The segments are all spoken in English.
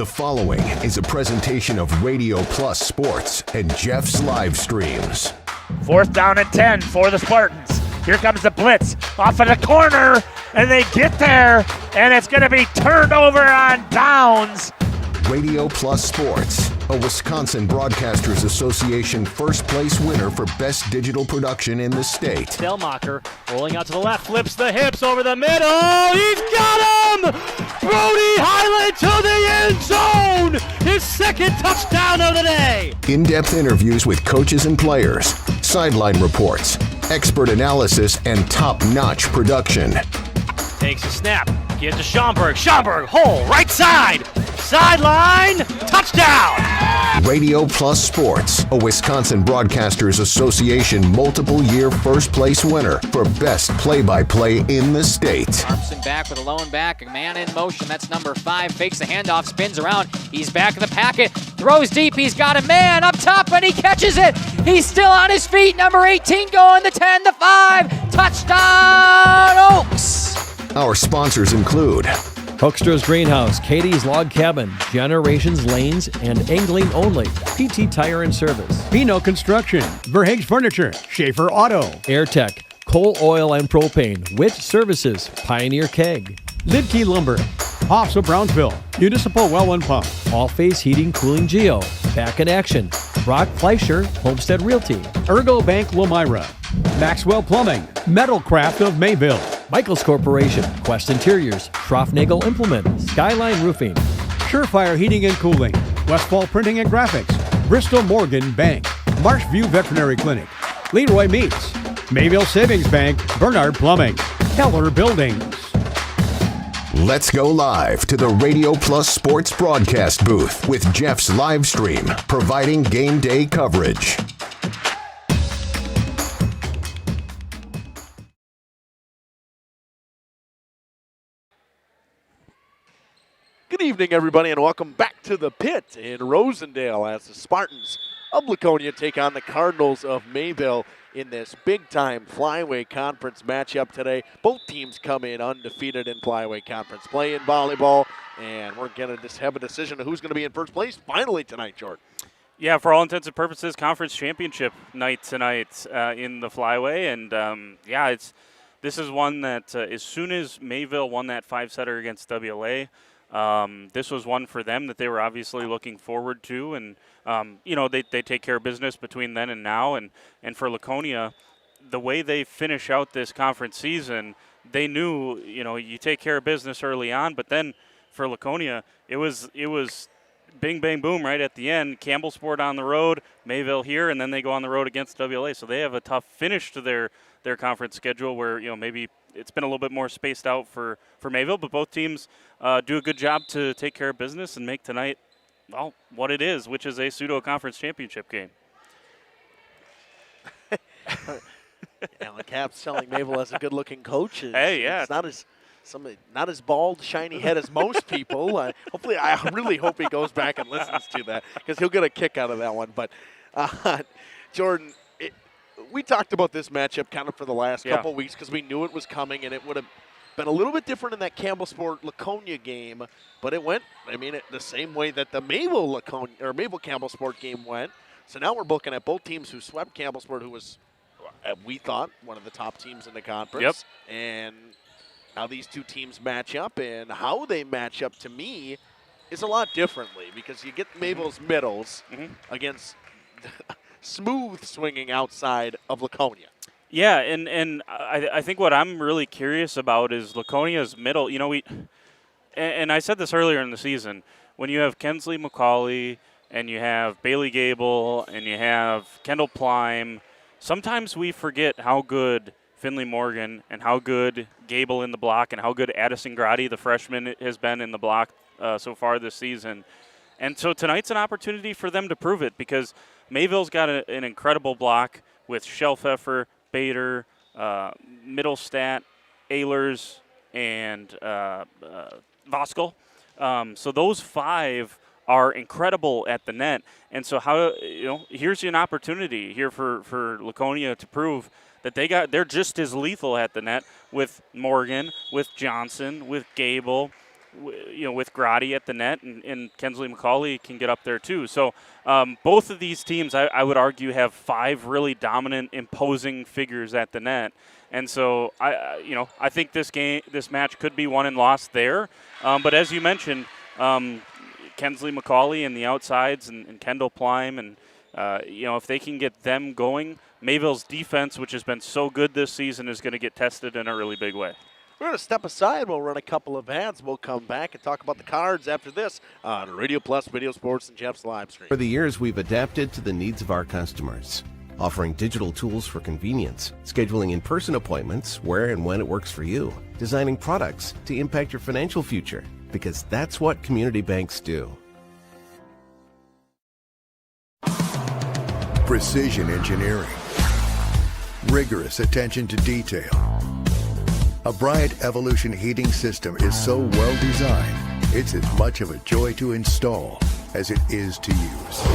The following is a presentation of Radio Plus Sports and Jeff's live streams. 4th down and 10 for the Spartans. Here comes the blitz off of the corner, and they get there, and it's going to be turned over on downs. Radio Plus Sports, a Wisconsin Broadcasters Association first place winner for best digital production in the state. Delmacher rolling out to the left, flips the hips over the middle. He's got him! Brody Highland to the end zone! His second touchdown of the day! In-depth interviews with coaches and players, sideline reports, expert analysis, and top-notch production. Takes a snap, gives to Schomburg. Schomburg, hole, right side! Sideline, touchdown! Radio Plus Sports, a Wisconsin Broadcasters Association multiple-year first-place winner for best play-by-play in the state. Thompson back with a lone back, a man in motion, that's number 5, fakes the handoff, spins around, he's back in the packet, throws deep, he's got a man up top, and he catches it! He's still on his feet, number 18 going, the 10, the 5, touchdown Oaks! Our sponsors include Hoekstra's Greenhouse, Katie's Log Cabin, Generations Lanes, and Angling Only, PT Tire and Service, Pino Construction, Verhaeg's Furniture, Schaefer Auto, AirTech, Coal Oil and Propane, Witt Services, Pioneer Keg, Lidkey Lumber, Hoffs of Brownsville, Municipal Well and Pump, All Phase Heating Cooling Geo, Back in Action, Brock Fleischer, Homestead Realty, Ergo Bank Lomira, Maxwell Plumbing, Metalcraft of Mayville, Michaels Corporation, Quest Interiors, Schroffnagel Implement, Skyline Roofing, Surefire Heating and Cooling, Westfall Printing and Graphics, Bristol Morgan Bank, Marshview Veterinary Clinic, Leroy Meats, Mayville Savings Bank, Bernard Plumbing, Keller Buildings. Let's go live to the Radio Plus Sports broadcast booth with Jeff's live stream, providing game day coverage. Good evening, everybody, and welcome back to the pit in Rosendale as the Spartans of Laconia take on the Cardinals of Mayville in this big-time Flyway Conference matchup today. Both teams come in undefeated in Flyway Conference play in volleyball, and we're going to just have a decision of who's going to be in first place finally tonight, Jordan. Yeah, for all intents and purposes, conference championship night tonight in the Flyway, and this is one that as soon as Mayville won that 5-setter against WLA, this was one for them that they were obviously looking forward to, and they take care of business between then and now, and for Laconia, the way they finish out this conference season, they knew you take care of business early on, but then for Laconia, it was bing bang boom right at the end. Campbellsport on the road, Mayville here, and then they go on the road against WLA, so they have a tough finish to their conference schedule where maybe it's been a little bit more spaced out for Mayville, but both teams do a good job to take care of business and make tonight, well, what it is, which is a pseudo-conference championship game. Alan Capps telling Mayville as a good-looking coach. Hey, yeah. It's not as bald, shiny head as most people. Hopefully, I really hope he goes back and listens to that because he'll get a kick out of that one. But, Jordan, we talked about this matchup kind of for the last couple weeks because we knew it was coming, and it would have been a little bit different in that Campbellsport-Laconia game, but it went, the same way that the Mayville-Campbellsport game went. So now we're looking at both teams who swept Campbellsport, who was, we thought, one of the top teams in the conference. Yep. And now these two teams match up, and how they match up, to me, is a lot differently because you get Mayville's middles against smooth swinging outside of Laconia. Yeah, and I think what I'm really curious about is Laconia's middle. And I said this earlier in the season, when you have Kensley McCauley and you have Bailey Gable and you have Kendall Plime, sometimes we forget how good Finley Morgan and how good Gable in the block and how good Addison Grotti, the freshman, has been in the block so far this season. And so tonight's an opportunity for them to prove it because Mayville's got an incredible block with Shelfeffer, Bader, Middlestat, Ehlers, and Voskel. So those 5 are incredible at the net. And so here's an opportunity here for Laconia to prove that they're just as lethal at the net with Morgan, with Johnson, with Gable, with Grotti at the net, and Kensley McCauley can get up there too. So both of these teams, I would argue, have 5 really dominant, imposing figures at the net. And so I think this match could be won and lost there. But as you mentioned, Kensley McCauley and the outsides and Kendall Plime, and if they can get them going, Mayville's defense, which has been so good this season, is going to get tested in a really big way. We're going to step aside. We'll run a couple of ads. We'll come back and talk about the Cards after this on Radio Plus Video Sports and Jeff's live stream. For the years, we've adapted to the needs of our customers, offering digital tools for convenience, scheduling in-person appointments where and when it works for you, designing products to impact your financial future, because that's what community banks do. Precision engineering, rigorous attention to detail. A Bryant Evolution heating system is so well designed, it's as much of a joy to install as it is to use.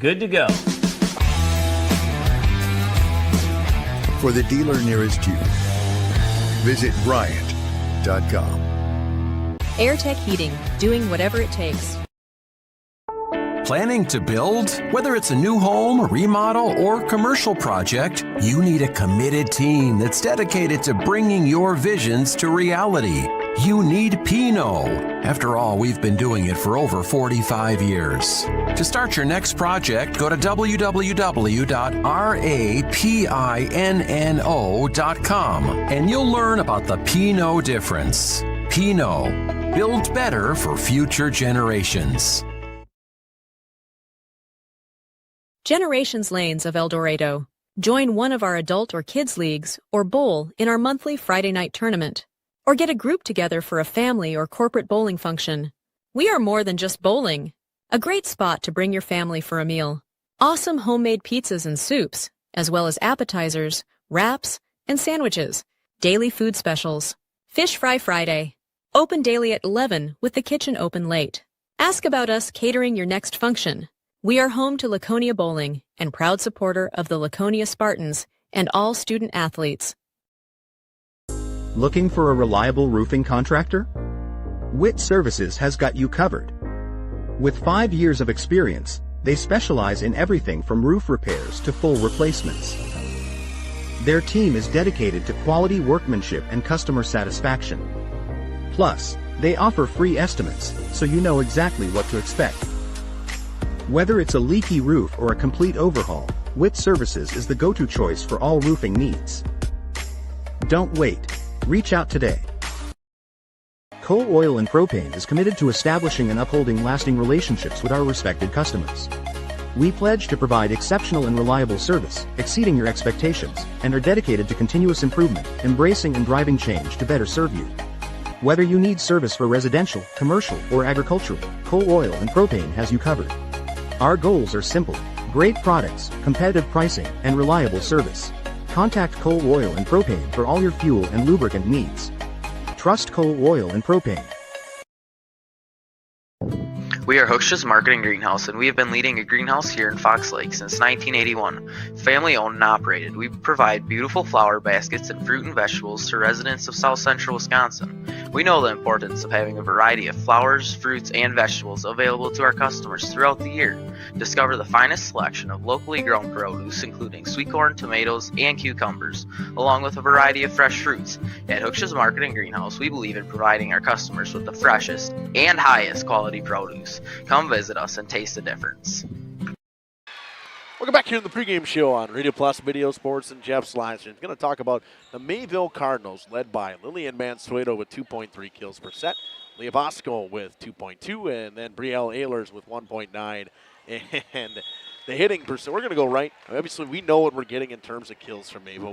Good to go. For the dealer nearest you, visit Bryant.com. AirTech Heating, doing whatever it takes. Planning to build? Whether it's a new home, remodel, or commercial project, you need a committed team that's dedicated to bringing your visions to reality. You need Pino. After all, we've been doing it for over 45 years. To start your next project, go to www.rapinno.com and you'll learn about the Pino difference. Pino. Build better for future generations. Generations Lanes of El Dorado. Join one of our adult or kids leagues or bowl in our monthly Friday night tournament. Or get a group together for a family or corporate bowling function. We are more than just bowling. A great spot to bring your family for a meal. Awesome homemade pizzas and soups, as well as appetizers, wraps, and sandwiches. Daily food specials. Fish Fry Friday. Open daily at 11 with the kitchen open late. Ask about us catering your next function. We are home to Laconia Bowling and proud supporter of the Laconia Spartans and all student athletes. Looking for a reliable roofing contractor? Witt Services has got you covered. With 5 years of experience, they specialize in everything from roof repairs to full replacements. Their team is dedicated to quality workmanship and customer satisfaction. Plus, they offer free estimates, so you know exactly what to expect. Whether it's a leaky roof or a complete overhaul, Witt Services is the go-to choice for all roofing needs. Don't wait. Reach out today. Coal Oil and Propane is committed to establishing and upholding lasting relationships with our respected customers. We pledge to provide exceptional and reliable service, exceeding your expectations, and are dedicated to continuous improvement, embracing and driving change to better serve you. Whether you need service for residential, commercial, or agricultural, Coal Oil and Propane has you covered. Our goals are simple: great products, competitive pricing, and reliable service. Contact Coal Oil and Propane for all your fuel and lubricant needs. Trust Coal Oil and Propane. We are Hooksha's Marketing Greenhouse, and we have been leading a greenhouse here in Fox Lake since 1981. Family owned and operated, we provide beautiful flower baskets and fruit and vegetables to residents of South Central Wisconsin. We know the importance of having a variety of flowers, fruits, and vegetables available to our customers throughout the year. Discover the finest selection of locally grown produce, including sweet corn, tomatoes, and cucumbers, along with a variety of fresh fruits. At Hooksha's Marketing Greenhouse, we believe in providing our customers with the freshest and highest quality produce. Come visit us and taste the difference. Welcome back here to the pregame show on Radio Plus Video Sports and Jeff's live stream. We're going to talk about the Mayville Cardinals, led by Lillian Mansueto with 2.3 kills per set, Leah Bosco with 2.2, and then Brielle Ehlers with 1.9. And the hitting percent, we're going to go right. Obviously, we know what we're getting in terms of kills from Mayville.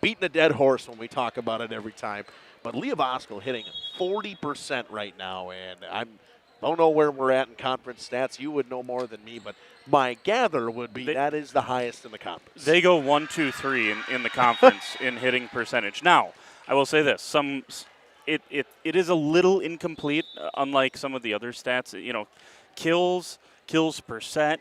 Beating a dead horse when we talk about it every time. But Leah Bosco hitting 40% right now, and I don't know where we're at in conference stats. You would know more than me, but my gather would be that is the highest in the conference. They go 1, 2, 3 in the conference in hitting percentage. Now, I will say this: it is a little incomplete, unlike some of the other stats. You know, kills per set,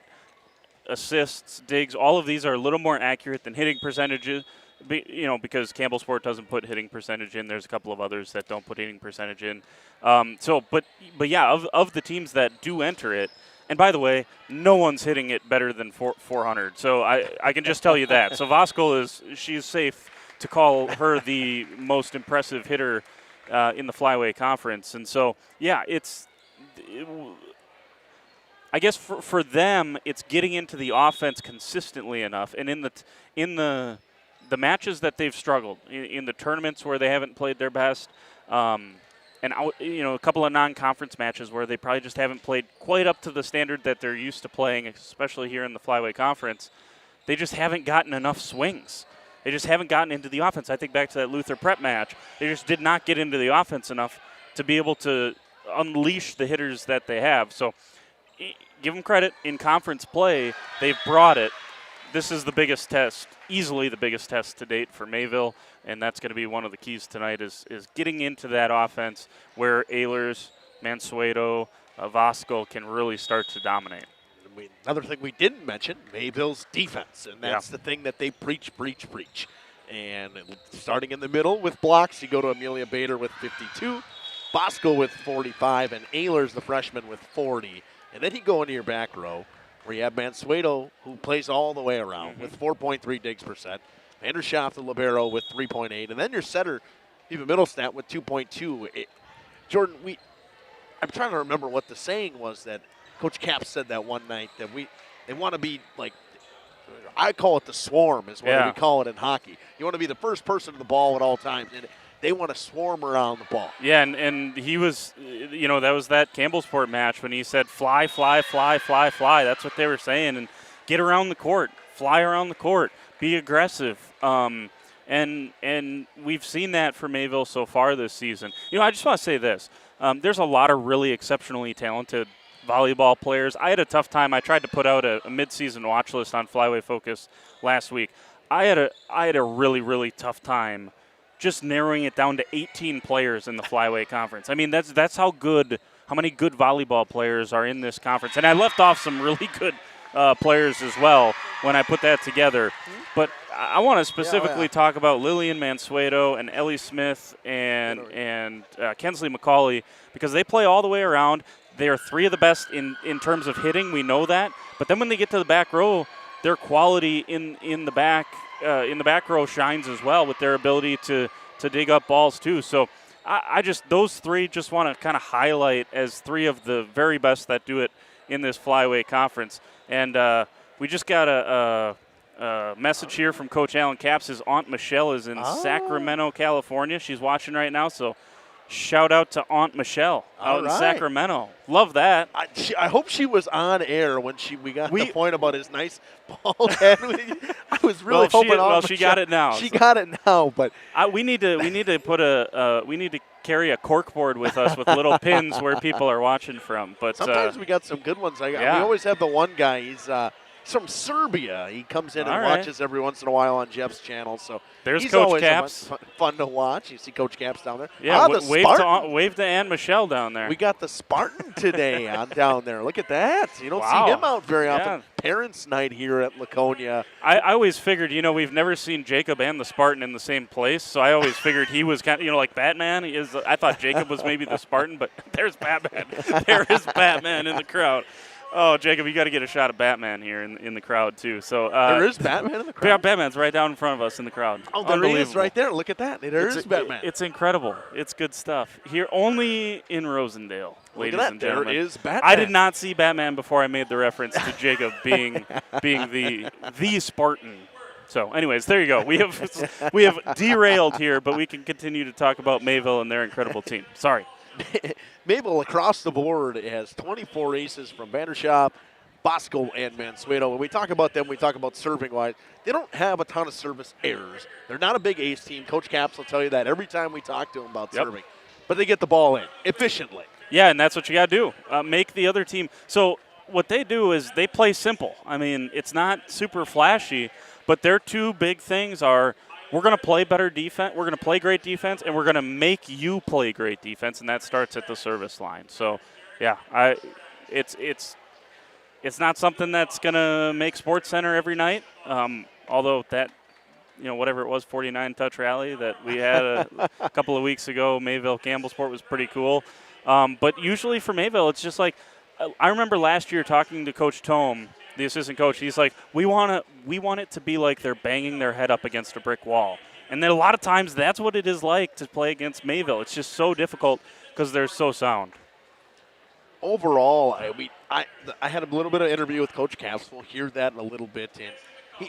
assists, digs. All of these are a little more accurate than hitting percentages. because Campbell Sport doesn't put hitting percentage in. There's a couple of others that don't put hitting percentage in. But yeah, of the teams that do enter it, and by the way, no one's hitting it better than 400. So I can just tell you that. So Voskuhl she's safe to call her the most impressive hitter in the Flyway Conference. And so, yeah, I guess for them, it's getting into the offense consistently enough. And in the matches that they've struggled, in the tournaments where they haven't played their best, and a couple of non-conference matches where they probably just haven't played quite up to the standard that they're used to playing, especially here in the Flyway Conference, they just haven't gotten enough swings. They just haven't gotten into the offense. I think back to that Luther Prep match. They just did not get into the offense enough to be able to unleash the hitters that they have. So give them credit. In conference play, they've brought it. This is the biggest test, easily the biggest test to date for Mayville, and that's going to be one of the keys tonight is getting into that offense where Ehlers, Mansueto, Voskuhl can really start to dominate. Another thing we didn't mention, Mayville's defense, and that's the thing that they preach. And starting in the middle with blocks, you go to Amelia Bader with 52, Voskuhl with 45, and Ehlers, the freshman, with 40. And then you go into your back row, where you have Mansueto, who plays all the way around with 4.3 digs per set. Vanderschaft, the libero, with 3.8. And then your setter, Eva Middlestat, with 2.2. Jordan, I'm trying to remember what the saying was that Coach Capps said that one night, that they want to be like, I call it the swarm is what we call it in hockey. You want to be the first person to the ball at all times. And they want to swarm around the ball. Yeah, and he was, that was that Campbellsport match when he said fly, fly, fly, fly, fly. That's what they were saying. And get around the court, fly around the court, be aggressive. And we've seen that for Mayville so far this season. I just want to say this. There's a lot of really exceptionally talented volleyball players. I had a tough time. I tried to put out a midseason watch list on Flyway Focus last week. I had a really, really tough time just narrowing it down to 18 players in the Flyway Conference. I mean, that's how many good volleyball players are in this conference. And I left off some really good players as well when I put that together. But I want to specifically talk about Lillian Mansueto and Ellie Smith and Kensley McCauley, because they play all the way around. They are three of the best in terms of hitting. We know that. But then when they get to the back row, their quality in the back row shines as well with their ability to dig up balls too. So those three just want to kind of highlight as three of the very best that do it in this Flyway Conference. And we just got a message here from Coach Alan Capps. His Aunt Michelle is in Sacramento, California. She's watching right now, so shout out to Aunt Michelle out in Sacramento. Love that. I hope she was on air when we got the point about his nice bald head. I was really hoping. She got it now. She got it now, but we need to put we need to carry a corkboard with us with little pins where people are watching from. But sometimes we got some good ones. We always have the one guy. He's from Serbia. He comes in and watches every once in a while on Jeff's channel. So there's he's Coach always Capps. Fun to watch. You see Coach Capps down there. Yeah, wave to Ann Michelle down there. We got the Spartan today down there. Look at that. You don't see him out very often. Parents' night here at Laconia. I always figured, we've never seen Jacob and the Spartan in the same place, so I always figured he was kind of, like Batman. I thought Jacob was maybe the Spartan, but there's Batman. There is Batman in the crowd. Oh, Jacob, you got to get a shot of Batman here in the crowd, too. So there is Batman in the crowd? Yeah, Batman's right down in front of us in the crowd. Oh, there he is right there. Look at that. There is Batman. It's incredible. It's good stuff. Here only in Rosendale, ladies and gentlemen. There is Batman. I did not see Batman before I made the reference to Jacob being the Spartan. So, anyways, there you go. We have derailed here, but we can continue to talk about Mayville and their incredible team. Sorry. Mayville across the board has 24 aces from Vanderschaft, Voskuhl, and Mansueto. When we talk about them, we talk about serving-wise. They don't have a ton of service errors. They're not a big ace team. Coach Capps will tell you that every time we talk to him about serving. But they get the ball in efficiently. Yeah, and that's what you got to do. Make the other team. So what they do is they play simple. I mean, it's not super flashy, but their two big things are – we're going to play better defense, we're going to play great defense, and we're going to make you play great defense, and that starts at the service line. So, yeah, it's not something that's going to make SportsCenter every night, although that whatever it was, 49 touch rally that we had a couple of weeks ago. Mayville Campbellsport was pretty cool. But usually for Mayville, it's just like, I remember last year talking to Coach Tome, the assistant coach. He's like, we want it to be like they're banging their head up against a brick wall. And then a lot of times that's what it is like to play against Mayville. It's just so difficult because they're so sound. Overall, I had a little bit of interview with Coach Capps. We'll hear that in a little bit. And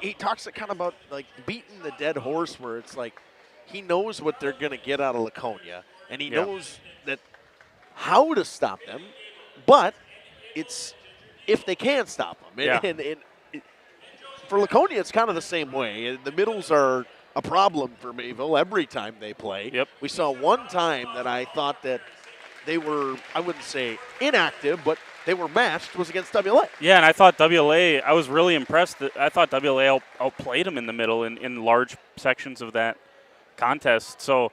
he talks kind of about like beating the dead horse, where it's like he knows what they're going to get out of Laconia, and he knows that how to stop them, but it's if they can stop them. And for Laconia, it's kind of the same way. The middles are a problem for Mayville every time they play. Yep. We saw one time that I thought that they were, I wouldn't say inactive, but they were matched, was against WLA. Yeah, and I thought WLA, I was really impressed. I thought WLA outplayed them in the middle in large sections of that contest. So,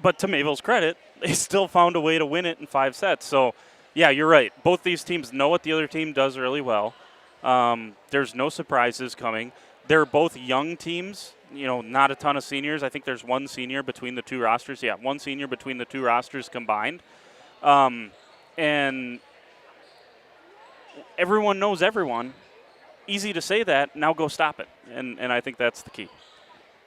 but to Mayville's credit, they still found a way to win it in 5 sets. So, yeah, you're right. Both these teams know what the other team does really well. There's no surprises coming. They're both young teams, not a ton of seniors. I think there's one senior between the two rosters. Yeah, one senior between the two rosters combined. And everyone knows everyone. Easy to say that. Now go stop it. And I think that's the key.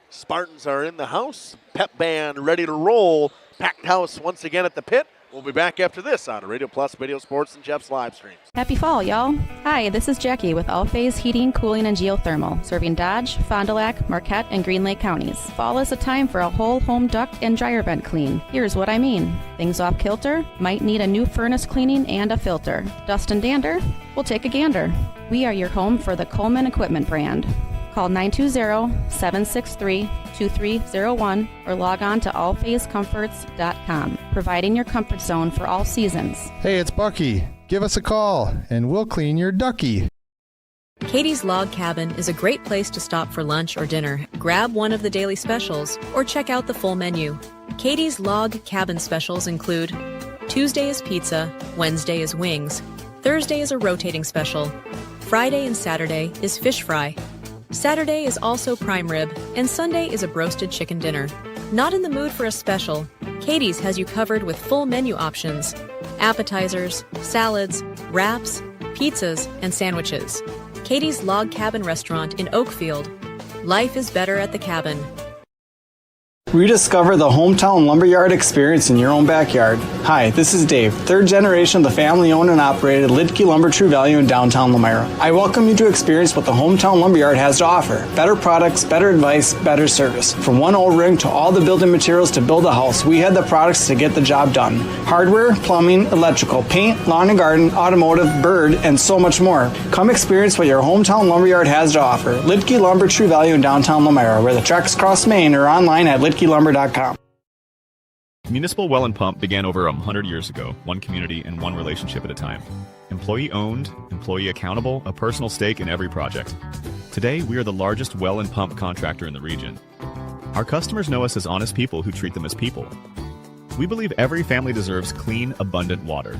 Spartans are in the house. Pep band ready to roll. Packed house once again at the pit. We'll be back after this on Radio Plus Video Sports and Jeff's live streams. Happy fall, y'all. Hi, this is Jackie with All Phase Heating, Cooling, and Geothermal, serving Dodge, Fond du Lac, Marquette, and Green Lake counties. Fall is a time for a whole home duct and dryer vent clean. Here's what I mean. Things off kilter? Might need a new furnace cleaning and a filter. Dust and dander? We'll take a gander. We are your home for the Coleman Equipment brand. Call 920-763-2301 or log on to allphasecomforts.com, providing your comfort zone for all seasons. Hey, it's Bucky. Give us a call, and we'll clean your ducky. Katie's Log Cabin is a great place to stop for lunch or dinner. Grab one of the daily specials or check out the full menu. Katie's Log Cabin specials include Tuesday is pizza, Wednesday is wings, Thursday is a rotating special, Friday and Saturday is fish fry, Saturday is also prime rib, and Sunday is a broasted chicken dinner. Not in the mood for a special? Katie's has you covered with full menu options, appetizers, salads, wraps, pizzas, and sandwiches. Katie's Log Cabin Restaurant in Oakfield. Life is better at the cabin. Rediscover the hometown lumberyard experience in your own backyard. Hi, this is Dave, third generation of the family-owned and operated Lidke Lumber True Value in downtown Elmira. I welcome you to experience what the hometown lumberyard has to offer. Better products, better advice, better service. From one O-ring to all the building materials to build a house, we had the products to get the job done. Hardware, plumbing, electrical, paint, lawn and garden, automotive, bird, and so much more. Come experience what your hometown lumberyard has to offer. Lidke Lumber True Value in downtown Elmira, where the tracks cross Main, or online at lidkelumber.com. Municipal Well and Pump began over 100 years ago, one community and one relationship at a time. Employee owned, employee accountable, a personal stake in every project. Today, we are the largest well and pump contractor in the region. Our customers know us as honest people who treat them as people. We believe every family deserves clean, abundant water.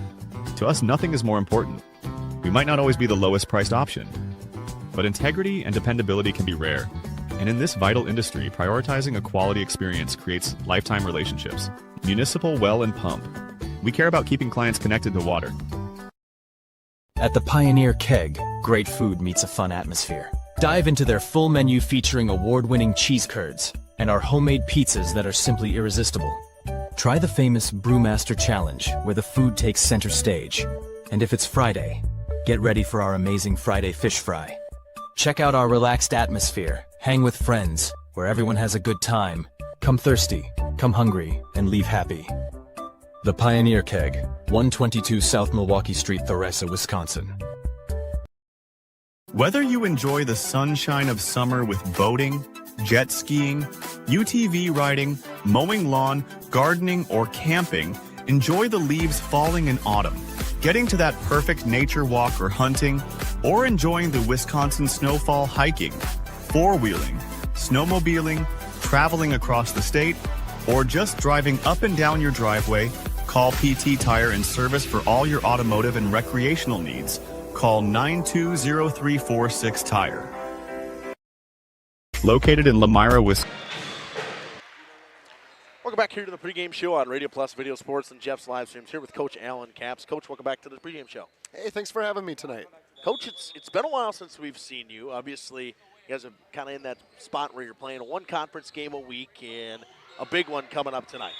To us, nothing is more important. We might not always be the lowest priced option, but integrity and dependability can be rare. And in this vital industry, prioritizing a quality experience creates lifetime relationships. Municipal Well and Pump. We care about keeping clients connected to water. At the Pioneer Keg, great food meets a fun atmosphere. Dive into their full menu featuring award-winning cheese curds and our homemade pizzas that are simply irresistible. Try the famous Brewmaster Challenge, where the food takes center stage. And if it's Friday, get ready for our amazing Friday fish fry. Check out our relaxed atmosphere. Hang with friends, where everyone has a good time. Come thirsty, come hungry, and leave happy. The Pioneer Keg, 122 South Milwaukee Street, Theresa, Wisconsin. Whether you enjoy the sunshine of summer with boating, jet skiing, UTV riding, mowing lawn, gardening, or camping, enjoy the leaves falling in autumn, getting to that perfect nature walk or hunting, or enjoying the Wisconsin snowfall hiking, four-wheeling, snowmobiling, traveling across the state, or just driving up and down your driveway, call PT Tire and Service for all your automotive and recreational needs. Call 920-346-TIRE. Located in Lamira, Wisconsin. Welcome back here to the pregame show on Radio Plus Video Sports and Jeff's live streams here with Coach Alan Capps. Coach, welcome back to the pregame show. Hey, thanks for having me tonight. Coach, it's been a while since we've seen you. Obviously, you guys are kind of in that spot where you're playing one conference game a week and a big one coming up tonight.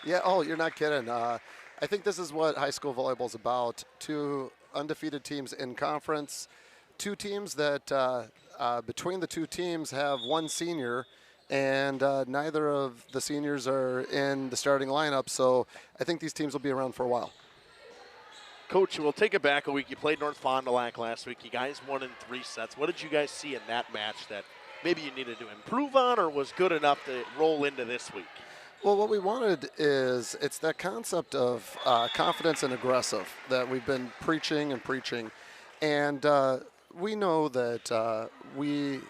Yeah, oh, you're not kidding. I think this is what high school volleyball is about. 2 undefeated teams in conference, 2 teams that between the 2 teams have 1 senior, and neither of the seniors are in the starting lineup, so I think these teams will be around for a while. Coach, we'll take it back a week. You played North Fond du Lac last week. You guys won in 3 sets. What did you guys see in that match that maybe you needed to improve on or was good enough to roll into this week? Well, what we wanted is it's that concept of confidence and aggressive that we've been preaching. And we know that we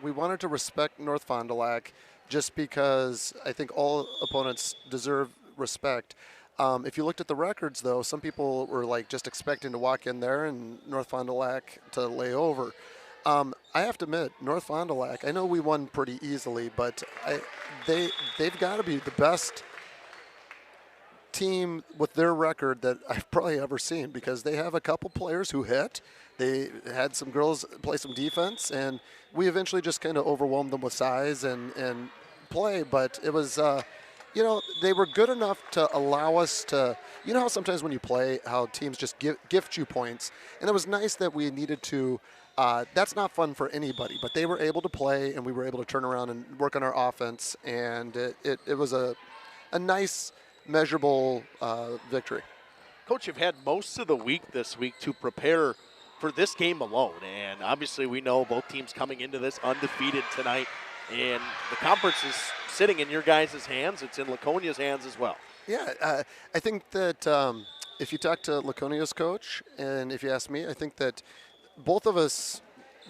wanted to respect North Fond du Lac just because I think all opponents deserve respect. If you looked at the records, though, some people were just expecting to walk in there and North Fond du Lac to lay over. I have to admit, North Fond du Lac, I know we won pretty easily, but they've got to be the best team with their record that I've probably ever seen, because they have a couple players who hit. They had some girls play some defense, and we eventually just kind of overwhelmed them with size and play. But it was, they were good enough to allow us to, how sometimes when you play, how teams just gift you points. And it was nice that we needed to, that's not fun for anybody, but they were able to play, and we were able to turn around and work on our offense. And it was a nice, measurable victory. Coach, you've had most of the week this week to prepare for this game alone, and obviously we know both teams coming into this undefeated tonight, and the conference is sitting in your guys' hands. It's in Laconia's hands as well. Yeah, I think that if you talk to Laconia's coach, and if you ask me, I think that both of us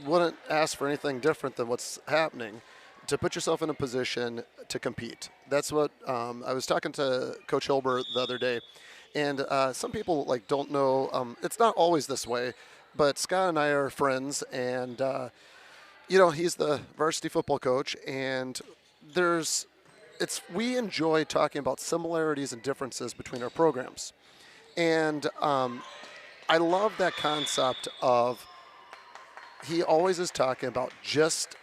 wouldn't ask for anything different than what's happening, to put yourself in a position to compete. That's what I was talking to Coach Hilbert the other day, and some people don't know. It's not always this way, but Scott and I are friends, and he's the varsity football coach, and we enjoy talking about similarities and differences between our programs, and I love that concept of he always is talking about just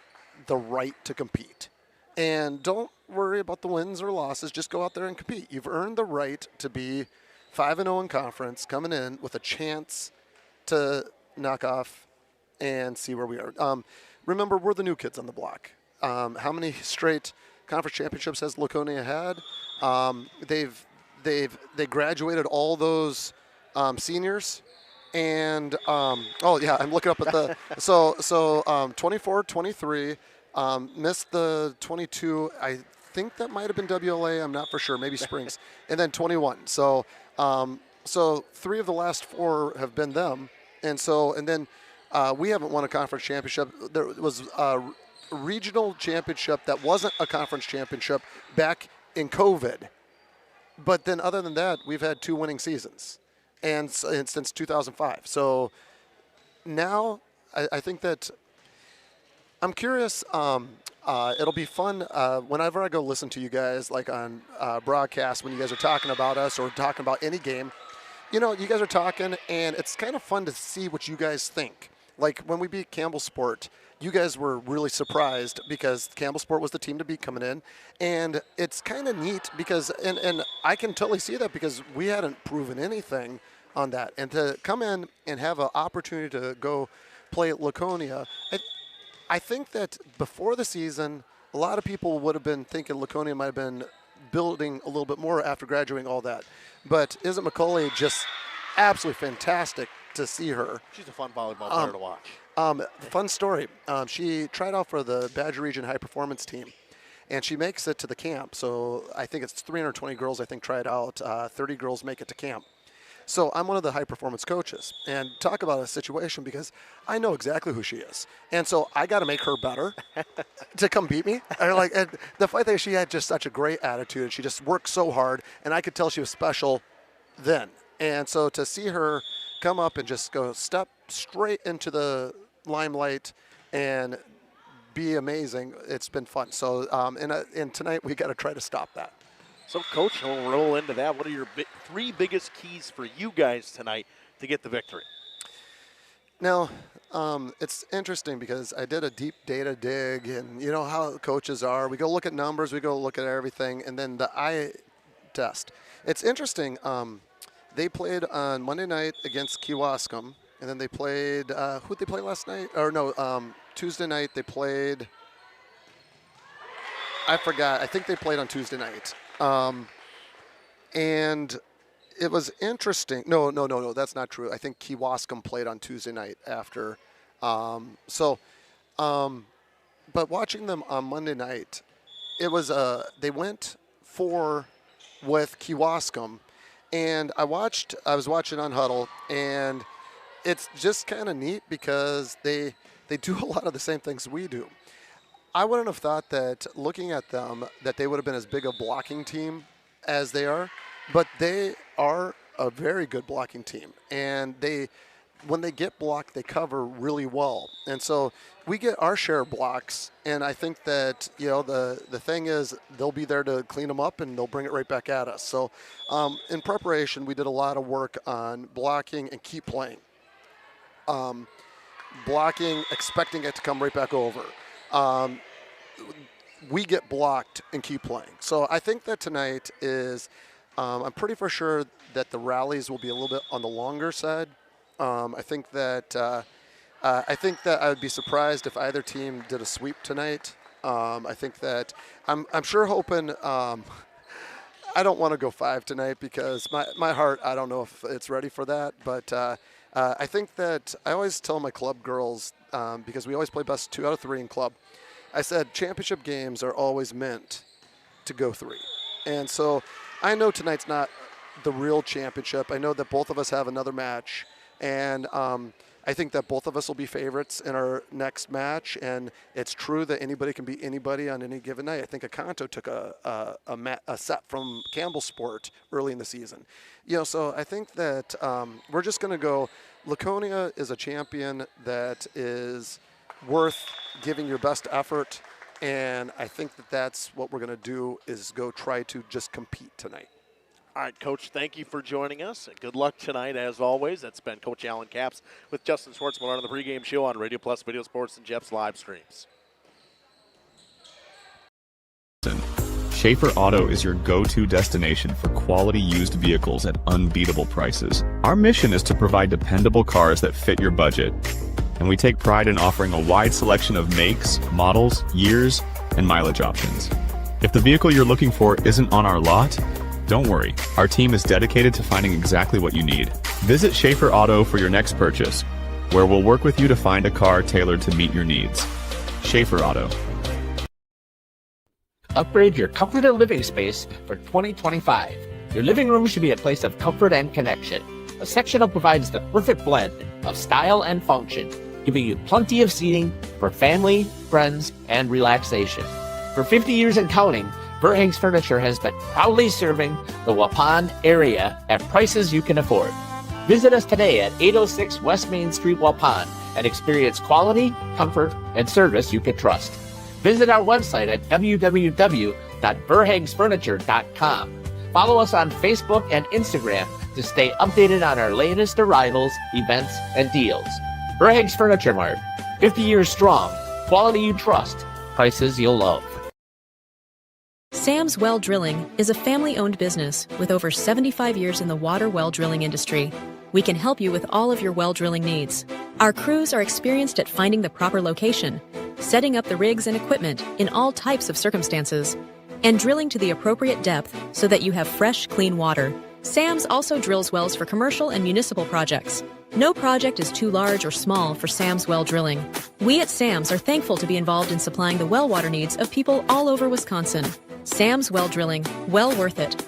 the right to compete. And don't worry about the wins or losses. Just go out there and compete. You've earned the right to be 5-0 in conference, coming in with a chance to knock off and see where we are. Remember, we're the new kids on the block. How many straight conference championships has Laconia had? They graduated all those seniors. And, I'm looking up at the, 24, 23, missed the 22. I think that might have been WLA. I'm not for sure. Maybe Springs. And then 21. So 3 of the last 4 have been them. And then we haven't won a conference championship. There was a regional championship that wasn't a conference championship back in COVID. But then other than that, we've had 2 winning seasons. And since 2005. So now I think that I'm curious. It'll be fun whenever I go listen to you guys, on broadcast, when you guys are talking about us or talking about any game. You guys are talking, and it's kind of fun to see what you guys think. Like when we beat Campbell Sport, you guys were really surprised because Campbell Sport was the team to beat coming in. And it's kind of neat because, and I can totally see that because we hadn't proven anything on that. And to come in and have an opportunity to go play at Laconia, I think that before the season, a lot of people would have been thinking Laconia might have been building a little bit more after graduating all that. But isn't McCauley just absolutely fantastic to see her? She's a fun volleyball player to watch. Fun story. She tried out for the Badger Region High Performance team, and she makes it to the camp. So I think it's 320 girls, tried out. 30 girls make it to camp. So I'm one of the high performance coaches, and talk about a situation because I know exactly who she is. And so I got to make her better to come beat me. And the fight that she had just such a great attitude, and she just worked so hard, and I could tell she was special then. And so to see her come up and just go step straight into the limelight and be amazing. It's been fun. So, and tonight we got to try to stop that. So, Coach, we'll roll into that. What are your three biggest keys for you guys tonight to get the victory? Now, it's interesting because I did a deep data dig, and you know how coaches are. We go look at numbers, we go look at everything, and then the eye test. It's interesting. They played on Monday night against Kewaskum, and then they played, who'd they play last night? Or no, Tuesday night they played, I forgot. I think they played on Tuesday night. And it was interesting. No, that's not true. I think Kewaskum played on Tuesday night after. But watching them on Monday night, it was they went 4 with Kewaskum, and I was watching on Huddle, and it's just kind of neat because they do a lot of the same things we do. I wouldn't have thought that looking at them that they would have been as big a blocking team as they are, but they are a very good blocking team, and when they get blocked, they cover really well. And so we get our share of blocks, and I think that, the thing is they'll be there to clean them up, and they'll bring it right back at us. So in preparation, we did a lot of work on blocking and keep playing. Blocking, expecting it to come right back over. We get blocked and keep playing. So I think that tonight is, I'm pretty for sure that the rallies will be a little bit on the longer side. I think that I would be surprised if either team did a sweep tonight. I think that I'm sure hoping. I don't want to go 5 tonight because my heart, I don't know if it's ready for that. But I think that I always tell my club girls, because we always play best 2 out of 3 in club. I said championship games are always meant to go 3. And so I know tonight's not the real championship. I know that both of us have another match. And I think that both of us will be favorites in our next match. And it's true that anybody can beat anybody on any given night. I think Akanto took a set from Campbell Sport early in the season. So I think that we're just going to go. Laconia is a champion that is worth giving your best effort. And I think that that's what we're going to do is go try to just compete tonight. All right, Coach, thank you for joining us. Good luck tonight, as always. That's been Coach Alan Capps with Justin Schwartzman on the pregame show on Radio Plus Video Sports and Jeff's live streams. Schaefer Auto is your go-to destination for quality used vehicles at unbeatable prices. Our mission is to provide dependable cars that fit your budget, and we take pride in offering a wide selection of makes, models, years, and mileage options. If the vehicle you're looking for isn't on our lot, don't worry, our team is dedicated to finding exactly what you need. Visit Schaefer Auto for your next purchase, where we'll work with you to find a car tailored to meet your needs. Schaefer Auto. Upgrade your comfortable living space for 2025. Your living room should be a place of comfort and connection. A sectional provides the perfect blend of style and function, giving you plenty of seating for family, friends, and relaxation. For 50 years and counting, Verheg's Furniture has been proudly serving the Waupun area at prices you can afford. Visit us today at 806 West Main Street, Waupun, and experience quality, comfort, and service you can trust. Visit our website at www.verhegsfurniture.com. Follow us on Facebook and Instagram to stay updated on our latest arrivals, events, and deals. Verheg's Furniture Mart, 50 years strong, quality you trust, prices you'll love. Sam's Well Drilling is a family-owned business with over 75 years in the water well drilling industry. We can help you with all of your well drilling needs. Our crews are experienced at finding the proper location, setting up the rigs and equipment in all types of circumstances, and drilling to the appropriate depth so that you have fresh, clean water. Sam's also drills wells for commercial and municipal projects. No project is too large or small for Sam's Well Drilling. We at Sam's are thankful to be involved in supplying the well water needs of people all over Wisconsin. Sam's Well Drilling, well worth it.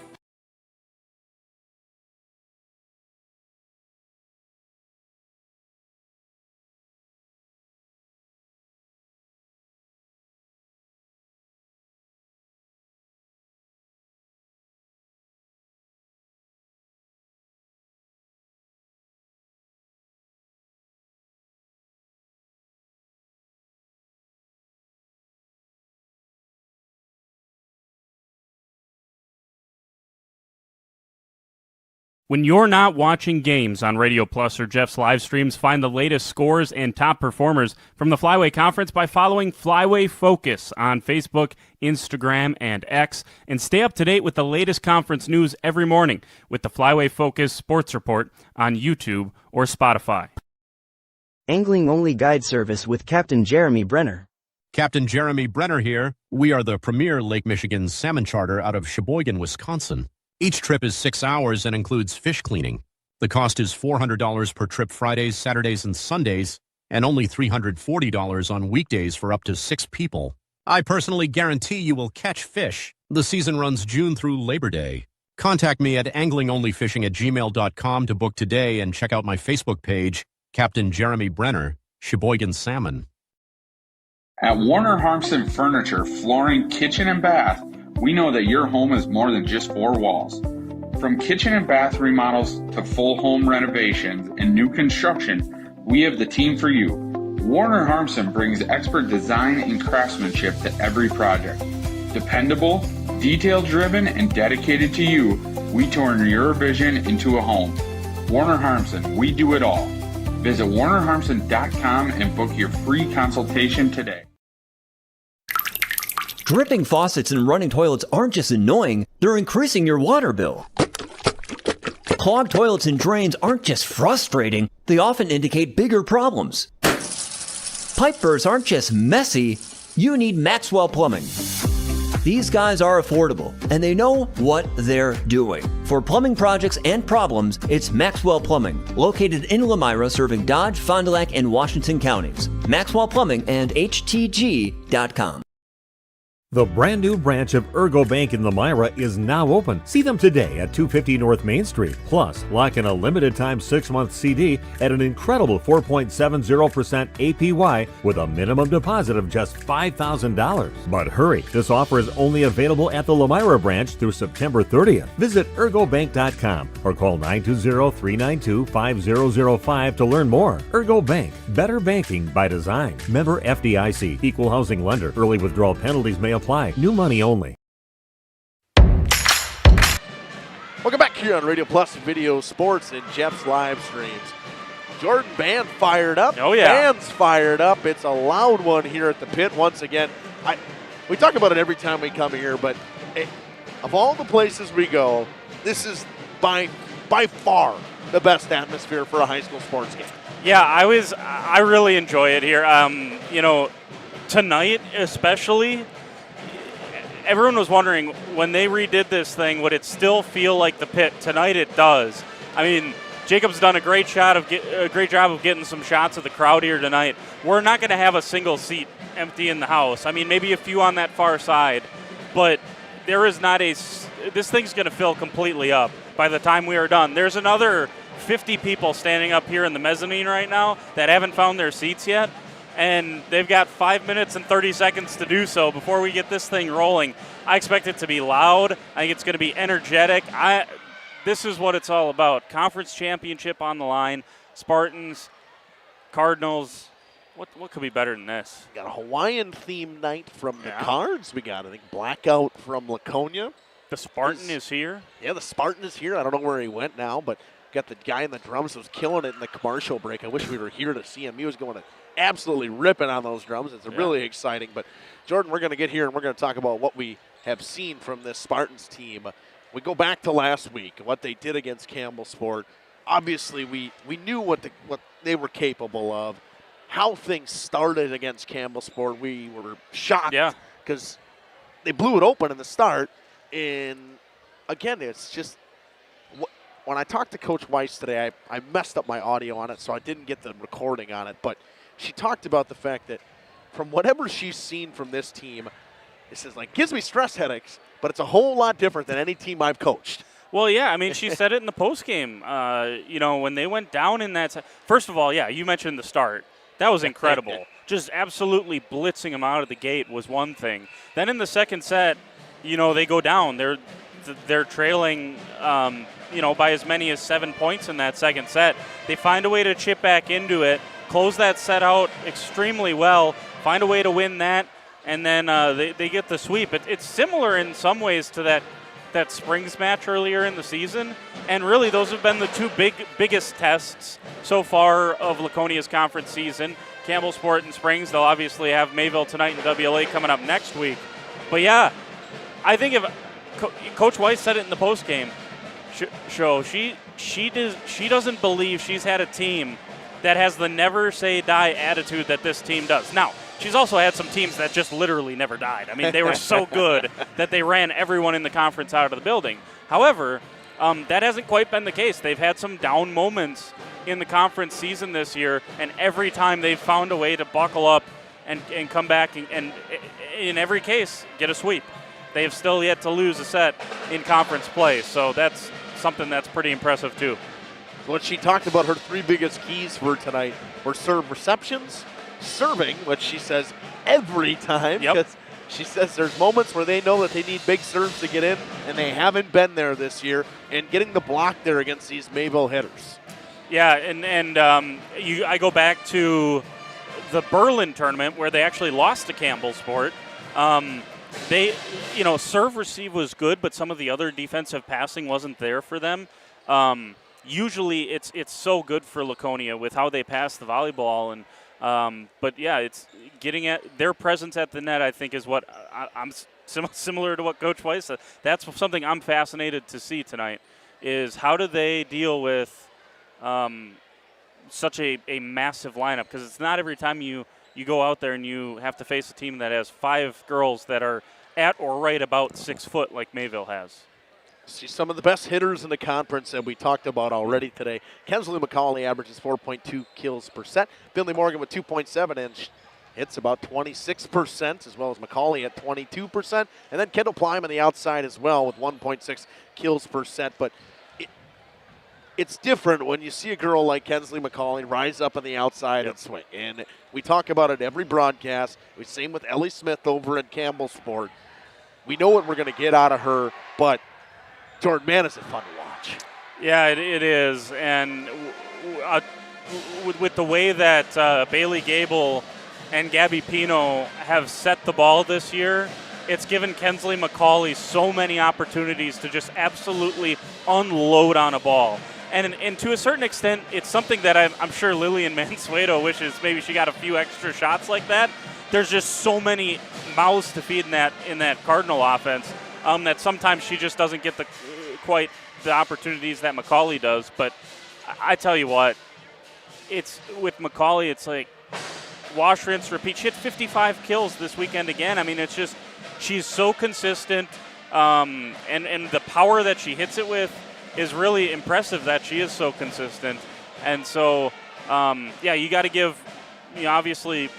When you're not watching games on Radio Plus or Jeff's live streams, find the latest scores and top performers from the Flyway Conference by following Flyway Focus on Facebook, Instagram, and X, and stay up to date with the latest conference news every morning with the Flyway Focus Sports Report on YouTube or Spotify. Angling-only guide service with Captain Jeremy Brenner. Captain Jeremy Brenner here. We are the premier Lake Michigan salmon charter out of Sheboygan, Wisconsin. Each trip is 6 hours and includes fish cleaning. The cost is $400 per trip Fridays, Saturdays, and Sundays, and only $340 on weekdays for up to 6 people. I personally guarantee you will catch fish. The season runs June through Labor Day. Contact me at anglingonlyfishing@gmail.com to book today and check out my Facebook page, Captain Jeremy Brenner, Sheboygan Salmon. At Warner Harmson Furniture, Flooring, Kitchen, and Bath, we know that your home is more than just 4 walls. From kitchen and bath remodels to full home renovations and new construction, we have the team for you. Warner Harmson brings expert design and craftsmanship to every project. Dependable, detail-driven, and dedicated to you, we turn your vision into a home. Warner Harmson, we do it all. Visit warnerharmson.com and book your free consultation today. Dripping faucets and running toilets aren't just annoying, they're increasing your water bill. Clogged toilets and drains aren't just frustrating, they often indicate bigger problems. Pipe bursts aren't just messy, you need Maxwell Plumbing. These guys are affordable, and they know what they're doing. For plumbing projects and problems, it's Maxwell Plumbing, located in Lamira, serving Dodge, Fond du Lac, and Washington counties. Maxwell Plumbing and HTG.com. The brand new branch of Ergo Bank in Lamira is now open. See them today at 250 North Main Street. Plus, lock in a limited time 6-month CD at an incredible 4.70% APY with a minimum deposit of just $5,000. But hurry, this offer is only available at the Lamira branch through September 30th. Visit ergobank.com or call 920-392-5005 to learn more. Ergo Bank, better banking by design. Member FDIC, equal housing lender. Early withdrawal penalties may apply. New money only. Welcome back here on Radio Plus Video Sports and Jeff's live streams. Jordan Band fired up. Oh, yeah. Band's fired up. It's a loud one here at the pit once again. We talk about it every time we come here, but of all the places we go, this is by far the best atmosphere for a high school sports game. Yeah, I really enjoy it here. Tonight especially, everyone was wondering, when they redid this thing, would it still feel like the pit? Tonight it does. I mean, Jacob's done a great job of getting some shots of the crowd here tonight. We're not going to have a single seat empty in the house. I mean, maybe a few on that far side, but there is not this thing's going to fill completely up by the time we are done. There's another 50 people standing up here in the mezzanine right now that haven't found their seats yet. And they've got 5 minutes and 30 seconds to do so before we get this thing rolling. I expect it to be loud. I think it's going to be energetic. This is what it's all about. Conference championship on the line. Spartans, Cardinals. What could be better than this? We got a Hawaiian-themed night from the Cards. We got, I think, Blackout from Laconia. The Spartan is here. Yeah, the Spartan is here. I don't know where he went now, but got the guy in the drums who was killing it in the commercial break. I wish we were here to see him. He was going to absolutely ripping on those drums. It's really exciting. But, Jordan, we're going to get here and we're going to talk about what we have seen from this Spartans team. We go back to last week, what they did against Campbell Sport. Obviously, we knew what they were capable of. How things started against Campbell Sport, we were shocked because they blew it open in the start. And, again, it's just when I talked to Coach Weiss today, I messed up my audio on it, so I didn't get the recording on it. But she talked about the fact that from whatever she's seen from this team, it says, gives me stress headaches, but it's a whole lot different than any team I've coached. Well, yeah, I mean, she said it in the postgame. When they went down in that – first of all, you mentioned the start. That was incredible. Just absolutely blitzing them out of the gate was one thing. Then in the second set, they go down. They're trailing by as many as 7 points in that second set. They find a way to chip back into it, close that set out extremely well, find a way to win that, and then they get the sweep. It's similar in some ways to that that Springs match earlier in the season. And really, those have been the two biggest tests so far of Laconia's conference season. Campbellsport and Springs, they'll obviously have Mayville tonight and WLA coming up next week. But yeah, I think if Coach Weiss said it in the postgame show, she doesn't believe she's had a team that has the never say die attitude that this team does. Now, she's also had some teams that just literally never died. I mean, they were so good that they ran everyone in the conference out of the building. However, that hasn't quite been the case. They've had some down moments in the conference season this year, and every time they've found a way to buckle up and come back and in every case get a sweep. They have still yet to lose a set in conference play, so that's something that's pretty impressive too. What she talked about, her three biggest keys for tonight were serve receptions, serving, which she says every time. Yep. She says there's moments where they know that they need big serves to get in, and they haven't been there this year, and getting the block there against these Mayville hitters. Yeah, I go back to the Berlin tournament where they actually lost to Campbellsport. They, serve receive was good, but some of the other defensive passing wasn't there for them. Usually it's so good for Laconia with how they pass the volleyball, and but yeah, it's getting at their presence at the net. I think is what I'm similar to what Coach Weiss said. That's something I'm fascinated to see tonight. Is how do they deal with such a massive lineup? Because it's not every time you go out there and you have to face a team that has 5 girls that are at or right about 6 foot like Mayville has. See some of the best hitters in the conference that we talked about already today. Kensley McCauley averages 4.2 kills per set. Finley Morgan with 2.7 and hits about 26%, as well as McCauley at 22%. And then Kendall Plyme on the outside as well with 1.6 kills per set. But it's different when you see a girl like Kensley McCauley rise up on the outside and swing. And we talk about it every broadcast. We same with Ellie Smith over at Campbellsport. We know what we're going to get out of her, but Jordan, man, is it fun to watch. Yeah, it is. And with the way that Bailey Gable and Gabby Pino have set the ball this year, it's given Kensley McCauley so many opportunities to just absolutely unload on a ball. And to a certain extent, it's something that I'm sure Lillian Mansueto wishes maybe she got a few extra shots like that. There's just so many mouths to feed in that Cardinal offense that sometimes she just doesn't get quite the opportunities that McCauley does. But I tell you what, it's with McCauley, it's like wash, rinse, repeat. She had 55 kills this weekend again. I mean, it's just she's so consistent, and the power that she hits it with is really impressive that she is so consistent. And so, you got to give, obviously,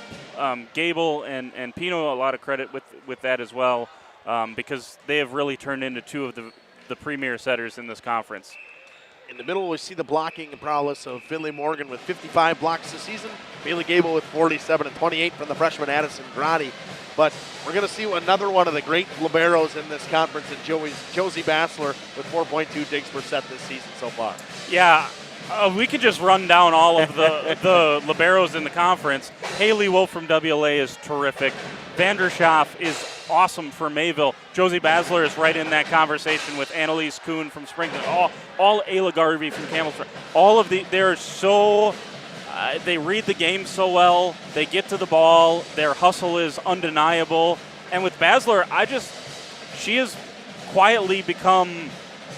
Gable and Pino a lot of credit with that as well, because they have really turned into two of the premier setters in this conference. In the middle, we see the blocking prowess of Finley Morgan with 55 blocks this season. Bailey Gable with 47 and 28 from the freshman Addison Grotti. But we're going to see another one of the great liberos in this conference, and Josie Bassler with 4.2 digs per set this season so far. Yeah, we could just run down all of the liberos in the conference. Haley Wolf from WLA is terrific. Vanderschaff is awesome for Mayville. Josie Basler is right in that conversation with Annalise Kuhn from Springfield. All Ayla Garvey from Campbellsport. All of they're so they read the game so well. They get to the ball. Their hustle is undeniable. And with Basler, she has quietly become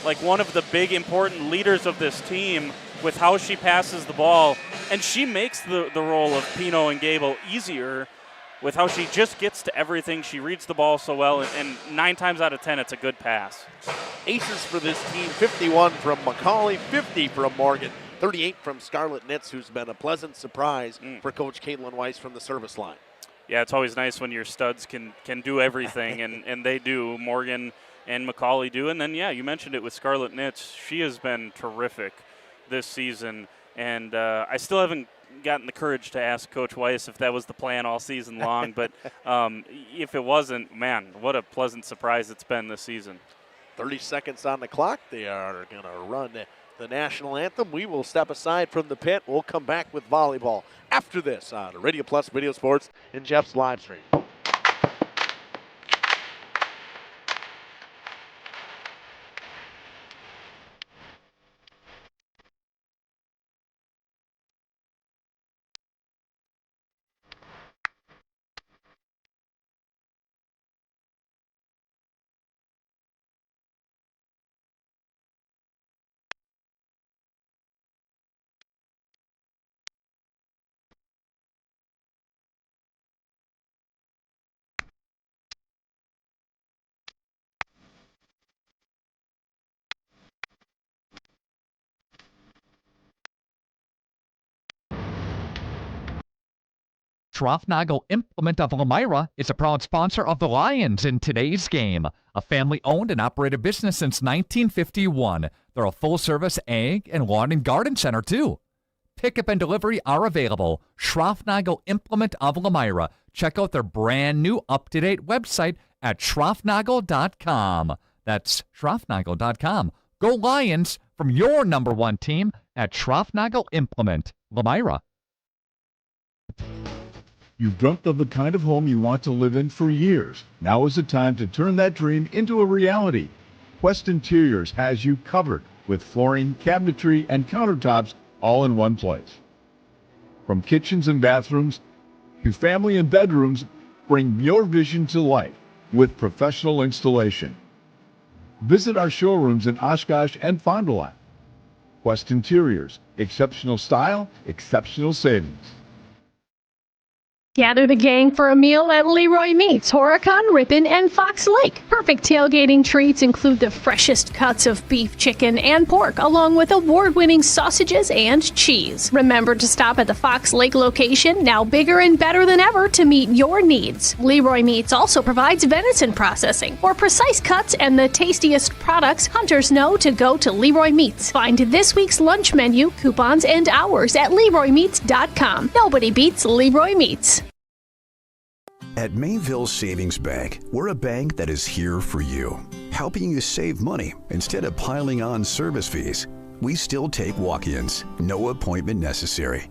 like one of the big important leaders of this team with how she passes the ball. And she makes the role of Pino and Gable easier with how she just gets to everything. She reads the ball so well, and 9 times out of 10, it's a good pass. Aces for this team, 51 from McCauley, 50 from Morgan, 38 from Scarlett Nitz, who's been a pleasant surprise for Coach Caitlin Weiss from the service line. Yeah, it's always nice when your studs can do everything, and they do. Morgan and McCauley do. And then, you mentioned it with Scarlett Nitz. She has been terrific this season, and I still haven't gotten the courage to ask Coach Weiss if that was the plan all season long, but if it wasn't, man, what a pleasant surprise it's been this season. 30 seconds on the clock. They are going to run the national anthem. We will step aside from the pit. We'll come back with volleyball after this on Radio Plus Video Sports in Jeff's live stream. Schroffnagel Implement of Elmira is a proud sponsor of the Lions in today's game. A family-owned and operated business since 1951. They're a full-service ag and lawn and garden center, too. Pickup and delivery are available. Schroffnagel Implement of Elmira. Check out their brand new up-to-date website at schroffnagel.com. That's schroffnagel.com. Go Lions from your number one team at Schroffnagel Implement, Elmira. You've dreamt of the kind of home you want to live in for years. Now is the time to turn that dream into a reality. Quest Interiors has you covered with flooring, cabinetry, and countertops all in one place. From kitchens and bathrooms to family and bedrooms, bring your vision to life with professional installation. Visit our showrooms in Oshkosh and Fond du Lac. Quest Interiors, exceptional style, exceptional savings. Gather the gang for a meal at Leroy Meats, Horicon, Ripon, and Fox Lake. Perfect tailgating treats include the freshest cuts of beef, chicken, and pork, along with award-winning sausages and cheese. Remember to stop at the Fox Lake location, now bigger and better than ever to meet your needs. Leroy Meats also provides venison processing. For precise cuts and the tastiest products, hunters know to go to Leroy Meats. Find this week's lunch menu, coupons, and hours at LeroyMeats.com. Nobody beats Leroy Meats. At Mayville Savings Bank, we're a bank that is here for you, helping you save money instead of piling on service fees. We still take walk-ins, no appointment necessary.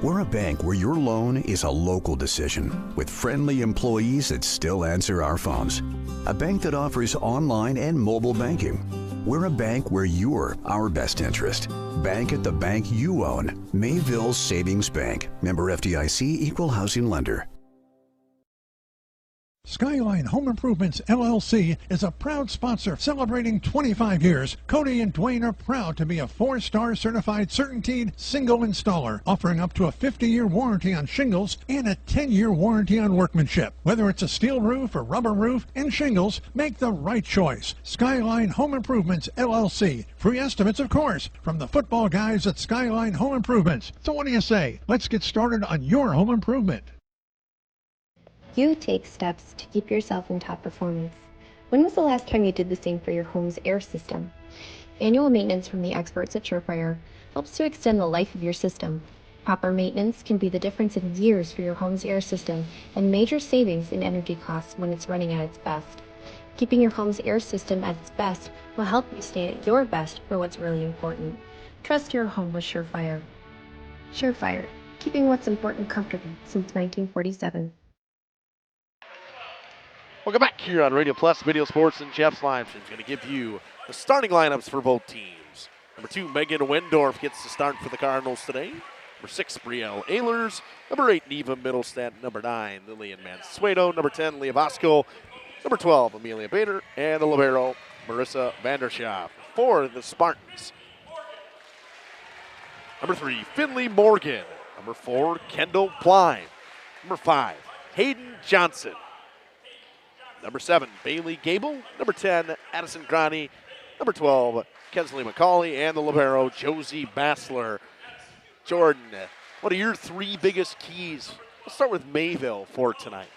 We're a bank where your loan is a local decision, with friendly employees that still answer our phones. A bank that offers online and mobile banking. We're a bank where you're our best interest. Bank at the bank you own. Mayville Savings Bank. Member FDIC, Equal Housing Lender. Skyline Home Improvements, LLC is a proud sponsor celebrating 25 years. Cody and Dwayne are proud to be a 4-star certified CertainTeed single installer, offering up to a 50-year warranty on shingles and a 10-year warranty on workmanship. Whether it's a steel roof or rubber roof and shingles, make the right choice. Skyline Home Improvements, LLC. Free estimates, of course, from the football guys at Skyline Home Improvements. So what do you say? Let's get started on your home improvement. You take steps to keep yourself in top performance. When was the last time you did the same for your home's air system? Annual maintenance from the experts at Surefire helps to extend the life of your system. Proper maintenance can be the difference in years for your home's air system and major savings in energy costs when it's running at its best. Keeping your home's air system at its best will help you stay at your best for what's really important. Trust your home with Surefire. Surefire, keeping what's important comfortable since 1947. Welcome back here on Radio Plus Video Sports, and Jeff's Live is going to give you the starting lineups for both teams. Number 2, Megan Wendorf gets to start for the Cardinals today. Number 6, Brielle Ehlers. Number 8, Neva Middlestat. Number 9, Lillian Mansueto. Number 10, Leah Vasco. Number 12, Amelia Bader. And the libero, Marissa Vanderschaaf for the Spartans. Number 3, Finley Morgan. Number 4, Kendall Pline. Number 5, Hayden Johnson. Number 7, Bailey Gable. Number 10, Addison Grani. Number 12, Kensley McCauley. And the libero, Josie Bassler. Jordan, what are your 3 biggest keys? Let's start with Mayville for tonight.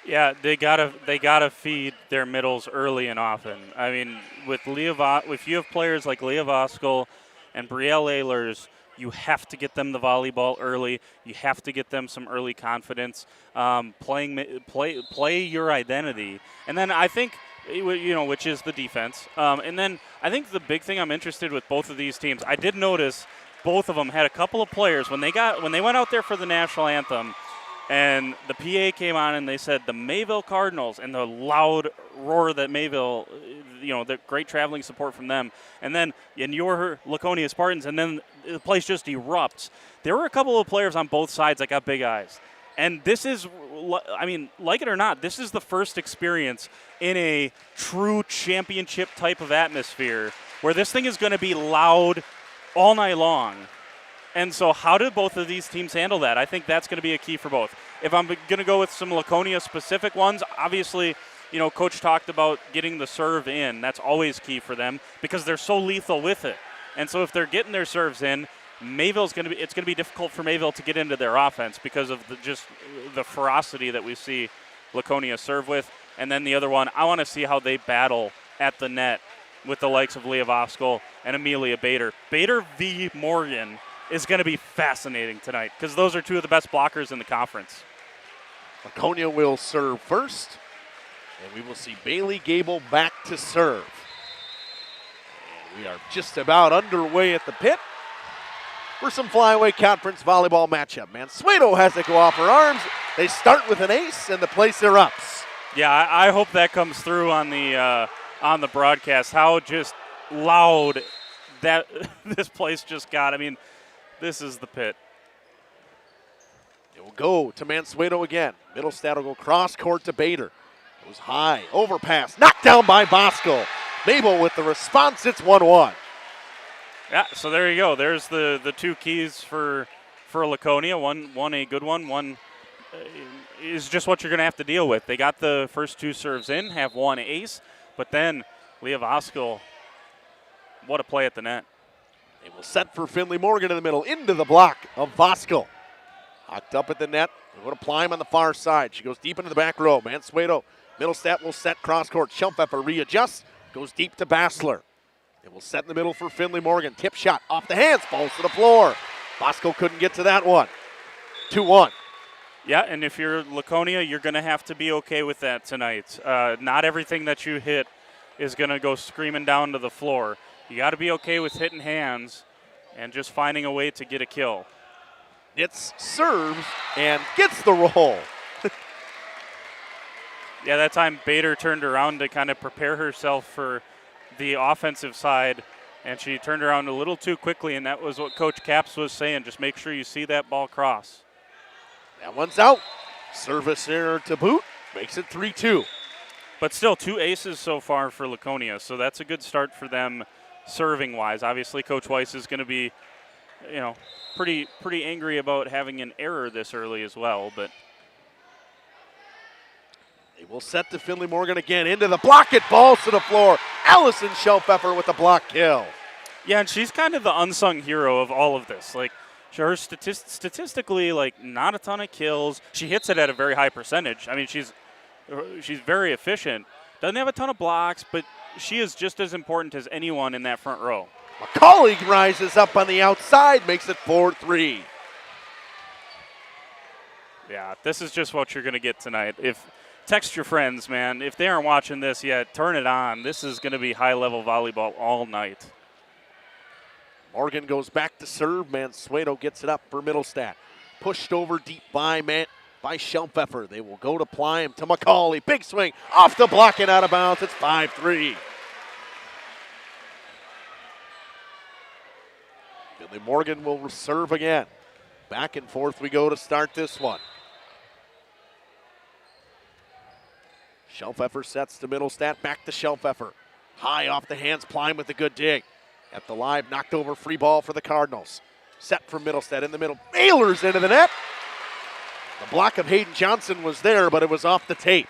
Yeah, they gotta feed their middles early and often. I mean, with if you have players like Leah Voskuhl and Brielle Ehlers, you have to get them the volleyball early. You have to get them some early confidence. Play your identity, and then I think, which is the defense. And then I think the big thing I'm interested with both of these teams. I did notice both of them had a couple of players when they went out there for the national anthem, and the PA came on and they said the Mayville Cardinals, and the loud roar that Mayville, the great traveling support from them, and then in your Laconia Spartans, and then the place just erupts. There were a couple of players on both sides that got big eyes. And this is, I mean, like it or not, this is the first experience in a true championship type of atmosphere where this thing is going to be loud all night long. And so how did both of these teams handle that? I think that's going to be a key for both. If I'm going to go with some Laconia-specific ones, obviously, Coach talked about getting the serve in. That's always key for them because they're so lethal with it. And so if they're getting their serves in, Mayville's going to be difficult for Mayville to get into their offense because of the ferocity that we see Laconia serve with. And then the other one, I want to see how they battle at the net with the likes of Leah Voskal and Amelia Bader. Bader v. Morgan is going to be fascinating tonight because those are two of the best blockers in the conference. Laconia will serve first, and we will see Bailey Gable back to serve. And we are just about underway at the pit for some Flyway Conference volleyball matchup. Mansueto has to go off her arms. They start with an ace, and the place erupts. Yeah, I hope that comes through on the broadcast, how just loud that this place just got. I mean, this is the pit. It will go to Mansueto again. Middlestad will go cross court to Bader. Goes high, overpass, knocked down by Bosco. Mabel with the response, it's 1-1. Yeah, so there you go. There's the two keys for Laconia. One a good one is just what you're going to have to deal with. They got the first two serves in, have one ace, but then Leah Voskal, what a play at the net. They will set for Finley Morgan in the middle, into the block of Voskal. Hocked up at the net. They're going to ply him on the far side. She goes deep into the back row. Mansueto, Middlestat will set cross court. Schumpefer readjusts, goes deep to Bassler. They will set in the middle for Finley Morgan. Tip shot off the hands, falls to the floor. Voskal couldn't get to that one. 2-1. Yeah, and if you're Laconia, you're going to have to be okay with that tonight. Not everything that you hit is going to go screaming down to the floor. You got to be okay with hitting hands and just finding a way to get a kill. Nitz serves and gets the roll. Yeah, that time Bader turned around to kind of prepare herself for the offensive side, and she turned around a little too quickly, and that was what Coach Capps was saying. Just make sure you see that ball cross. That one's out. Service error to boot. Makes it 3-2. But still, two aces so far for Laconia, so that's a good start for them serving-wise. Obviously, Coach Weiss is going to be, pretty angry about having an error this early as well. But they will set to Finley Morgan again. Into the block. It falls to the floor. Allison Schellpfeffer with the block kill. Yeah, and she's kind of the unsung hero of all of this. Like, her statistically, not a ton of kills. She hits it at a very high percentage. I mean, she's very efficient. Doesn't have a ton of blocks, but she is just as important as anyone in that front row. McCauley rises up on the outside, makes it 4-3. Yeah, this is just what you're going to get tonight. Text your friends, man. If they aren't watching this yet, turn it on. This is going to be high-level volleyball all night. Morgan goes back to serve. Mansueto gets it up for Middlestat. Pushed over deep by Schellpfeffer. They will go to ply him to McCauley. Big swing off the block and out of bounds. It's 5-3. Finley Morgan will serve again. Back and forth we go to start this one. Schellpfeffer sets to Middlestat. Back to Schellpfeffer. High off the hands. Plying with a good dig. At the live, knocked over free ball for the Cardinals. Set from Middlestat in the middle. Mailers into the net. The block of Hayden Johnson was there, but it was off the tape.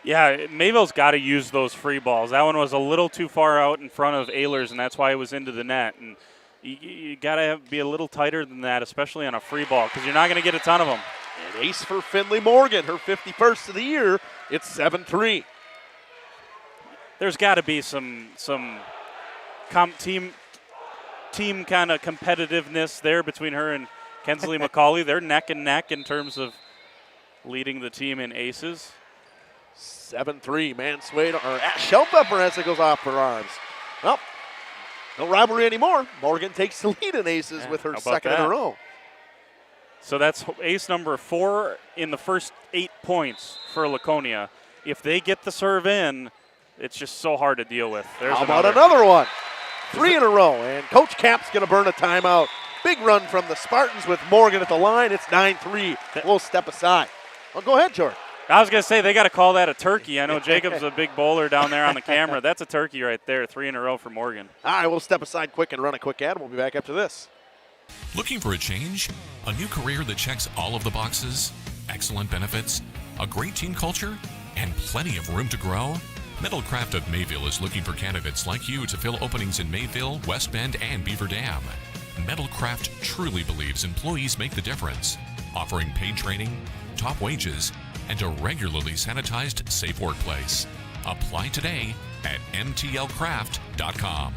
Yeah, Mayville's got to use those free balls. That one was a little too far out in front of Ehlers, and that's why it was into the net. And you got to be a little tighter than that, especially on a free ball, because you're not going to get a ton of them. An ace for Finley Morgan, her 51st of the year. It's 7-3. There's got to be some team kind of competitiveness there between her and Kensley McCauley. They're neck and neck in terms of leading the team in aces. 7-3, Mansueto, or Schellpfeffer as it goes off her arms. Well, no rivalry anymore. Morgan takes the lead in aces with her second in a row. So that's ace number 4 in the first 8 points for Laconia. If they get the serve in, it's just so hard to deal with. How about another one? 3 in a row, and Coach Cap's going to burn a timeout. Big run from the Spartans with Morgan at the line. It's 9-3. We'll step aside. Well, go ahead, Jordan. I was going to say, they got to call that a turkey. I know Jacob's a big bowler down there on the camera. That's a turkey right there, 3 in a row for Morgan. All right, we'll step aside quick and run a quick ad. We'll be back after this. Looking for a change? A new career that checks all of the boxes? Excellent benefits? A great team culture? And plenty of room to grow? Metalcraft of Mayville is looking for candidates like you to fill openings in Mayville, West Bend, and Beaver Dam. Metalcraft truly believes employees make the difference, offering paid training, top wages, and a regularly sanitized, safe workplace. Apply today at mtlcraft.com.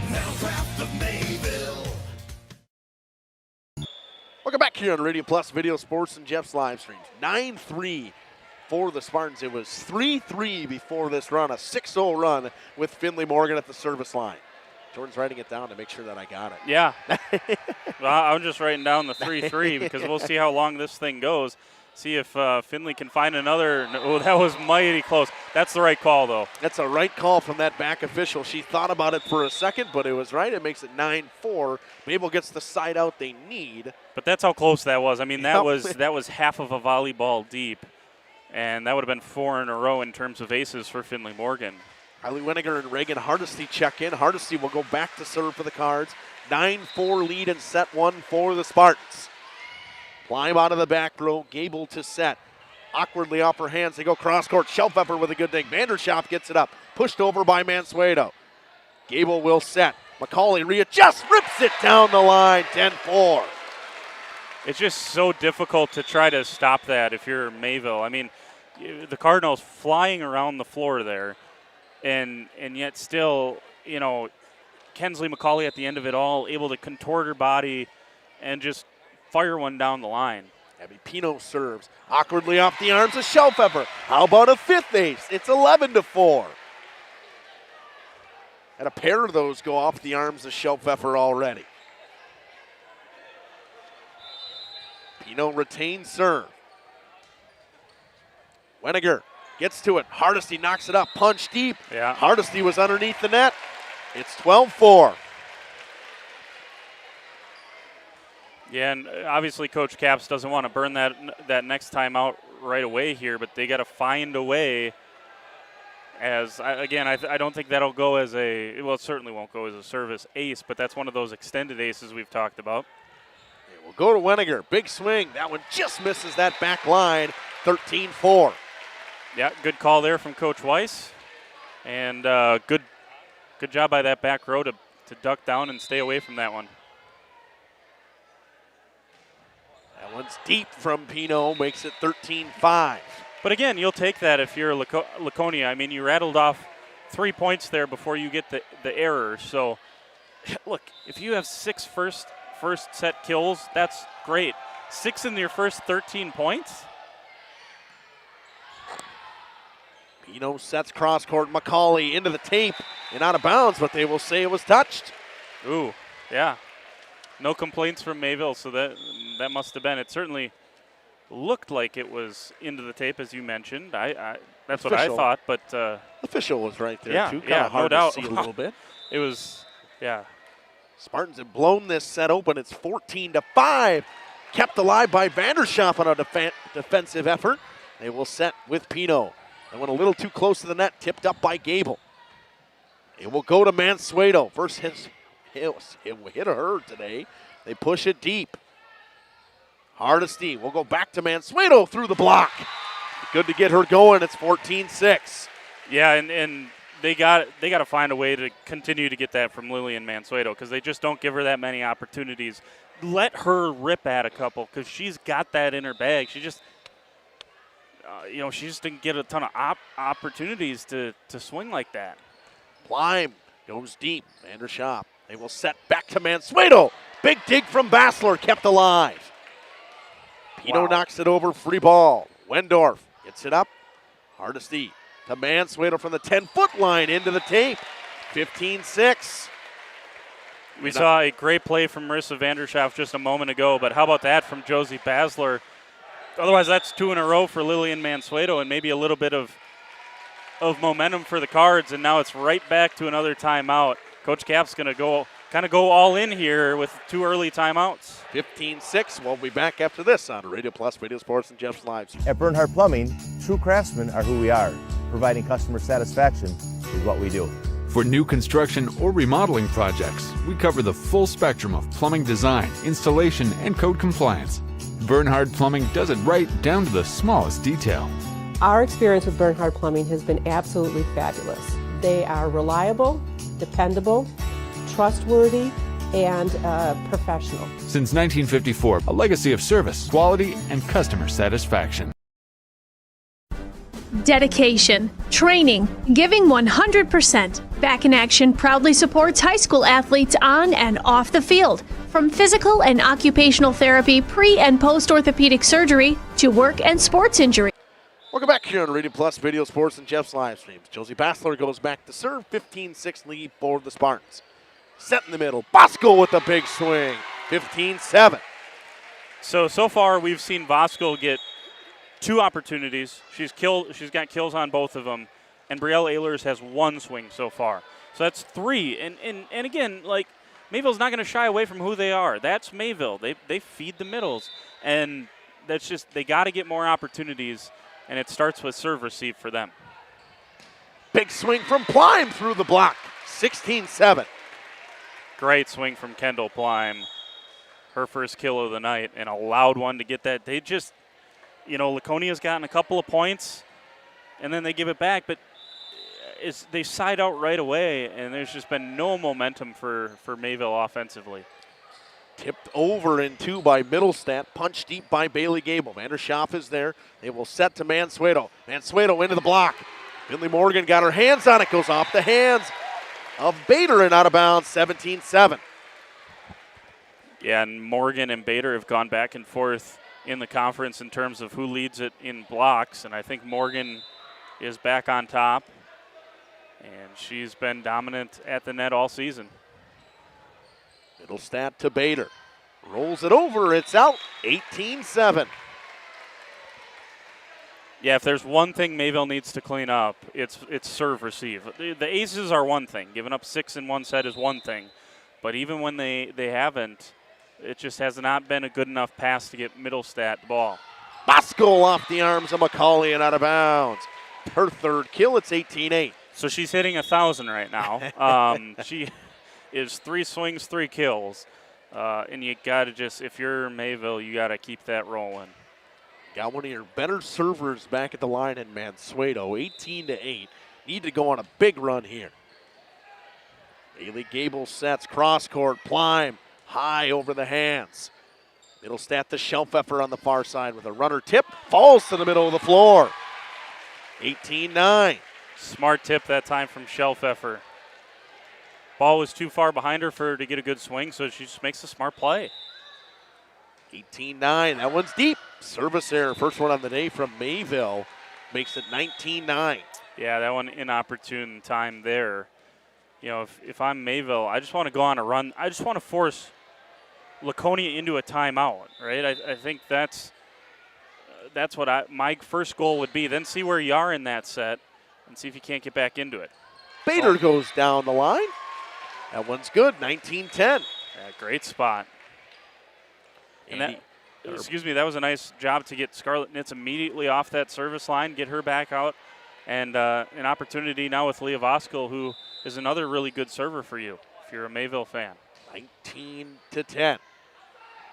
Metalcraft of Mayville. Welcome back here on Radio Plus Video Sports and Jeff's live streams. 9-3 for the Spartans. It was 3-3 before this run, a 6-0 run with Finley Morgan at the service line. Jordan's writing it down to make sure that I got it. Yeah. Well, I'm just writing down the 3-3 because we'll see how long this thing goes. See if Finley can find another. Oh, that was mighty close. That's the right call, though. That's a right call from that back official. She thought about it for a second, but it was right. It makes it 9-4. Mayville gets the side out they need. But that's how close that was. I mean, that was half of a volleyball deep, and that would have been 4 in a row in terms of aces for Finley Morgan. Riley Weniger and Reagan Hardesty check in. Hardesty will go back to serve for the Cards. 9-4 lead in set 1 for the Spartans. Climb out of the back row, Gable to set. Awkwardly off her hands, they go cross court. Shelfepper with a good thing. Vanderschaft gets it up, pushed over by Mansueto. Gable will set. McCauley readjusts, rips it down the line, 10-4. It's just so difficult to try to stop that if you're Mayville. I mean, the Cardinals flying around the floor there, and yet still, you know, Kensley McCauley at the end of it all, able to contort her body and just fire one down the line. Abby Pino serves awkwardly off the arms of Shelfepper. How about a fifth ace? It's 11-4. And a pair of those go off the arms of Shelfepper already. Pino retains serve. Weniger gets to it. Hardesty knocks it up. Punch deep. Yeah. Hardesty was underneath the net. It's 12-4. Yeah, and obviously Coach Capps doesn't want to burn that next time out right away here, but they got to find a way. I don't think that'll go as it certainly won't go as a service ace, but that's one of those extended aces we've talked about. Yeah, we'll go to Weniger. Big swing. That one just misses that back line. 13-4. Yeah, good call there from Coach Weiss, and good job by that back row to duck down and stay away from that one. That one's deep from Pino, makes it 13-5. But again, you'll take that if you're Laconia. I mean, you rattled off 3 points there before you get the error. So, look, if you have 6 first set kills, that's great. 6 in your first 13 points? Pino sets cross court. McCauley into the tape and out of bounds, but they will say it was touched. Ooh, yeah. No complaints from Mayville, so that must have been. It certainly looked like it was into the tape, as you mentioned. That's what I thought, but official was right there yeah, too. Kind yeah, of hard no doubt. to see a little bit. It was, yeah. Spartans have blown this set open. It's 14-5. Kept alive by Vanderschaft on a defensive effort. They will set with Pino. They went a little too close to the net, tipped up by Gable. It will go to Mansueto. First hit her today. They push it deep. Hardesty will go back to Mansueto through the block. Good to get her going. It's 14-6. Yeah, and they got to find a way to continue to get that from Lillian Mansueto because they just don't give her that many opportunities. Let her rip at a couple because she's got that in her bag. She just, she just didn't get a ton of opportunities to swing like that. Climb goes deep. Vanderschaft. They will set back to Mansueto. Big dig from Bassler, kept alive. Pino knocks it over, free ball. Wendorf gets it up. Hardesty to Mansueto from the 10-foot line into the tape. 15-6. We saw a great play from Marissa Vanderschaft just a moment ago, but how about that from Josie Basler? Otherwise, that's 2 in a row for Lillian Mansueto and maybe a little bit of momentum for the Cards, and now it's right back to another timeout. Coach Cap's going to go all in here with 2 early timeouts. 15-6. We'll be back after this on Radio Plus Radio Sports and Jeff's Lives. At Bernhardt Plumbing, true craftsmen are who we are. Providing customer satisfaction is what we do. For new construction or remodeling projects, we cover the full spectrum of plumbing design, installation, and code compliance. Bernhardt Plumbing does it right down to the smallest detail. Our experience with Bernhardt Plumbing has been absolutely fabulous. They are reliable, dependable, trustworthy, and professional. Since 1954, a legacy of service, quality, and customer satisfaction. Dedication, training, giving 100%. Back in Action proudly supports high school athletes on and off the field. From physical and occupational therapy, pre- and post-orthopedic surgery, to work and sports injury. Welcome back here on Radio Plus Video Sports and Jeff's live streams. Josie Bassler goes back to serve, 15-6 lead for the Spartans. Set in the middle, Bosco with a big swing, 15-7. So far we've seen Vosco get 2 opportunities. She's got kills on both of them, and Brielle Ehlers has 1 swing so far. So that's 3. And again, like, Mayville's not going to shy away from who they are. That's Mayville. They feed the middles, and that's just, they got to get more opportunities, and it starts with serve receive for them. Big swing from Plime through the block, 16-7. Great swing from Kendall Plime. Her first kill of the night, and a loud one to get that. They just, Laconia's gotten a couple of points, and then they give it back, but they side out right away, and there's just been no momentum for Mayville offensively. Tipped over in 2 by Middlestat, punched deep by Bailey Gable. Vanderschaff is there. They will set to Mansueto. Mansueto into the block. Finley Morgan got her hands on it, goes off the hands of Bader and out of bounds, 17-7. Yeah, and Morgan and Bader have gone back and forth in the conference in terms of who leads it in blocks, and I think Morgan is back on top, and she's been dominant at the net all season. Middlestat to Bader. Rolls it over, it's out, 18-7. Yeah, if there's one thing Mayville needs to clean up, it's serve receive. The aces are one thing. Giving up 6 in one set is one thing. But even when they haven't, it just has not been a good enough pass to get Middlestat the ball. Bosco off the arms of McCauley and out of bounds. Her 3rd kill, it's 18-8. So she's hitting 1,000 right now. She is 3 swings, 3 kills. And you got to just, if you're Mayville, you got to keep that rolling. Got one of your better servers back at the line in Mansueto, 18-8. Need to go on a big run here. Bailey Gable sets cross court. Plime high over the hands. Middlestat to Shelfeffer on the far side with a runner tip. Falls to the middle of the floor. 18-9. Smart tip that time from Shelfeffer. Ball was too far behind her for her to get a good swing, so she just makes a smart play. 18-9. That one's deep. Service error. First one on the day from Mayville. Makes it 19-9. Yeah, that one inopportune time there. If I'm Mayville, I just want to go on a run. I just want to force Laconia into a timeout, right? I think that's what my first goal would be. Then see where you are in that set and see if you can't get back into it. Bader goes down the line. That one's good, 19-10. Yeah, great spot. And that was a nice job to get Scarlett Nitz immediately off that service line, get her back out, and an opportunity now with Leah Voskel, who is another really good server for you if you're a Mayville fan. 19-10.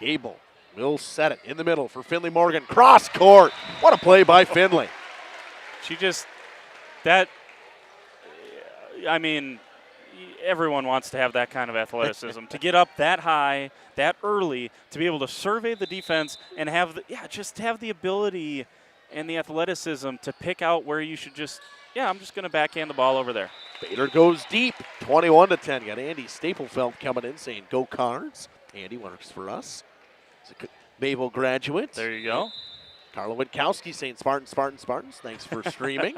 Gable will set it in the middle for Finley Morgan. Cross court. What a play by Finley. Everyone wants to have that kind of athleticism. To get up that high, that early, to be able to survey the defense and have the ability and the athleticism to pick out where you should I'm just going to backhand the ball over there. Bader goes deep, 21-10. Got Andy Staplefeld coming in saying, go Cards. Andy works for us. He's a Mayville graduate. There you go. Carla Witkowski saying Spartans, Spartans, Spartans. Thanks for streaming.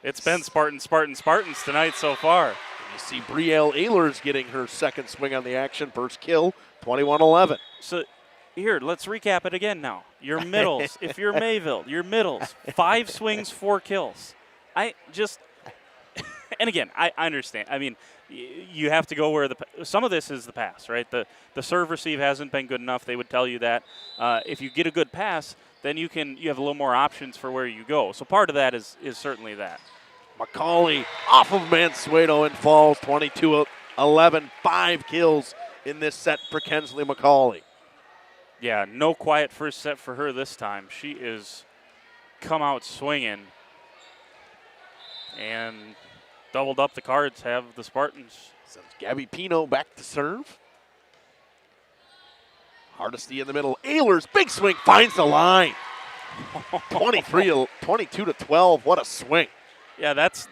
It's been Spartans tonight so far. And you see Brielle Ehlers getting her 2nd swing on the action. First kill, 21-11. So here, let's recap it again now. Your middles, if you're Mayville, your middles, 5 swings, 4 kills. And again, I understand. I mean, you have to go where some of this is the pass, right? The serve receive hasn't been good enough. They would tell you that. If you get a good pass, then you have a little more options for where you go. So part of that is certainly that. McCauley off of Mansueto and falls, 22-11. 5 kills in this set for Kensley McCauley. Yeah, no quiet first set for her this time. She is come out swinging. And doubled up the Cards have the Spartans. Sends Gabby Pino back to serve. Hardesty in the middle. Ehlers, big swing, finds the line. 22 to 12. What a swing. Yeah, that's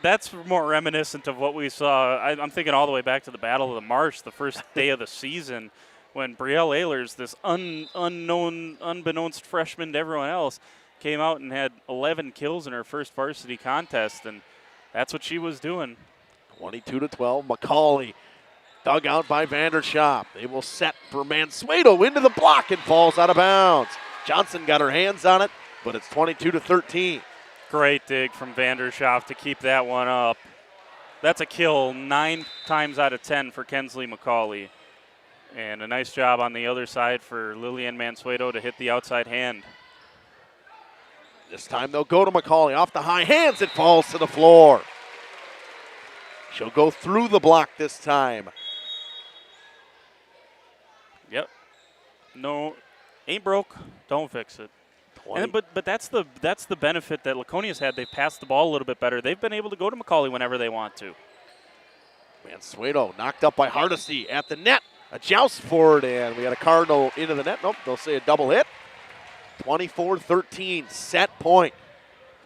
more reminiscent of what we saw. I'm thinking all the way back to the Battle of the Marsh, the first day of the season, when Brielle Ehlers, this unbeknownst freshman to everyone else, came out and had 11 kills in her first varsity contest, and that's what she was doing. 22 to 12. McCauley dug out by Vandershoff. They will set for Mansueto into the block and falls out of bounds. Johnson got her hands on it, but it's 22 to 13. Great dig from Vandershoff to keep that one up. That's a kill 9 times out of 10 for Kensley McCauley. And a nice job on the other side for Lillian Mansueto to hit the outside hand. This time they'll go to McCauley. Off the high hands, it falls to the floor. She'll go through the block this time. Yep. No, ain't broke, don't fix it. And, but that's the benefit that Laconia's had. They've passed the ball a little bit better. They've been able to go to McCauley whenever they want to. Mansueto knocked up by Hardesty at the net. A joust forward, and we had a Cardinal into the net. Nope, they'll say a double hit. 24-13, set point.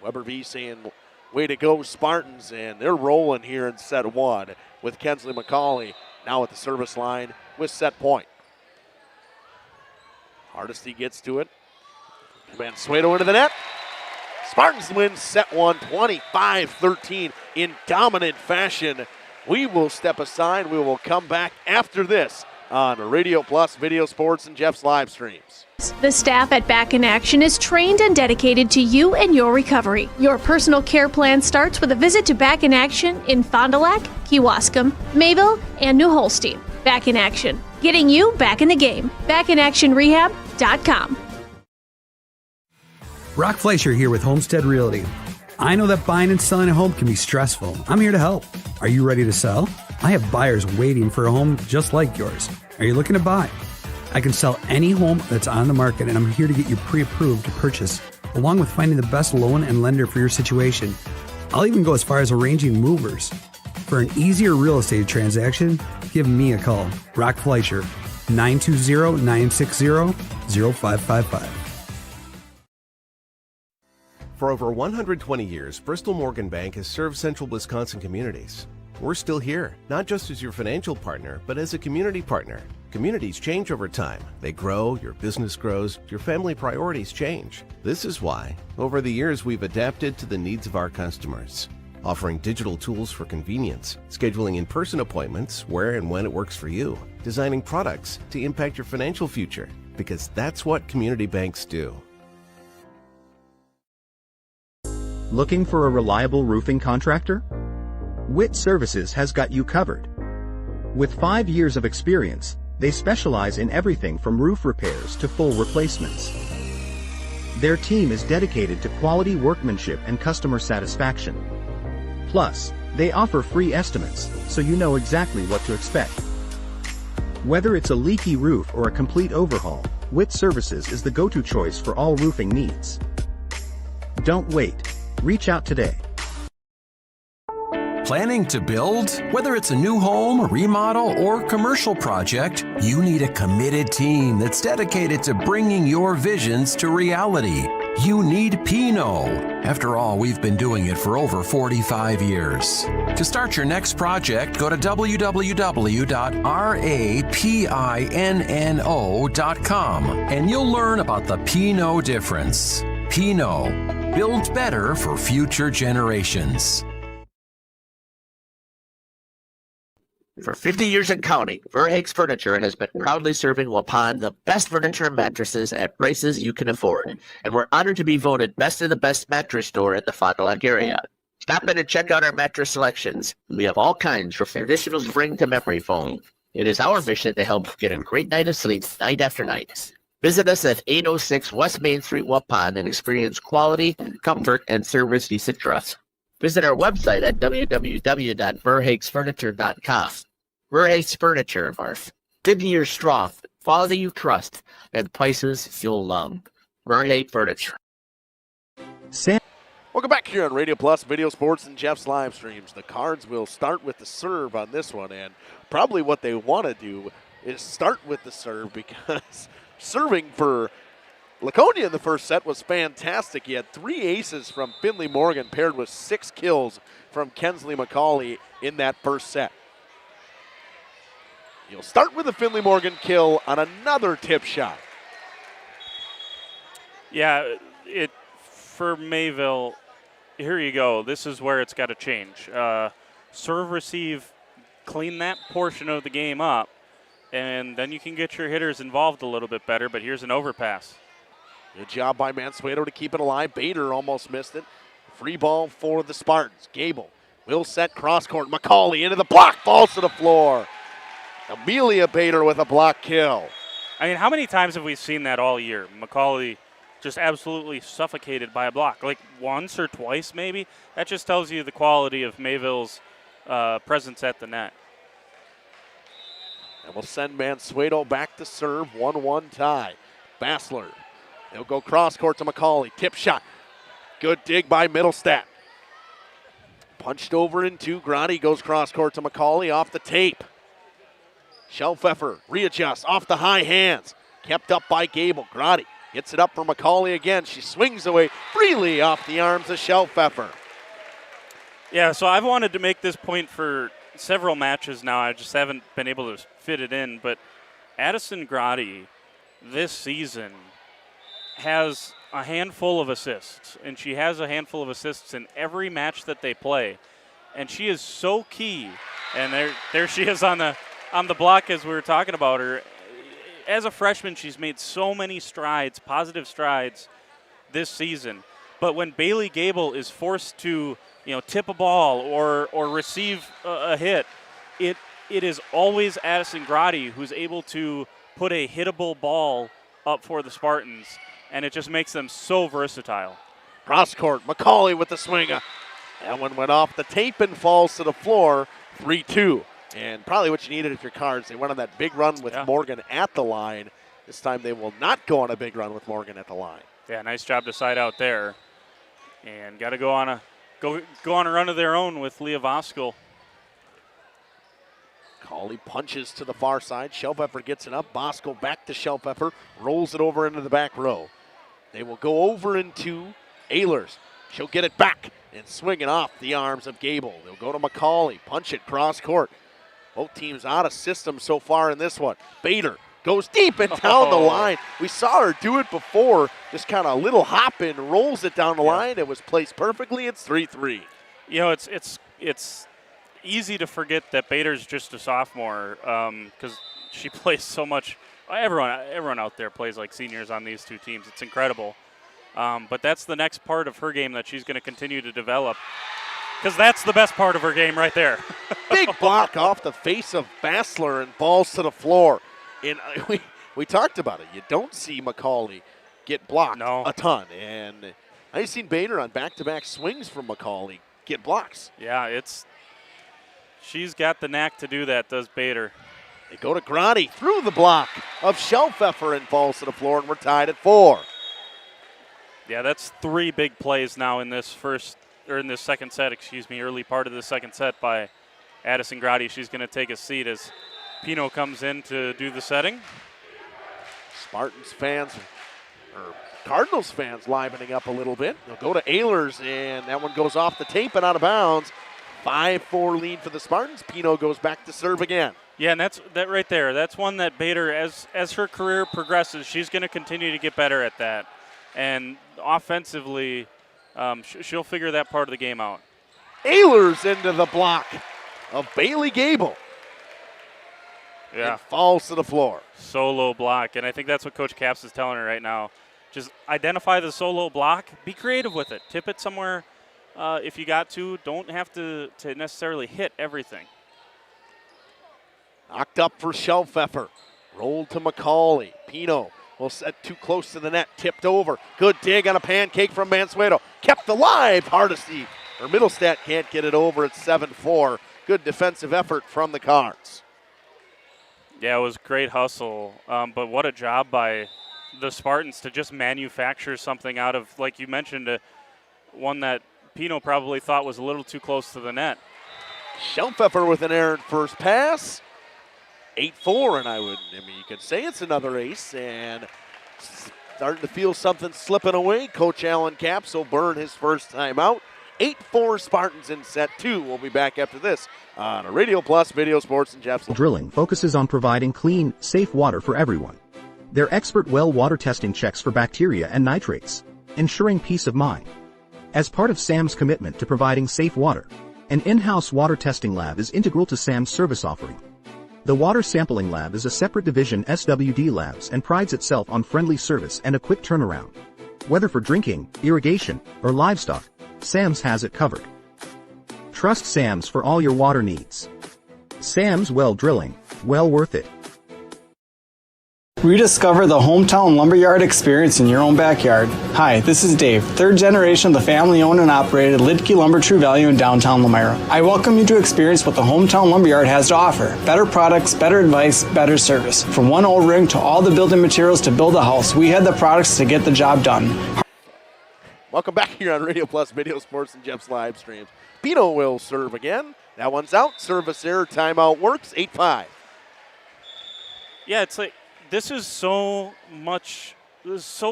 Weber V saying, way to go, Spartans, and they're rolling here in set one with Kensley McCauley now at the service line with set point. Hardesty gets to it. Mansueto into the net. Spartans win set one, 25-13 in dominant fashion. We will step aside. We will come back after this on Radio Plus, Video Sports, and Jeff's live streams. The staff at Back in Action is trained and dedicated to you and your recovery. Your personal care plan starts with a visit to Back in Action in Fond du Lac, Kewaskum, Mayville, and New Holstein. Back in Action, getting you back in the game. BackInActionRehab.com. Brock Fleischer here with Homestead Realty. I know that buying and selling a home can be stressful. I'm here to help. Are you ready to sell? I have buyers waiting for a home just like yours. Are you looking to buy? I can sell any home that's on the market, and I'm here to get you pre-approved to purchase, along with finding the best loan and lender for your situation. I'll even go as far as arranging movers. For an easier real estate transaction, give me a call. Brock Fleischer, 920-960-0555. For over 120 years, Bristol Morgan Bank has served central Wisconsin communities. We're still here, not just as your financial partner, but as a community partner. Communities change over time. They grow, your business grows, your family priorities change. This is why, over the years, we've adapted to the needs of our customers, offering digital tools for convenience, scheduling in-person appointments where and when it works for you, designing products to impact your financial future, because that's what community banks do. Looking for a reliable roofing contractor? Witt Services has got you covered. With 5 years of experience, they specialize in everything from roof repairs to full replacements. Their team is dedicated to quality workmanship and customer satisfaction. Plus, they offer free estimates, so you know exactly what to expect. Whether it's a leaky roof or a complete overhaul, Witt Services is the go-to choice for all roofing needs. Don't wait. Reach out today. Planning to build? Whether it's a new home, remodel, or commercial project, you need a committed team that's dedicated to bringing your visions to reality. You need Pino. After all, we've been doing it for over 45 years. To start your next project, go to www.rapinno.com and you'll learn about the Pino difference. Pino, build better for future generations. For 50 years and counting, Verhaeg's Furniture has been proudly serving Waupun the best furniture and mattresses at prices you can afford. And we're honored to be voted best of the best mattress store in the Fond du Lac area. Stop in and check out our mattress selections. We have all kinds from traditional spring to memory foam. It is our mission to help you get a great night of sleep night after night. Visit us at 806 West Main Street, Waupun, and experience quality, comfort, and service you should trust. Visit our website at www.verhaegsfurniture.com. Verhaeg's Furniture, Marf. 50 years strong, quality you trust, and prices you'll love. Verhaeg Furniture. Welcome back here on Radio Plus, Video Sports, and Jeff's live streams. The Cards will start with the serve on this one, and probably what they want to do is start with the serve because serving for Laconia in the first set was fantastic. He had 3 aces from Finley Morgan paired with 6 kills from Kensley McCauley in that first set. You'll start with a Finley Morgan kill on another tip shot. Yeah, for Mayville, here you go. This is where it's got to change. Serve, receive, clean that portion of the game up, and then you can get your hitters involved a little bit better, but here's an overpass. Good job by Mansueto to keep it alive. Bader almost missed it. Free ball for the Spartans. Gable will set cross court. McCauley into the block, falls to the floor. Amelia Bader with a block kill. I mean, how many times have we seen that all year? McCauley just absolutely suffocated by a block, like once or twice maybe. That just tells you the quality of Mayville's presence at the net. And we'll send Mansueto back to serve. 1-1 tie. Bassler. He'll go cross court to McCauley. Tip shot. Good dig by Middlestat. Punched over in 2. Grotti goes cross court to McCauley off the tape. Shelfeffer readjusts off the high hands. Kept up by Gable. Grotti gets it up for McCauley again. She swings away freely off the arms of Shelfeffer. Yeah, so I've wanted to make this point for several matches now. I just haven't been able to fit it in. But Addison Grotti this season has a handful of assists, and she has a handful of assists in every match that they play. And she is so key. And there she is on the block as we were talking about her. As a freshman, she's made so many strides, positive strides this season. But when Bailey Gable is forced to, tip a ball or receive a hit, it is always Addison Grotti who's able to put a hittable ball up for the Spartans, and it just makes them so versatile. Cross court, McCauley with the swing. That one went off the tape and falls to the floor. 3-2. And probably what you needed if you're Cards. They went on that big run with Morgan at the line. This time they will not go on a big run with Morgan at the line. Yeah, nice job to side out there. And got to go on a run of their own with Leah Voskuhl. Cauley punches to the far side. Shelfeffer gets it up. Voskuhl back to Shelfeffer. Rolls it over into the back row. They will go over into Ehlers. She'll get it back and swing it off the arms of Gable. They'll go to McCauley. Punch it cross court. Both teams out of system so far in this one. Bader goes deep and down the line. We saw her do it before. Just kind of a little hop and rolls it down the line. It was placed perfectly. It's 3-3. It's easy to forget that Bader's just a sophomore because she plays so much. Everyone out there plays like seniors on these two teams. It's incredible. But that's the next part of her game that she's going to continue to develop. Because that's the best part of her game right there. Big block off the face of Bassler and falls to the floor. And we talked about it. You don't see McCauley get blocked a ton. And I've seen Bader on back-to-back swings from McCauley get blocks. Yeah, she's got the knack to do that, does Bader. They go to Grotti through the block of Shelfeffer and falls to the floor, and we're tied at 4. Yeah, that's 3 big plays now in this second set, early part of the second set by Addison Grotti. She's going to take a seat as Pino comes in to do the setting. Spartans fans, or Cardinals fans, livening up a little bit. They'll go to Ehlers, and that one goes off the tape and out of bounds. 5-4 lead for the Spartans. Pino goes back to serve again. Yeah, and that right there. That's one that Bader, as her career progresses, she's going to continue to get better at that. And offensively, she'll figure that part of the game out. Ehlers into the block of Bailey Gable. Yeah. And falls to the floor. Solo block, and I think that's what Coach Capps is telling her right now. Just identify the solo block. Be creative with it. Tip it somewhere if you got to. Don't have to necessarily hit everything. Knocked up for Shelfeffer. Rolled to McCauley. Pino will set too close to the net. Tipped over. Good dig on a pancake from Mansueto. Kept alive. Hardesty. Or Middlestat can't get it over. It's 7-4. Good defensive effort from the Cards. Yeah, it was great hustle. But what a job by the Spartans to just manufacture something out of, like you mentioned, one that Pino probably thought was a little too close to the net. Shelfepper with an errant first pass. 8-4, and I mean, you could say it's another ace, and starting to feel something slipping away. Coach Alan Capps will burn his first time out. 8-4 Spartans in set 2. We'll be back after this on Radio Plus Video Sports and Jeff's Drilling focuses on providing clean, safe water for everyone. Their expert well water testing checks for bacteria and nitrates, ensuring peace of mind. As part of SAM's commitment to providing safe water, an in-house water testing lab is integral to SAM's service offering. The Water Sampling Lab is a separate division SWD Labs and prides itself on friendly service and a quick turnaround. Whether for drinking, irrigation, or livestock, SAM's has it covered. Trust SAM's for all your water needs. SAM's Well Drilling, well worth it. Rediscover the hometown lumberyard experience in your own backyard. Hi, this is Dave, third generation of the family-owned and operated Lidke Lumber True Value in downtown Lamira. I welcome you to experience what the hometown lumberyard has to offer. Better products, better advice, better service. From one old ring to all the building materials to build a house, we had the products to get the job done. Welcome back here on Radio Plus Video Sports and Jeff's live streams. Pino will serve again. That one's out. Service error. Timeout works. 8-5. Yeah, it's like this is so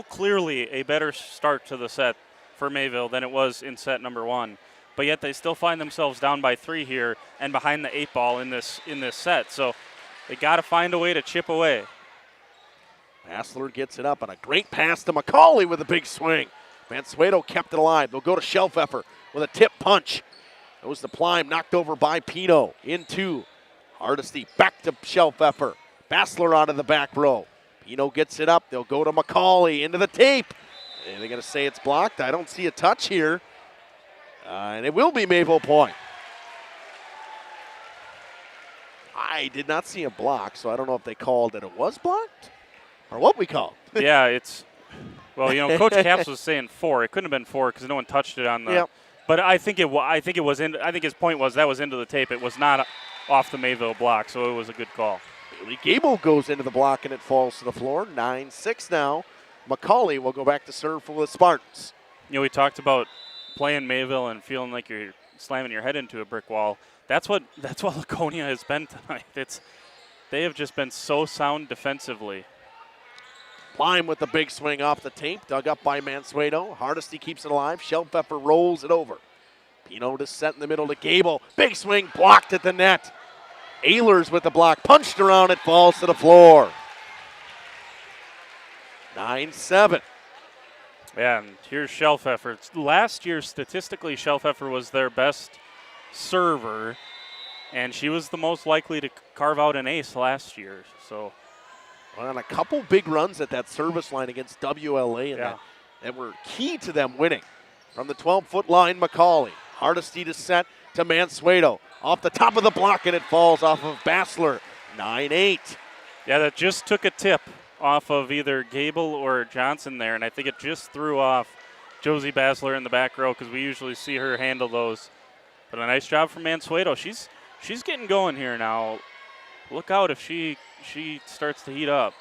clearly a better start to the set for Mayville than it was in set number 1. But yet they still find themselves down by 3 here and behind the 8 ball in this set. So they got to find a way to chip away. Bassler gets it up on a great pass to McCauley with a big swing. Mansueto kept it alive. They'll go to Shelfepper with a tip punch. It was the Plime knocked over by Pino. In 2. Hardesty back to Shelfepper. Bassler out of the back row. Pino gets it up. They'll go to McCauley into the tape. Are they going to say it's blocked? I don't see a touch here. And it will be Mayville point. I did not see a block, so I don't know if they called that it was blocked or what we called. Yeah, it's – well, you know, Coach Capps was saying 4. It couldn't have been 4 because no one touched it on the yep. But I think his point was that was into the tape. It was not off the Mayville block, so it was a good call. Bailey Gable goes into the block and it falls to the floor. 9-6 now. McCauley will go back to serve for the Spartans. You know, we talked about playing Mayville and feeling like you're slamming your head into a brick wall. That's what Laconia has been tonight. They have just been so sound defensively. Plime with the big swing off the tape, dug up by Mansueto. Hardesty keeps it alive. Shelfepper rolls it over. Pino to set in the middle to Gable. Big swing blocked at the net. Ehlers with the block, punched around, it falls to the floor. 9-7. Yeah, and here's Shelfepper. Last year, statistically, Shelfepper was their best server, and she was the most likely to carve out an ace last year. So, on a couple big runs at that service line against WLA, and that were key to them winning. From the 12-foot line, McCauley. Hardesty to set to Mansueto. Off the top of the block, and it falls off of Bassler. 9-8. Yeah, that just took a tip off of either Gable or Johnson there, and I think it just threw off Josie Bassler in the back row because we usually see her handle those. But a nice job from Mansueto. She's getting going here now. Look out if she starts to heat up.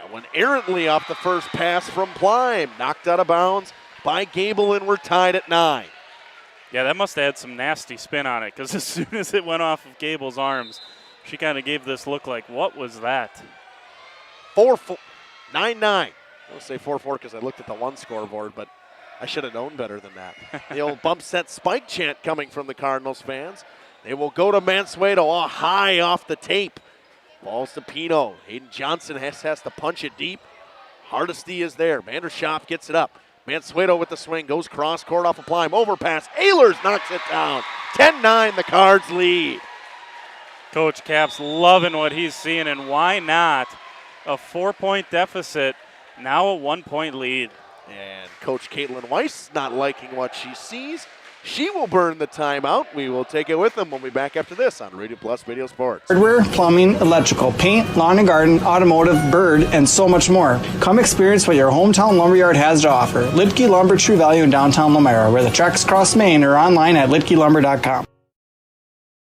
And went errantly off the first pass from Plime. Knocked out of bounds by Gable, and we're tied at 9. Yeah, that must have had some nasty spin on it because as soon as it went off of Gable's arms, she kind of gave this look like, what was that? 9-9. I'll say 4-4 because I looked at the one scoreboard, but I should have known better than that. The old bump set spike chant coming from the Cardinals fans. They will go to Mansueto, high off the tape. Balls to Pino. Hayden Johnson has to punch it deep. Hardesty is there. Vandershoff gets it up. Mansueto with the swing, goes cross court off a Plime, overpass. Ehlers knocks it down. 10-9, the Cards lead. Coach Capps loving what he's seeing, and why not? A 4-point deficit, now a 1-point lead. And Coach Caitlin Weiss not liking what she sees. She will burn the timeout. We will take it with them. We'll be back after this on Radio Plus Video Sports. Hardware, plumbing, electrical, paint, lawn and garden, automotive, bird, and so much more. Come experience what your hometown lumberyard has to offer. Lidke Lumber True Value in downtown Lamira, where the tracks cross Maine, or online at lidkelumber.com.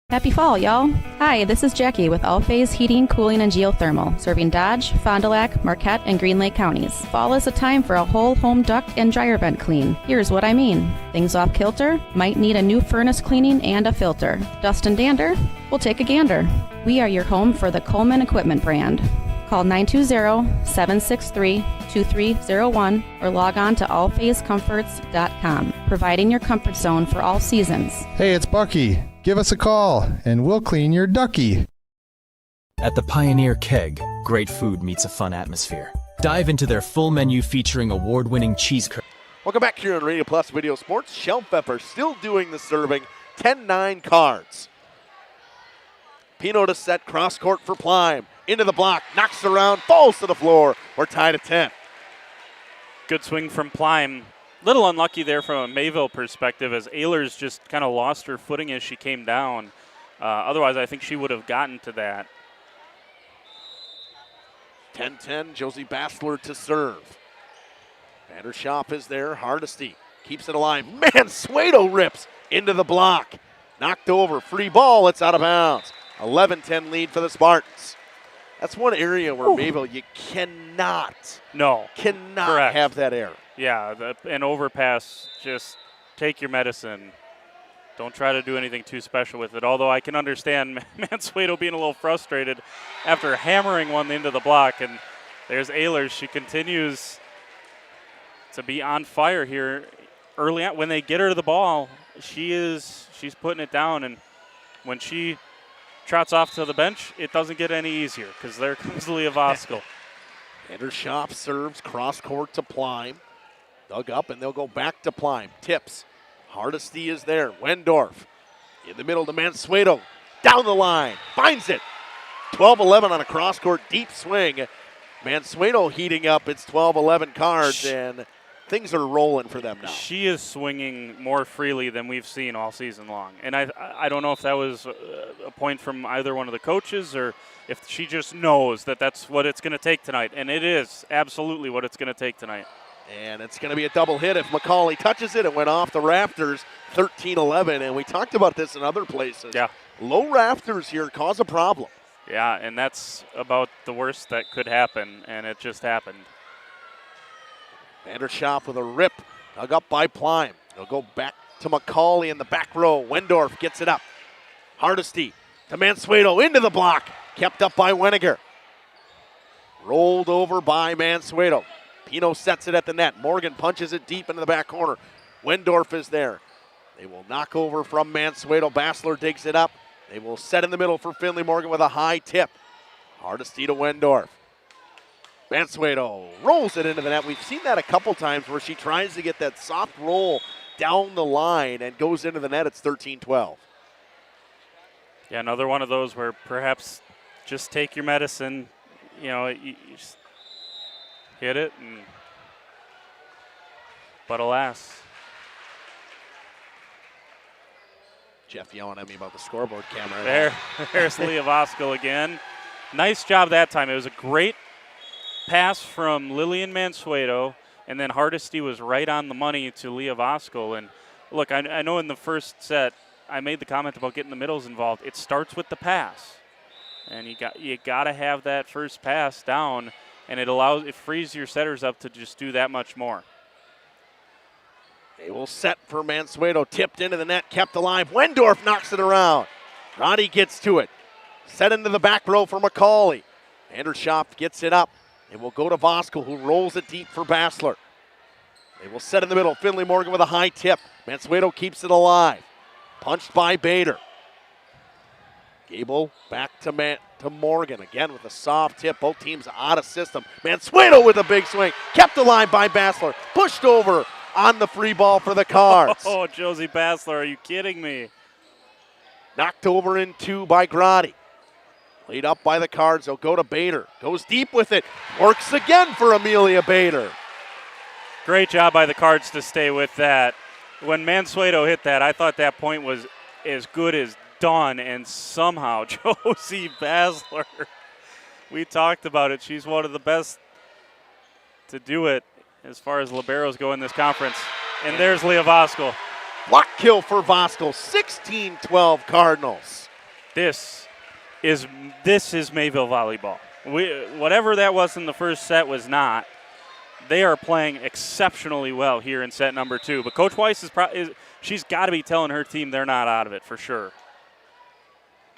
Happy fall, y'all. Hi, this is Jackie with All Phase Heating, Cooling, and Geothermal, serving Dodge, Fond du Lac, Marquette, and Green Lake counties. Fall is a time for a whole home duct and dryer vent clean. Here's what I mean. Things off kilter? Might need a new furnace cleaning and a filter. Dust and dander? We'll take a gander. We are your home for the Coleman Equipment brand. Call 920-763-2301 or log on to allphasecomforts.com, providing your comfort zone for all seasons. Hey, it's Bucky. Give us a call, and we'll clean your ducky. At the Pioneer Keg, great food meets a fun atmosphere. Dive into their full menu featuring award-winning cheese curds. Welcome back here on Radio Plus Video Sports. Shelpfepper still doing the serving. 10-9 Cards. Pino to set, cross court for Plime. Into the block, knocks it around, falls to the floor. We're tied at 10. Good swing from Plime. Little unlucky there from a Mayville perspective as Ehlers just kind of lost her footing as she came down. Otherwise, I think she would have gotten to that. 10-10, Josie Bassler to serve. Vandershop is there, Hardesty keeps it alive. Mansueto rips into the block. Knocked over, free ball, it's out of bounds. 11-10 lead for the Spartans. That's one area where Mayville, you cannot Correct. have that error. Yeah, an overpass, just take your medicine. Don't try to do anything too special with it, although I can understand Mansueto being a little frustrated after hammering one into the block. And there's Ehlers. She continues to be on fire here early on. When they get her to the ball, she's putting it down. And when she trots off to the bench, it doesn't get any easier because there comes Leah Voskal. Vandershop serves cross court to Plime. Dug up, and they'll go back to Plime. Tips. Hardesty is there. Wendorf in the middle to Mansueto. Down the line. Finds it. 12-11 on a cross-court deep swing. Mansueto heating up. It's 12-11 Cards, and things are rolling for them now. She is swinging more freely than we've seen all season long. And I don't know if that was a point from either one of the coaches or if she just knows that that's what it's going to take tonight. And it is absolutely what it's going to take tonight. And it's going to be a double hit if McCauley touches it. It went off the rafters, 13-11. And we talked about this in other places. Yeah. Low rafters here cause a problem. Yeah, and that's about the worst that could happen, and it just happened. Vandershop with a rip, dug up by Plime. They'll go back to McCauley in the back row. Wendorf gets it up. Hardesty to Mansueto into the block. Kept up by Weniger. Rolled over by Mansueto. Pino sets it at the net. Morgan punches it deep into the back corner. Wendorf is there. They will knock over from Mansueto. Bassler digs it up. They will set in the middle for Finley Morgan with a high tip. Hardesty to Wendorf. Mansueto rolls it into the net. We've seen that a couple times where she tries to get that soft roll down the line and goes into the net. It's 13-12. Yeah, another one of those where perhaps just take your medicine. You know, you just hit it, but alas. Jeff yelling at me about the scoreboard camera. There's Leah Voskal again. Nice job that time. It was a great pass from Lillian Mansueto, and then Hardesty was right on the money to Leah Voskal. And look, I know in the first set I made the comment about getting the middles involved. It starts with the pass, and you got to have that first pass down, and it frees your setters up to just do that much more. They will set for Mansueto. Tipped into the net, kept alive. Wendorf knocks it around. Roddy gets to it. Set into the back row for McCauley. Vandershop gets it up. They will go to Voskal, who rolls it deep for Bassler. They will set in the middle. Finley Morgan with a high tip. Mansueto keeps it alive. Punched by Bader. Gable back to Morgan. Again with a soft tip. Both teams out of system. Mansueto with a big swing. Kept alive by Bassler. Pushed over on the free ball for the Cards. Oh, Josie Bassler, are you kidding me? Knocked over in two by Grotti. Laid up by the Cards. They'll go to Bader. Goes deep with it. Works again for Amelia Bader. Great job by the Cards to stay with that. When Mansueto hit that, I thought that point was as good as done, and somehow Josie Bassler, we talked about it. She's one of the best to do it as far as liberos go in this conference. And there's Leah Voskal. Block kill for Voskal. 16-12 Cardinals. This is Mayville volleyball. Whatever that was in the first set was not. They are playing exceptionally well here in set number 2. But Coach Weiss she's got to be telling her team they're not out of it for sure.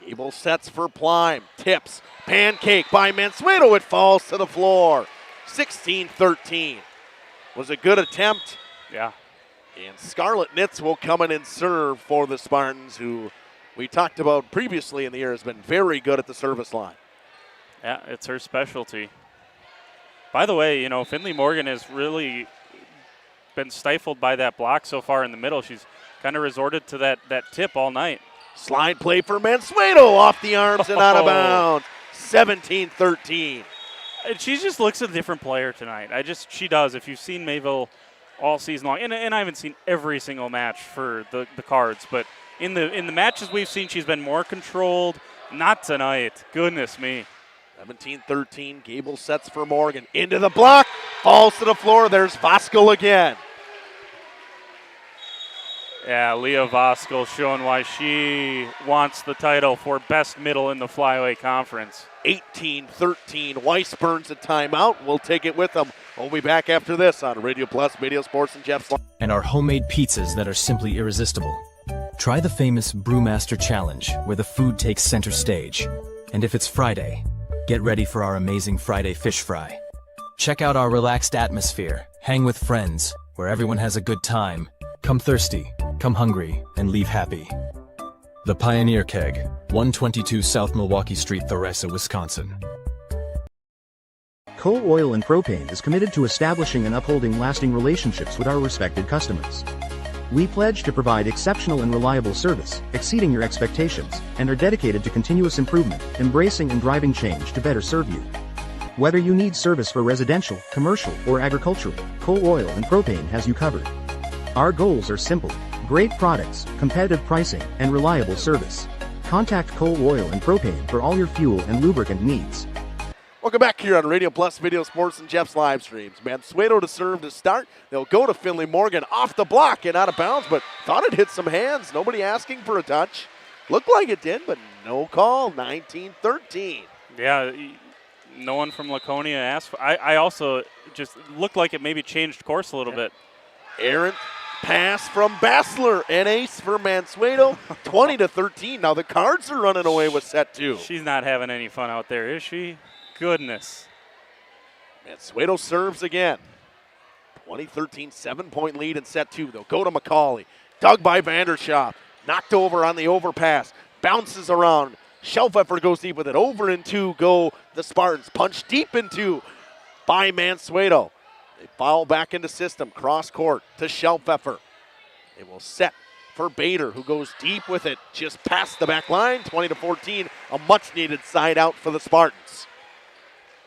Gable sets for Plime. Tips. Pancake by Mansueto. It falls to the floor. 16-13. Was a good attempt. Yeah. And Scarlett Nitz will come in and serve for the Spartans, who we talked about previously in the year has been very good at the service line. Yeah, it's her specialty. By the way, Finley Morgan has really been stifled by that block so far in the middle. She's kind of resorted to that tip all night. Slide play for Mansueto off the arms and out of bounds. 17-13. She just looks a different player tonight. She does. If you've seen Mayville all season long, and I haven't seen every single match for the Cards, but in the matches we've seen, she's been more controlled. Not tonight. Goodness me. 17-13. Gable sets for Morgan. Into the block. Falls to the floor. There's Voskel again. Yeah, Leah Voskel showing why she wants the title for best middle in the Flyway Conference. 18-13. Weiss burns a timeout. We'll take it with them. We'll be back after this on Radio Plus, Radio Sports, and Jeff's. And our homemade pizzas that are simply irresistible. Try the famous Brewmaster Challenge, where the food takes center stage. And if it's Friday, get ready for our amazing Friday fish fry. Check out our relaxed atmosphere, hang with friends, where everyone has a good time. Come thirsty, come hungry, and leave happy. The Pioneer Keg, 122 South Milwaukee Street, Theresa, Wisconsin. Coal Oil and Propane is committed to establishing and upholding lasting relationships with our respected customers. We pledge to provide exceptional and reliable service, exceeding your expectations, and are dedicated to continuous improvement, embracing and driving change to better serve you. Whether you need service for residential, commercial, or agricultural, Coal Oil and Propane has you covered. Our goals are simple: great products, competitive pricing, and reliable service. Contact Coal Oil and Propane for all your fuel and lubricant needs. Welcome back here on Radio Plus, Video Sports, and Jeff's live streams. Mansueto to serve to start. They'll go to Finley Morgan off the block and out of bounds, but thought it hit some hands. Nobody asking for a touch. Looked like it did, but no call. 19-13. Yeah, no one from Laconia asked for. I also just looked like it maybe changed course a little bit. Errant pass from Bassler. An ace for Mansueto. 20-13. Now the Cards are running away with set 2. She's not having any fun out there, is she? Goodness. Mansueto serves again. 20-13, 7-point lead in set 2. They'll go to McCauley. Dug by Vandershoff. Knocked over on the overpass. Bounces around. Shelfeffer goes deep with it. Over and 2 go the Spartans. Punch deep in 2 by Mansueto. They foul back into system. Cross court to Shelfeffer. They will set for Bader, who goes deep with it. Just past the back line. 20-14. A much needed side out for the Spartans.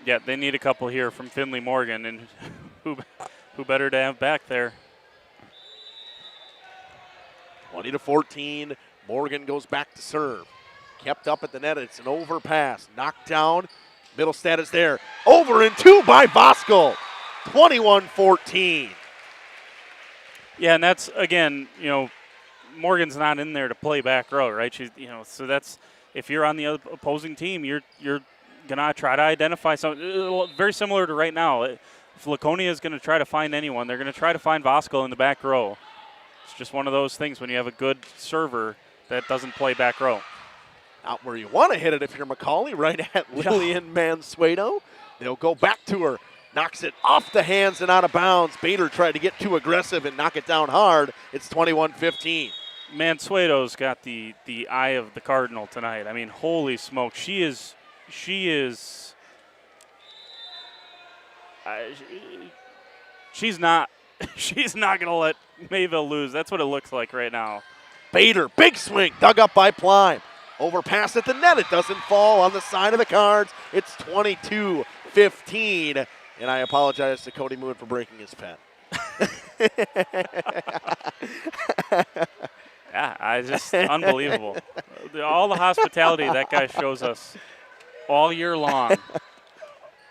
Yeah, they need a couple here from Finley Morgan, and who better to have back there? 20-14. Morgan goes back to serve. Kept up at the net. It's an overpass. Knocked down. Middlestad is there. Over and 2 by Voskel. 21-14. Yeah, and that's, again, Morgan's not in there to play back row, right? She's, so that's, if you're on the opposing team, you're gonna try to identify something very similar to right now. If Laconia is gonna try to find anyone, they're gonna try to find Voskel in the back row. It's just one of those things when you have a good server that doesn't play back row. Not where you want to hit it if you're McCauley, right at Lillian Mansueto. They'll go back to her. Knocks it off the hands and out of bounds. Bader tried to get too aggressive and knock it down hard. It's 21-15. Mansueto's got the eye of the Cardinal tonight. I mean, holy smoke. She's not going to let Mayville lose. That's what it looks like right now. Bader, big swing, dug up by Plime. Overpass at the net. It doesn't fall on the side of the Cards. It's 22-15. And I apologize to Cody Moon for breaking his pen. Yeah, unbelievable. All the hospitality that guy shows us all year long.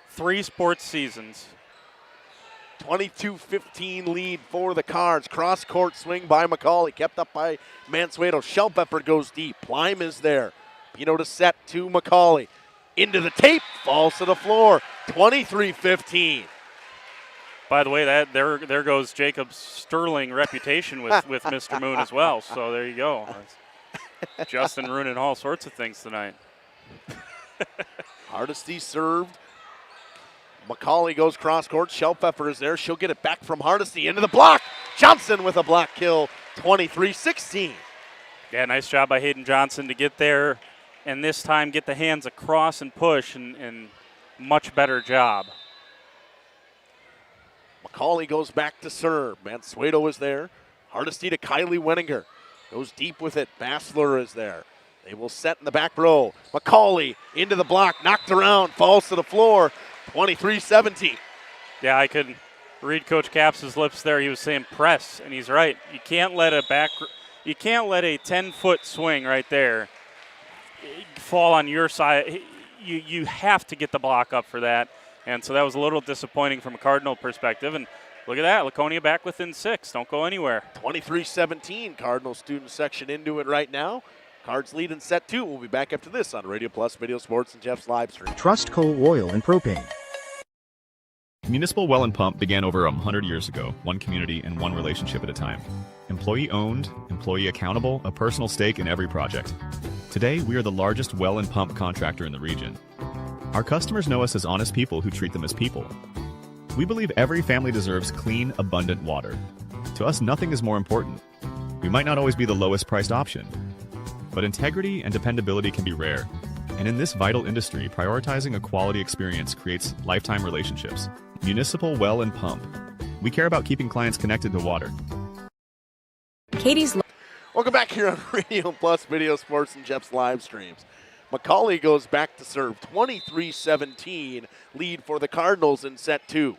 3 sports seasons. 22-15 lead for the Cards. Cross-court swing by McCauley. Kept up by Mansueto. Shelpepper goes deep. Plime is there. Pino to set to McCauley. Into the tape, falls to the floor. 23-15. By the way, that there goes Jacob's sterling reputation with Mr. Moon as well. So there you go. Justin ruining all sorts of things tonight. Hardesty served. McCauley goes cross court. Shelpfeffer is there. She'll get it back from Hardesty into the block. Johnson with a block kill. 23-16. Yeah, nice job by Hayden Johnson to get there and this time get the hands across and push, and much better job. McCauley goes back to serve. Mansueto is there. Hardesty to Kylie Wenninger. Goes deep with it. Bassler is there. They will set in the back row. McCauley into the block. Knocked around. Falls to the floor. 23-17. Yeah, I could read Coach Capps' lips there. He was saying press, and he's right. You can't let a 10-foot swing right there fall on your side. You have to get the block up for that. And so that was a little disappointing from a Cardinal perspective. And look at that, Laconia back within 6. Don't go anywhere. 23-17, Cardinal student section into it right now. Cards lead in set 2. We'll be back after this on Radio Plus Video Sports and Jeff's live stream. Trust coal, oil, and propane. Municipal Well and Pump began over 100 years ago, one community and one relationship at a time. Employee owned, employee accountable, a personal stake in every project. Today, we are the largest well and pump contractor in the region. Our customers know us as honest people who treat them as people. We believe every family deserves clean, abundant water. To us, nothing is more important. We might not always be the lowest priced option, but integrity and dependability can be rare. And in this vital industry, prioritizing a quality experience creates lifetime relationships. Municipal Well and Pump. We care about keeping clients connected to water. Katie's. Welcome back here on Radio Plus Video Sports and Jeff's live streams. McCauley goes back to serve. 23-17 lead for the Cardinals in set 2.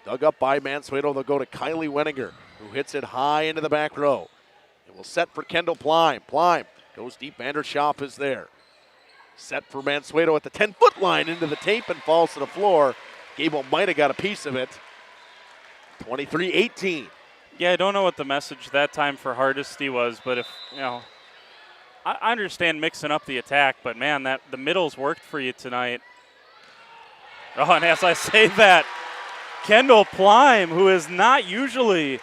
Dug up by Mansueto. They'll go to Kylie Wenninger, who hits it high into the back row. It will set for Kendall Plime. Plime goes deep. Vanderschaaf is there. Set for Mansueto at the 10-foot line into the tape and falls to the floor. Gable might have got a piece of it. 23-18. Yeah, I don't know what the message that time for Hardesty was, but if, I understand mixing up the attack, but man, the middles worked for you tonight. Oh, and as I say that, Kendall Plime, who is not usually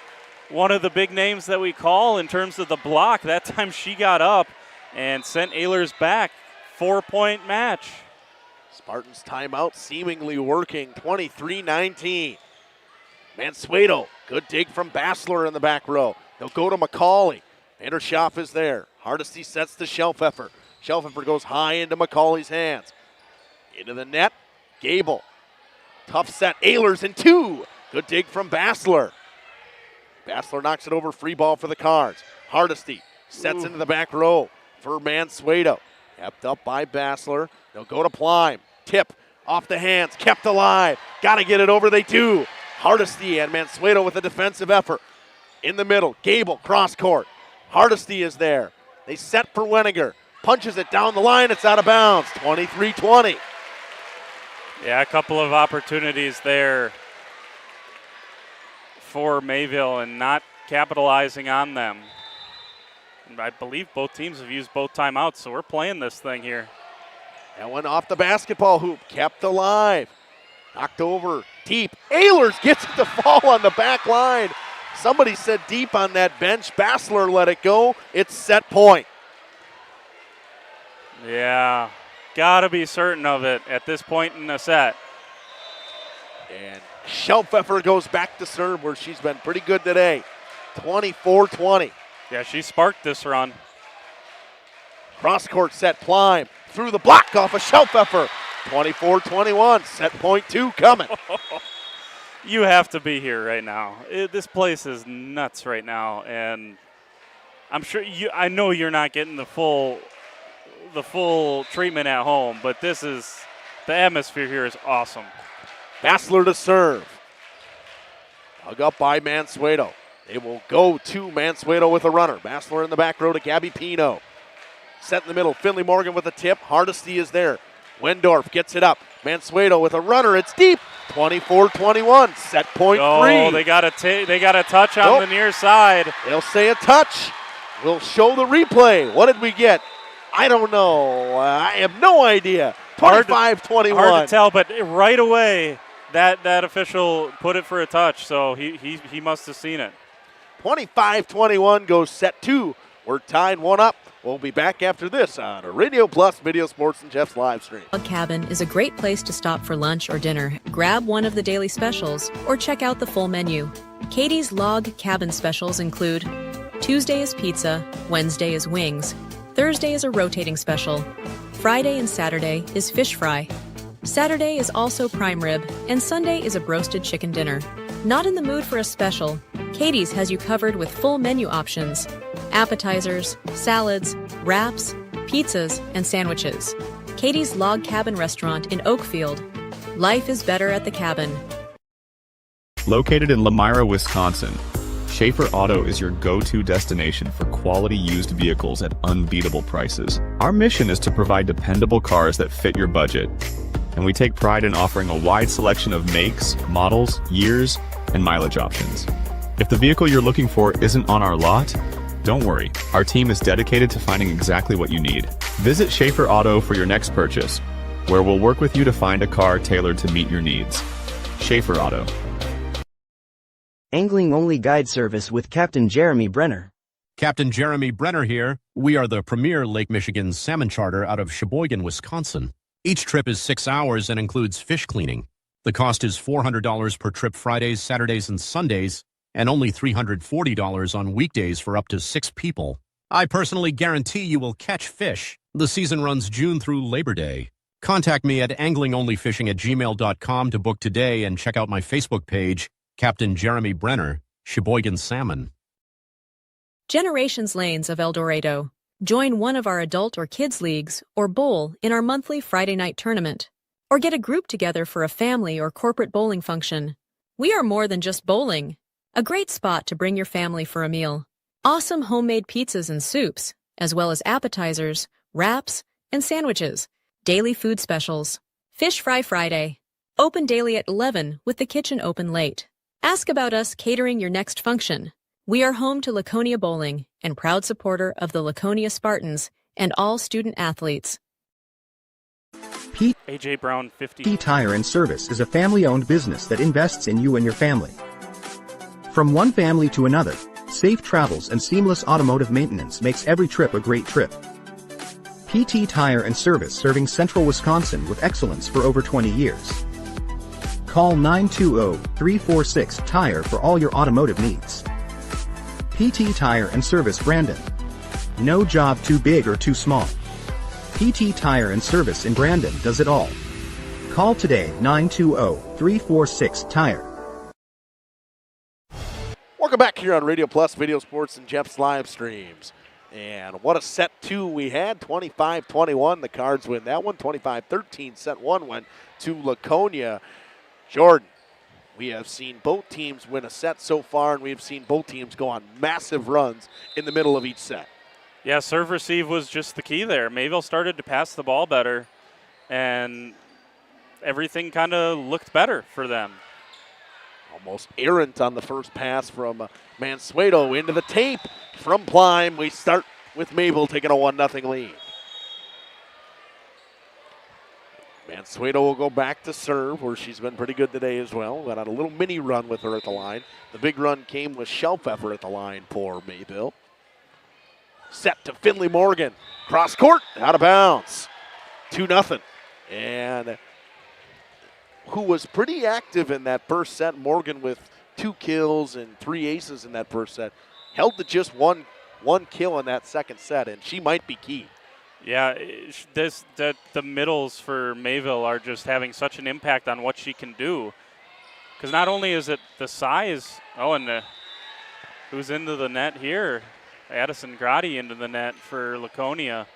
one of the big names that we call in terms of the block, that time she got up and sent Ehlers back. 4-point match. Spartans timeout seemingly working. 23-19. Mansueto, good dig from Bassler in the back row. They'll go to McCauley. Vanderschaaf is there. Hardesty sets to Shelpfeffer. Shelpfeffer goes high into McCauley's hands. Into the net, Gable. Tough set, Ehlers in 2. Good dig from Bassler. Bassler knocks it over, free ball for the Cards. Hardesty sets into the back row for Mansueto. Kept up by Bassler. They'll go to Plime. Tip off the hands, kept alive. Got to get it over, they do. Hardesty and Mansueto with a defensive effort. In the middle, Gable, cross court. Hardesty is there. They set for Wenninger. Punches it down the line, it's out of bounds. 23-20. Yeah, a couple of opportunities there for Mayville and not capitalizing on them. And I believe both teams have used both timeouts, so we're playing this thing here. That one off the basketball hoop, kept alive. Knocked over deep. Ehlers gets it to fall on the back line. Somebody said deep on that bench. Bassler let it go. It's set point. Yeah, gotta be certain of it at this point in the set. And Shelpfeffer goes back to serve where she's been pretty good today. 24-20. Yeah, she sparked this run. Cross court set, Plime through the block off of Shelpfeffer. 24-21, set point 2 coming. You have to be here right now. This place is nuts right now, and I'm sure I know you're not getting the full treatment at home, but the atmosphere here is awesome. Bassler to serve. Dug up by Mansueto. They will go to Mansueto with a runner. Bassler in the back row to Gabby Pino. Set in the middle, Finley Morgan with a tip. Hardesty is there. Wendorf gets it up. Mansueto with a runner. It's deep. 24-21. Set point 3. Oh, they got a touch on the near side. They'll say a touch. We'll show the replay. What did we get? I don't know. I have no idea. 25-21. Hard to tell, but right away that official put it for a touch, so he must have seen it. 25-21 goes set 2. We're tied 1-up. We'll be back after this on Radio Plus Video Sports and Jeff's live stream. Log Cabin is a great place to stop for lunch or dinner. Grab one of the daily specials or check out the full menu. Katie's Log Cabin specials include Tuesday is pizza, Wednesday is wings, Thursday is a rotating special, Friday and Saturday is fish fry, Saturday is also prime rib, and Sunday is a broasted chicken dinner. Not in the mood for a special? Katie's has you covered with full menu options. Appetizers, salads, wraps, pizzas, and sandwiches. Katie's Log Cabin Restaurant in Oakfield. Life is better at the cabin. Located in Lamira, Wisconsin, Schaefer Auto is your go-to destination for quality used vehicles at unbeatable prices. Our mission is to provide dependable cars that fit your budget, and we take pride in offering a wide selection of makes, models, years, and mileage options. If the vehicle you're looking for isn't on our lot, don't worry, our team is dedicated to finding exactly what you need. Visit Schaefer Auto for your next purchase, where we'll work with you to find a car tailored to meet your needs. Schaefer Auto. Angling-only guide service with Captain Jeremy Brenner. Captain Jeremy Brenner here. We are the premier Lake Michigan salmon charter out of Sheboygan, Wisconsin. Each trip is 6 hours and includes fish cleaning. The cost is $400 per trip Fridays, Saturdays, and Sundays, and only $340 on weekdays for up to 6 people. I personally guarantee you will catch fish. The season runs June through Labor Day. Contact me at anglingonlyfishing@gmail.com to book today and check out my Facebook page, Captain Jeremy Brenner, Sheboygan Salmon. Generations Lanes of El Dorado. Join one of our adult or kids leagues or bowl in our monthly Friday night tournament. Or get a group together for a family or corporate bowling function. We are more than just bowling. A great spot to bring your family for a meal. Awesome homemade pizzas and soups, as well as appetizers, wraps, and sandwiches. Daily food specials. Fish Fry Friday. Open daily at 11 with the kitchen open late. Ask about us catering your next function. We are home to Laconia Bowling and proud supporter of the Laconia Spartans and all student athletes. AJ Brown, 50. PT Tire and Service is a family-owned business that invests in you and your family. From one family to another, safe travels and seamless automotive maintenance makes every trip a great trip. PT Tire and Service serving Central Wisconsin with excellence for over 20 years. Call 920-346-TIRE for all your automotive needs. PT Tire and Service Brandon. No job too big or too small. PT Tire and Service in Brandon does it all. Call today 920-346-TIRE. Welcome back here on Radio Plus Video Sports and Jeff's live streams. And what a set 2 we had, 25-21. The Cards win that one, 25-13. Set 1 went to Laconia. Jordan, we have seen both teams win a set so far, and we've seen both teams go on massive runs in the middle of each set. Yeah, serve receive was just the key there. Mayville started to pass the ball better, and everything kind of looked better for them. Almost errant on the first pass from Mansueto into the tape from Plime. We start with Mayville taking a 1-0 lead. Mansueto will go back to serve, where she's been pretty good today as well. Got on a little mini run with her at the line. The big run came with Shelfeffer at the line for Mayville. Set to Finley Morgan. Cross court, out of bounds. 2-0. And who was pretty active in that first set, Morgan, with 2 kills and 3 aces in that first set, held to just one kill in that second set, and she might be key. Yeah, the middles for Mayville are just having such an impact on what she can do. Because not only is it the size, and who's into the net here? Addison Grotti into the net for Laconia.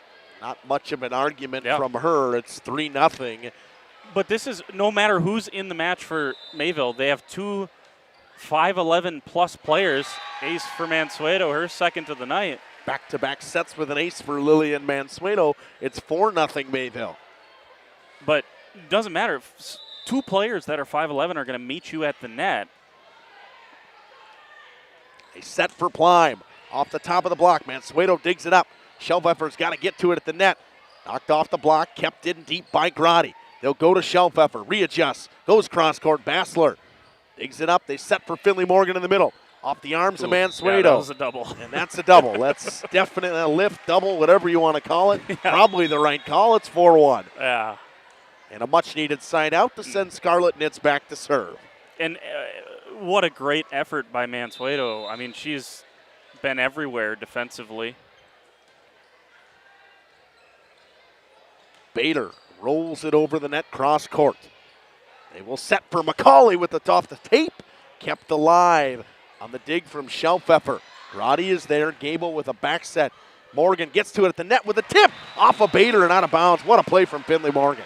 Not much of an argument from her. It's 3-0. But this is, no matter who's in the match for Mayville, they have 2 5'11+ players. Ace for Mansueto, her second of the night. Back-to-back sets with an ace for Lillian Mansueto. It's 4-0 Mayville. But it doesn't matter. 2 players that are 5'11 are going to meet you at the net. A set for Plime. Off the top of the block, Mansueto digs it up. Shellpfeffer's got to get to it at the net. Knocked off the block, kept in deep by Grotti. They'll go to Shellpfeffer, readjusts, goes cross court. Bassler digs it up. They set for Finley Morgan in the middle. Off the arms of Mansueto. Yeah, that was a double. And that's a double. That's definitely a lift, double, whatever you want to call it. Probably the right call. It's 4-1. Yeah. And a much-needed side out to send Scarlet Knits back to serve. And what a great effort by Mansueto. I mean, she's been everywhere defensively. Bader rolls it over the net, cross court. They will set for McCauley with the off the tape. Kept alive on the dig from Shellpfeffer. Grotti is there. Gable with a back set. Morgan gets to it at the net with a tip. Off of Bader and out of bounds. What a play from Finley Morgan.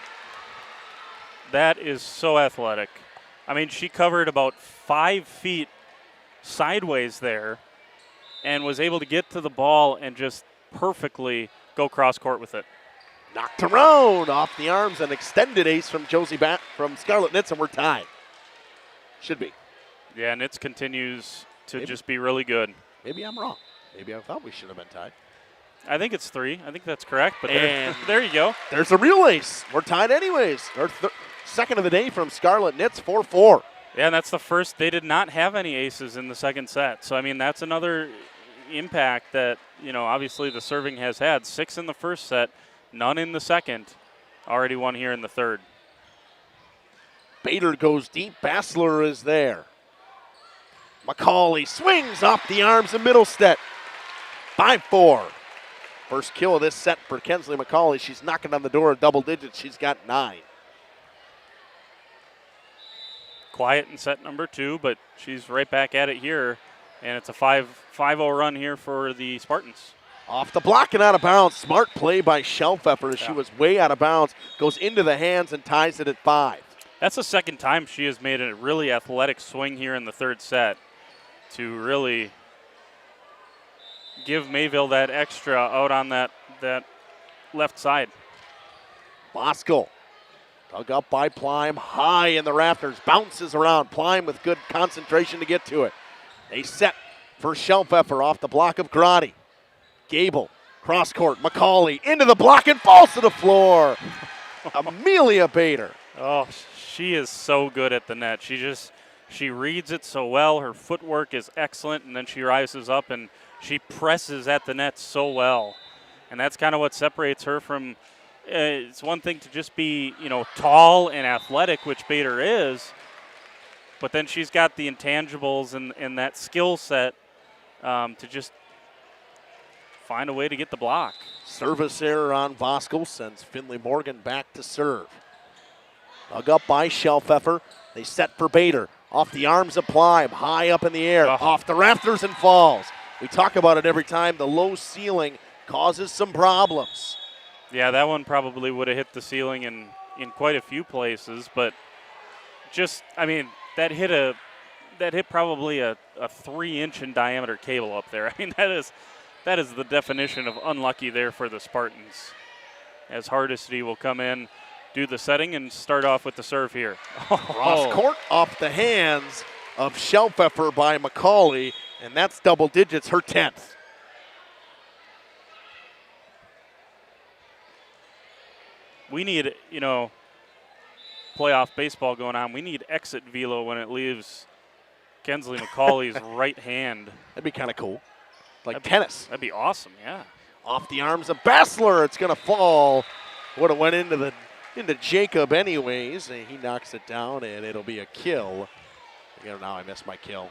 That is so athletic. I mean, she covered about 5 feet sideways there and was able to get to the ball and just perfectly go cross court with it. Knocked around off the arms, an extended ace from from Scarlet Knits, and we're tied. Should be. Yeah, Knits continues to just be really good. Maybe I'm wrong. Maybe I thought we should have been tied. I think it's 3. I think that's correct. But there you go. There's a real ace. We're tied anyways. Our second of the day from Scarlet Knits, 4-4. Yeah, and that's the first. They did not have any aces in the second set. So, I mean, that's another impact that, obviously the serving has had. 6 in the first set, none in the second. Already one here in the third. Bader goes deep. Bassler is there. McCauley swings off the arms of Middlestead. 5-4. First kill of this set for Kensley McCauley. She's knocking on the door of double digits. She's got 9. Quiet in set number 2, but she's right back at it here. And it's a 5-0 run here for the Spartans. Off the block and out of bounds. Smart play by Shellpfeffer as she was way out of bounds. Goes into the hands and ties it at 5. That's the second time she has made a really athletic swing here in the third set to really give Mayville that extra out on that left side. Bosco dug up by Plime, high in the rafters, bounces around. Plime with good concentration to get to it. They set for Shellpfeffer off the block of Grotti. Gable, cross court, McCauley into the block and falls to the floor. Amelia Bader. Oh, she is so good at the net. She reads it so well. Her footwork is excellent, and then she rises up and she presses at the net so well. And that's kind of what separates her from it's one thing to just be, tall and athletic, which Bader is, but then she's got the intangibles and that skill set to just find a way to get the block. Service error on Bosco sends Finley Morgan back to serve. Dug up by Shellpfeffer. They set for Bader. Off the arms of Plime, high up in the air, off the rafters and falls. We talk about it every time. The low ceiling causes some problems. Yeah, that one probably would have hit the ceiling in quite a few places, but that hit probably a 3-inch in diameter cable up there. I mean, that is the definition of unlucky there for the Spartans. As Hardesty will come in, do the setting, and start off with the serve here. Cross court off the hands of Shellpfeffer by McCauley, and that's double digits, her 10th. We need, playoff baseball going on. We need exit velo when it leaves Kensley McCauley's right hand. That'd be kind of cool. Like tennis. That'd be awesome, yeah. Off the arms of Bassler. It's going to fall. Would have went into Jacob anyways. And he knocks it down, and it'll be a kill. Now I missed my kill.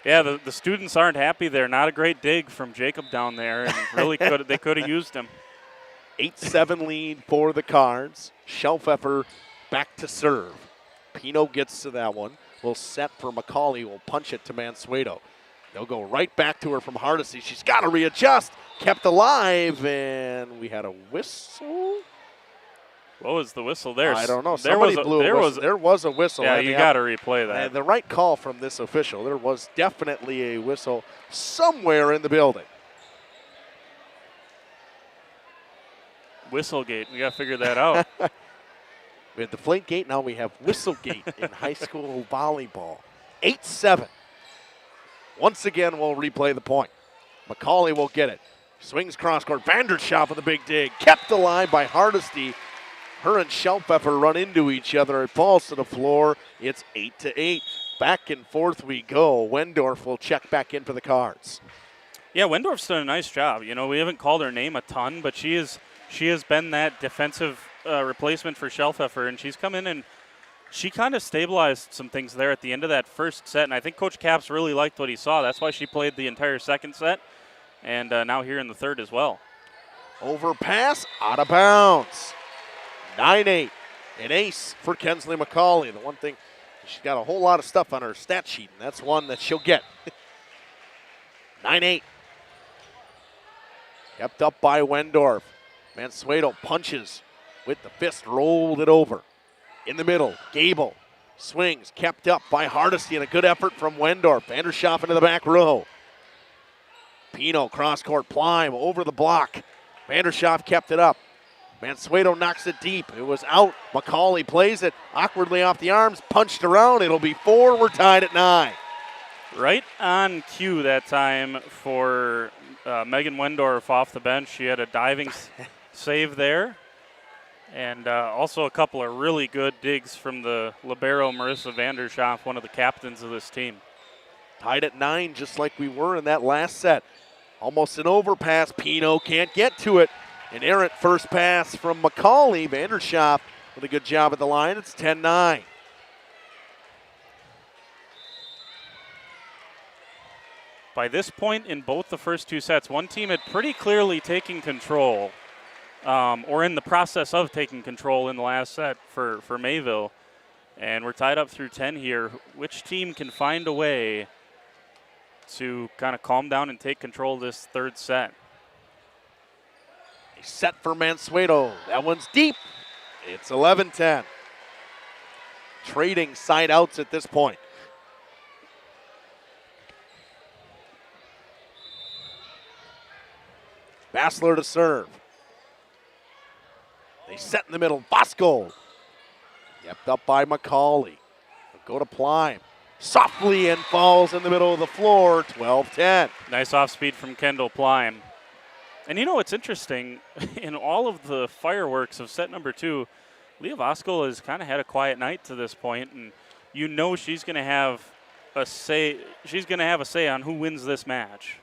Yeah, the students aren't happy there. Not a great dig from Jacob down there, and really they could have used him. 8-7 lead for the Cards. Shellpfeffer back to serve. Pino gets to that one. Will set for McCauley. Will punch it to Mansueto. They'll go right back to her from Hardesty. She's got to readjust. Kept alive, and we had a whistle. What was the whistle there? I don't know. Somebody blew a whistle. There was a whistle. Yeah, you got to replay that. The right call from this official. There was definitely a whistle somewhere in the building. Whistlegate. We got to figure that out. We had Deflategate. Now we have Whistlegate in high school volleyball. 8-7. Once again, we'll replay the point. McCauley will get it. Swings cross court. Vanderschaaf with a big dig. Kept alive by Hardesty. Her and Schellpfeffer run into each other. It falls to the floor. It's 8-8. Back and forth we go. Wendorf will check back in for the Cards. Yeah, Wendorf's done a nice job. You know, we haven't called her name a ton, but she has been that defensive replacement for Schellpfeffer, and she's come in and she kind of stabilized some things there at the end of that first set, and I think Coach Capps really liked what he saw. That's why she played the entire second set, and now here in the third as well. Overpass, out of bounds. 9-8, an ace for Kensley McCauley. The one thing, she's got a whole lot of stuff on her stat sheet, and that's one that she'll get. 9-8. Kept up by Wendorf. Mansueto punches with the fist, rolled it over. In the middle, Gable swings, kept up by Hardesty, and a good effort from Wendorf. Vanderschaaf into the back row. Pino, cross-court, Plime over the block. Vanderschaaf kept it up. Mansueto knocks it deep. It was out. McCauley plays it awkwardly off the arms, punched around. It'll be 4. We're tied at 9. Right on cue that time for Megan Wendorf off the bench. She had a diving save there. And also a couple of really good digs from the libero, Marissa Vanderschaaf, one of the captains of this team. Tied at 9, just like we were in that last set. Almost an overpass. Pino can't get to it. An errant first pass from McCauley. Vanderschaaf with a good job at the line. It's 10-9. By this point in both the first two sets, one team had pretty clearly taken control. Or in the process of taking control in the last set for Mayville. And we're tied up through 10 here. Which team can find a way to kind of calm down and take control of this third set? A set for Mansueto. That one's deep. It's 11-10. Trading side outs at this point. Bassler to serve. They set in the middle. Bosco. Kept up by McCauley. Go to Plime. Softly and falls in the middle of the floor. 12-10. Nice off speed from Kendall Plime. And you know what's interesting? In all of the fireworks of set number 2, Leah Voskol has kind of had a quiet night to this point, and you know she's going to have a say. She's going to have a say on who wins this match.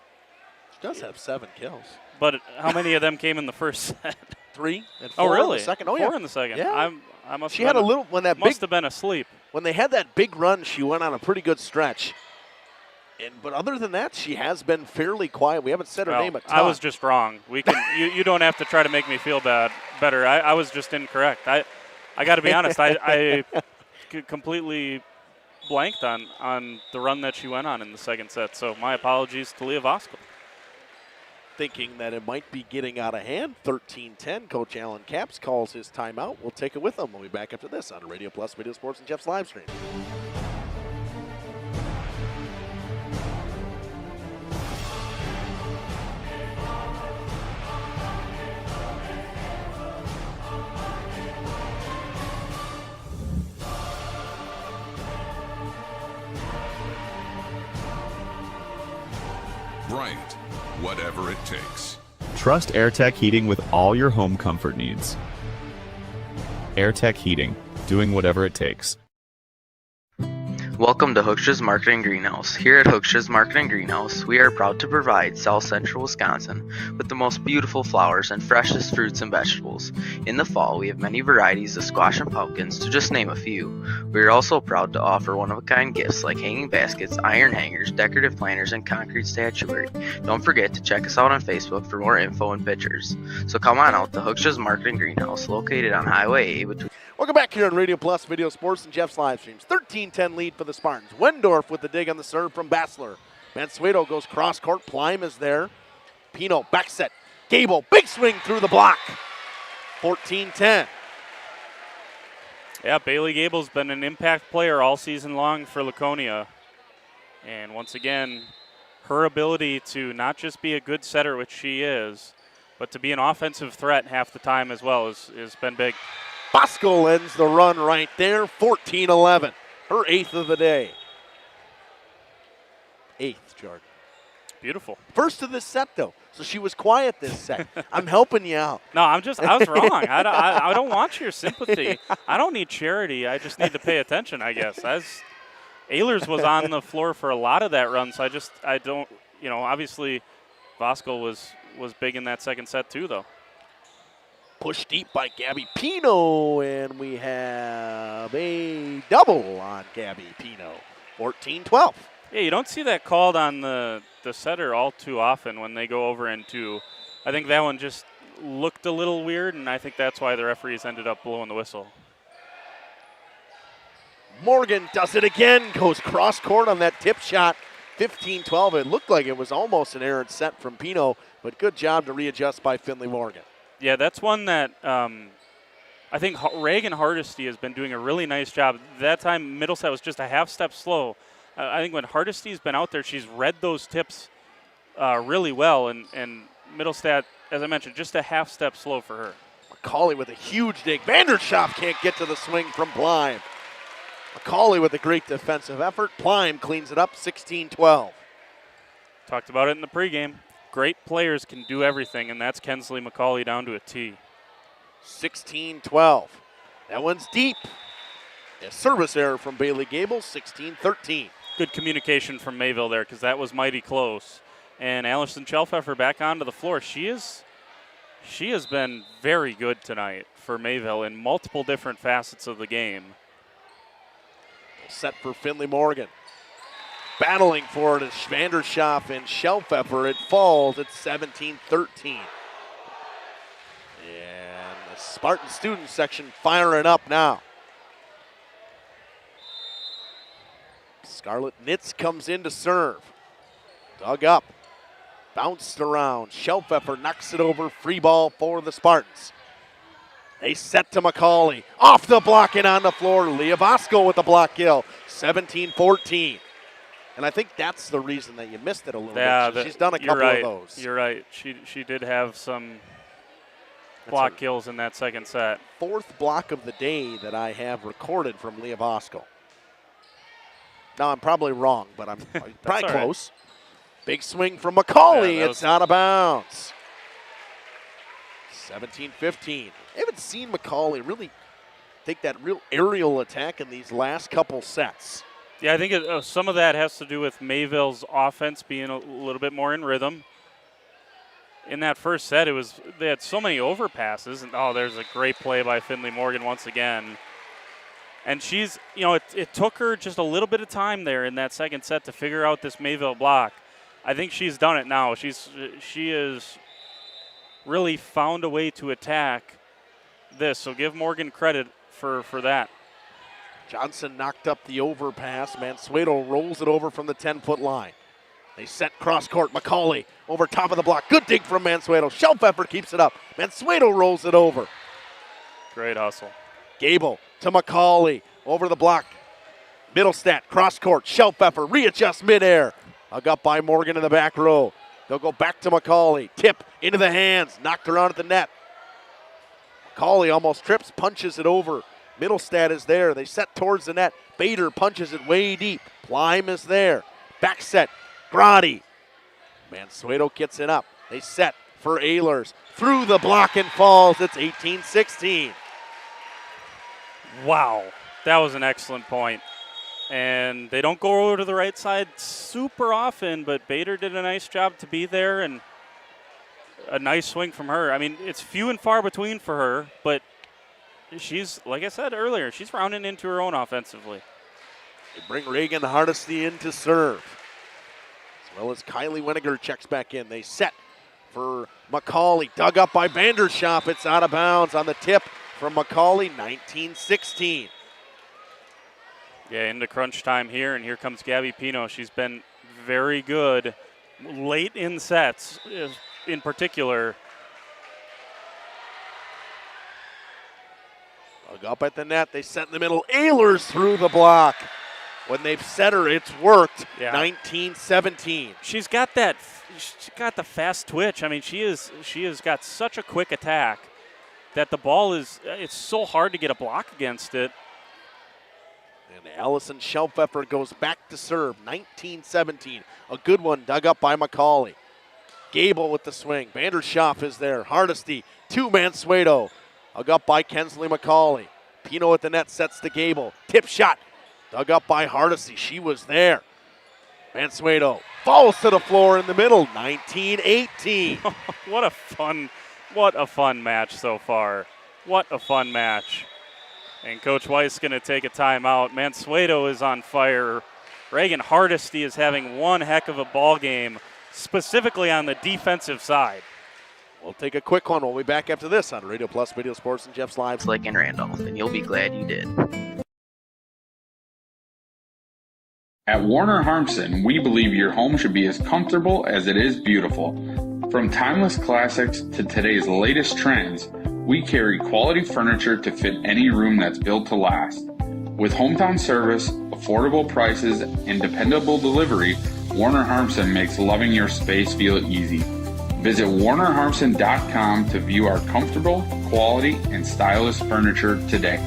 She does have 7 kills. But how many of them came in the first set? 3 and 4 really? in the second. Oh, 4 yeah. in the second. Yeah. I must she have had been a little when that must have been asleep. When they had that big run, she went on a pretty good stretch. But other than that, she has been fairly quiet. We haven't said her name a ton. I was just wrong. We can. you don't have to try to make me feel better. I was just incorrect. I got to be honest. I completely blanked on the run that she went on in the second set. So my apologies to Leah Voskol. Thinking that it might be getting out of hand. 13-10. Coach Alan Capps calls his timeout. We'll take it with him. We'll be back after this on Radio Plus Video Sports and Jeff's live stream. Right. Whatever it takes. Trust AirTech Heating with all your home comfort needs. AirTech Heating, doing whatever it takes. Welcome to Hookstra's Marketing Greenhouse. Here at Hookstra's Marketing Greenhouse, we are proud to provide South Central Wisconsin with the most beautiful flowers and freshest fruits and vegetables. In the fall, we have many varieties of squash and pumpkins, to just name a few. We are also proud to offer one-of-a-kind gifts like hanging baskets, iron hangers, decorative planters, and concrete statuary. Don't forget to check us out on Facebook for more info and pictures. So come on out to Hookstra's Marketing Greenhouse, located on Highway A between... Welcome back here on Radio Plus Video Sports and Jeff's live streams. 13-10 lead for the Spartans. Wendorf with the dig on the serve from Bassler. Mansueto goes cross court. Plime is there. Pino back set. Gable big swing through the block. 14-10. Yeah, Bailey Gable's been an impact player all season long for Laconia. And once again, her ability to not just be a good setter, which she is, but to be an offensive threat half the time as well has been big. Bosco ends the run right there, 14-11. Her 8th of the day. 8th, Jordan. Beautiful. First of this set, though. so she was quiet this set. I'm helping you out. No, I was wrong. I don't want your sympathy. I don't need charity. I just need to pay attention, I guess. Ehlers was on the floor for a lot of that run, so I don't, obviously Voskuhl was big in that second set too, though. Pushed deep by Gabby Pino, and we have a double on Gabby Pino, 14-12. Yeah, you don't see that called on the setter all too often when they go over in two. I think that one just looked a little weird, and I think that's why the referees ended up blowing the whistle. Morgan does it again, goes cross court on that tip shot, 15-12. It looked like it was almost an errant set from Pino, but good job to readjust by Finley Morgan. Yeah, that's one that I think Reagan Hardesty has been doing a really nice job. That time, Middleset was just a half step slow. I think when Hardesty's been out there, she's read those tips really well, and Middlestat, as I mentioned, just a half step slow for her. McCauley with a huge dig. Vandershoff can't get to the swing from Plime. McCauley with a great defensive effort. Plime cleans it up, 16-12. Talked about it in the pregame. Great players can do everything, and that's Kensley McCauley down to a T. 16-12. That one's deep. A service error from Bailey Gable, 16-13. Good communication from Mayville there, because that was mighty close. And Allison Shelfeffer back onto the floor. She has been very good tonight for Mayville in multiple different facets of the game. Set for Finley Morgan. Battling for it is Vandershoff and Shelfeffer. It falls at 17-13. And the Spartan student section firing up now. Scarlett Nitz comes in to serve. Dug up. Bounced around. Shelfeffer knocks it over. Free ball for the Spartans. They set to McCauley. Off the block and on the floor. Leah Voskuhl with the block kill. 17-14. And I think that's the reason that you missed it a little bit. She's done a couple of those. You're right. She did have some block kills in that second set. Fourth block of the day that I have recorded from Leah Voskuhl. Now, I'm probably wrong, but I'm probably close. Right. Big swing from McCauley. Yeah, it's out of bounds. 17-15. I haven't seen McCauley really take that real aerial attack in these last couple sets. Yeah, I think some of that has to do with Mayville's offense being a little bit more in rhythm. In that first set, they had so many overpasses, and there's a great play by Finley Morgan once again. And she's, it took her just a little bit of time there in that second set to figure out this Mayville block. I think she's done it now. She has really found a way to attack this, so give Morgan credit for that. Johnson knocked up the overpass. Mansueto rolls it over from the 10-foot line. They set cross court. McCauley over top of the block. Good dig from Mansueto. Shelfeffer keeps it up. Mansueto rolls it over. Great hustle. Gable to McCauley over the block. Middlestat cross court. Shelfeffer readjusts midair. Hug up by Morgan in the back row. They'll go back to McCauley. Tip into the hands. Knocked around at the net. McCauley almost trips, punches it over. Middlestat is there. They set towards the net. Bader punches it way deep. Plime is there. Back set. Grotti. Mansueto gets it up. They set for Ehlers. Through the block and falls. It's 18-16. Wow. That was an excellent point. And they don't go over to the right side super often, but Bader did a nice job to be there, and a nice swing from her. I mean, it's few and far between for her, but she's, like I said earlier, she's rounding into her own offensively. They bring Reagan Hardesty in to serve, as well as Kylie Winiger checks back in. They set for McCauley. Dug up by Vandershoff. It's out of bounds on the tip from McCauley, 19-16. Yeah, into crunch time here, and here comes Gabby Pino. She's been very good late in sets, in particular. Dug up at the net. They set in the middle. Ehlers through the block. When they've set her, it's worked. Yeah. 19-17. She's got the fast twitch. I mean, she has got such a quick attack that the ball it's so hard to get a block against it. And Allison Shelfeffer goes back to serve, 19-17. A good one dug up by McCauley. Gable with the swing. Vanderschaff is there. Hardesty to Mansueto. Dug up by Kensley McCauley. Pino at the net sets to Gable. Tip shot. Dug up by Hardesty. She was there. Mansueto falls to the floor in the middle. 19-18. What a fun match so far. What a fun match. And Coach Weiss going to take a timeout. Mansueto is on fire. Reagan Hardesty is having one heck of a ball game, specifically on the defensive side. We'll take a quick one. We'll be back after this on Radio Plus Video Sports and Jeff's Live. Slick and Randolph, and you'll be glad you did. At Warner Harmson, we believe your home should be as comfortable as it is beautiful. From timeless classics to today's latest trends, we carry quality furniture to fit any room that's built to last. With hometown service, affordable prices, and dependable delivery, Warner Harmson makes loving your space feel easy. Visit WarnerHarmson.com to view our comfortable, quality, and stylish furniture today.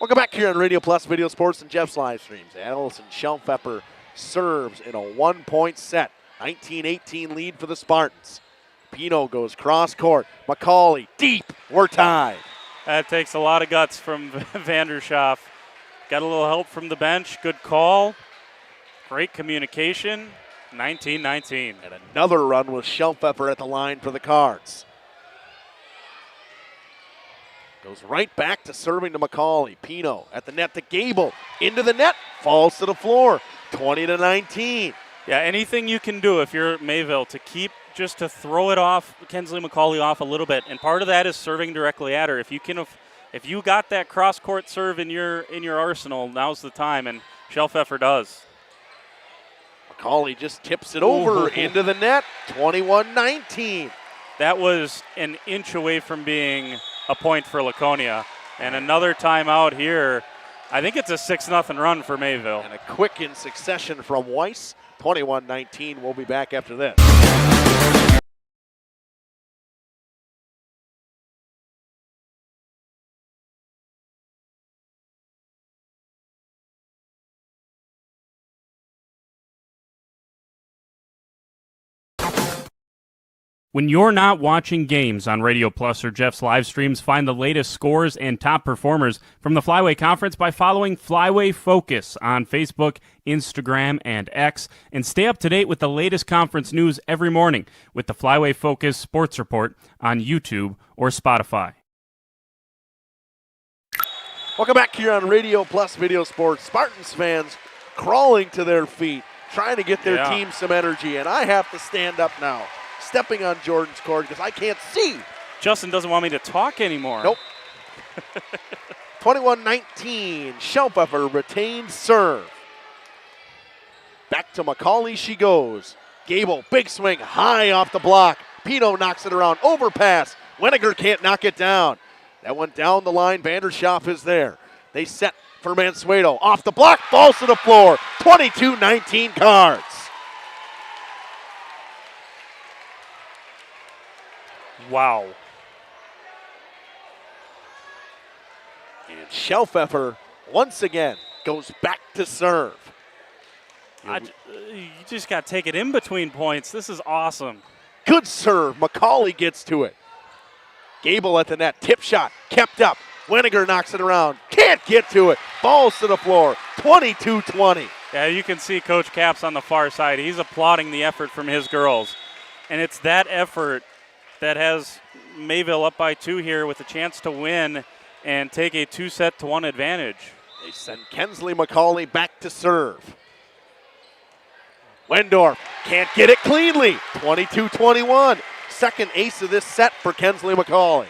Welcome back here on Radio Plus Video Sports and Jeff's live streams. Allison Schelfepper serves in a 1-point set. 19-18 lead for the Spartans. Pino goes cross court. McCauley deep. We're tied. That takes a lot of guts from Vanderschaff. Got a little help from the bench. Good call. Great communication. 19-19. And another run with Schelfepper at the line for the Cards. Goes right back to serving to McCauley. Pino at the net to Gable. Into the net. Falls to the floor. 20-19. Yeah, anything you can do if you're Mayville to throw it off, Kensley McCauley off a little bit. And part of that is serving directly at her. If you got that cross-court serve in your arsenal, now's the time, and Schelfepper does. McCauley just tips it over into the net. 21-19. That was an inch away from being a point for Laconia. And another timeout here. I think it's a 6-0 run for Mayville. And a quick in succession from Weiss. 21-19. We'll be back after this. When you're not watching games on Radio Plus or Jeff's live streams, find the latest scores and top performers from the Flyway Conference by following Flyway Focus on Facebook, Instagram, and X, and stay up to date with the latest conference news every morning with the Flyway Focus Sports Report on YouTube or Spotify. Welcome back here on Radio Plus Video Sports. Spartans fans crawling to their feet, trying to get their team some energy, and I have to stand up now. Stepping on Jordan's court because I can't see. Justin doesn't want me to talk anymore. Nope. 21-19. Schelfepper retains serve. Back to McCauley she goes. Gable, big swing, high off the block. Pino knocks it around. Overpass. Weniger can't knock it down. That went down the line. Vanderschaff is there. They set for Mansueto. Off the block, falls to the floor. 22-19 Cards. Wow. And Schelfepper once again goes back to serve. You just got to take it in between points. This is awesome. Good serve. McCauley gets to it. Gable at the net. Tip shot. Kept up. Weniger knocks it around. Can't get to it. Falls to the floor. 22-20. Yeah, you can see Coach Capps on the far side. He's applauding the effort from his girls. And it's that effort that has Mayville up by 2 here with a chance to win and take a 2-1 advantage. They send Kensley McCauley back to serve. Wendorf can't get it cleanly. 22-21. Second ace of this set for Kensley McCauley.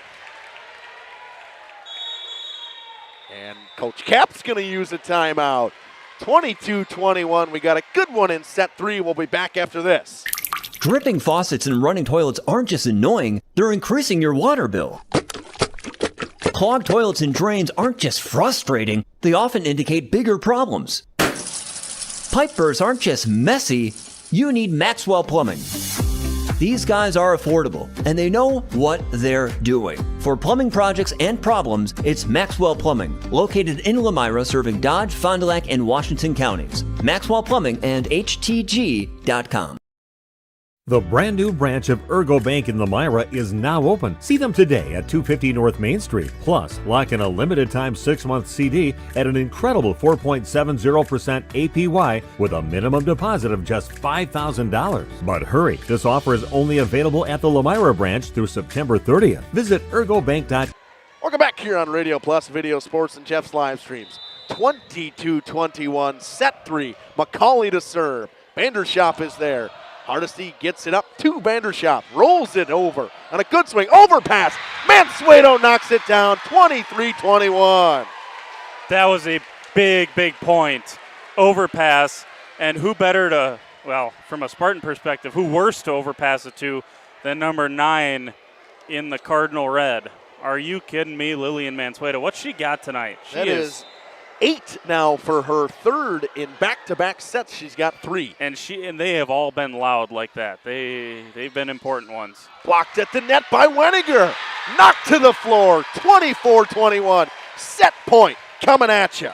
And Coach Cap's going to use a timeout. 22-21. We got a good one in set 3. We'll be back after this. Dripping faucets and running toilets aren't just annoying, they're increasing your water bill. Clogged toilets and drains aren't just frustrating, they often indicate bigger problems. Pipe bursts aren't just messy, you need Maxwell Plumbing. These guys are affordable, and they know what they're doing. For plumbing projects and problems, it's Maxwell Plumbing, located in Lamira, serving Dodge, Fond du Lac, and Washington counties. Maxwell Plumbing and HTG.com. The brand new branch of Ergo Bank in Lamira is now open. See them today at 250 North Main Street. Plus, lock in a limited time 6-month CD at an incredible 4.70% APY with a minimum deposit of just $5,000. But hurry, this offer is only available at the Lamira branch through September 30th. Visit ergobank.com. Welcome back here on Radio Plus Video Sports and Jeff's live streams. 22-21, set 3. McCauley to serve. Vandershop is there. Hardesty gets it up to Vandershop, rolls it over on a good swing, overpass. Mansueto knocks it down, 23-21. That was a big point. Overpass, and who better to, well, from a Spartan perspective, who worse to overpass it to than number 9 in the Cardinal red? Are you kidding me, Lillian Mansueto? What she got tonight? That is 8 now for her third in back-to-back sets. She's got 3. And they have all been loud like that. They've been important ones. Blocked at the net by Weniger. Knocked to the floor, 24-21. Set point coming at you.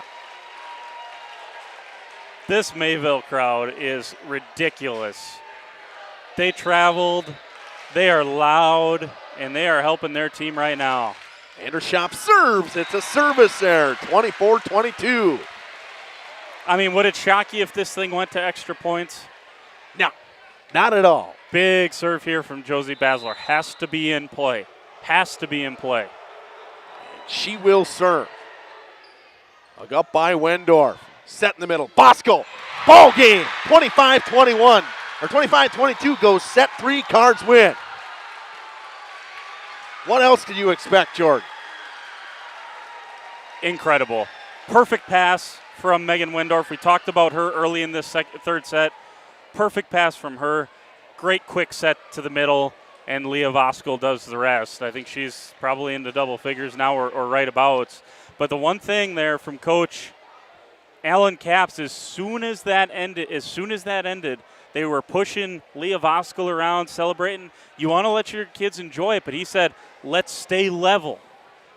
This Mayville crowd is ridiculous. They traveled, they are loud, and they are helping their team right now. Vandershop serves. It's a service error, 24-22. I mean, would it shock you if this thing went to extra points? No, not at all. Big serve here from Josie Basler. Has to be in play. Has to be in play. She will serve. Dug up by Wendorf. Set in the middle. Bosco. Ball game. 25-21. Or 25-22 goes set 3. Cards win. What else did you expect, Jordan? Incredible. Perfect pass from Megan Wendorf. We talked about her early in this third set. Perfect pass from her. Great quick set to the middle, and Leah Voskel does the rest. I think she's probably into double figures now or right abouts. But the one thing there from Coach Alan Capps, as soon as that ended, they were pushing Leah Voskel around, celebrating. You want to let your kids enjoy it, but he said, let's stay level.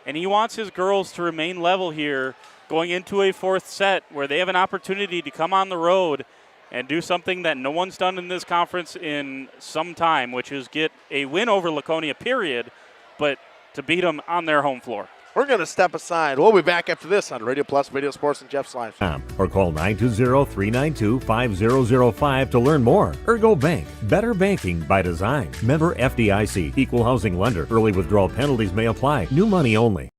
And he wants his girls to remain level here going into a fourth set where they have an opportunity to come on the road and do something that no one's done in this conference in some time, which is get a win over Laconia, period, but to beat them on their home floor. We're going to step aside. We'll be back after this on Radio Plus Video Sports and Jeff's Live. Or call 920-392-5005 to learn more. Ergo Bank, better banking by design. Member FDIC, equal housing lender. Early withdrawal penalties may apply. New money only.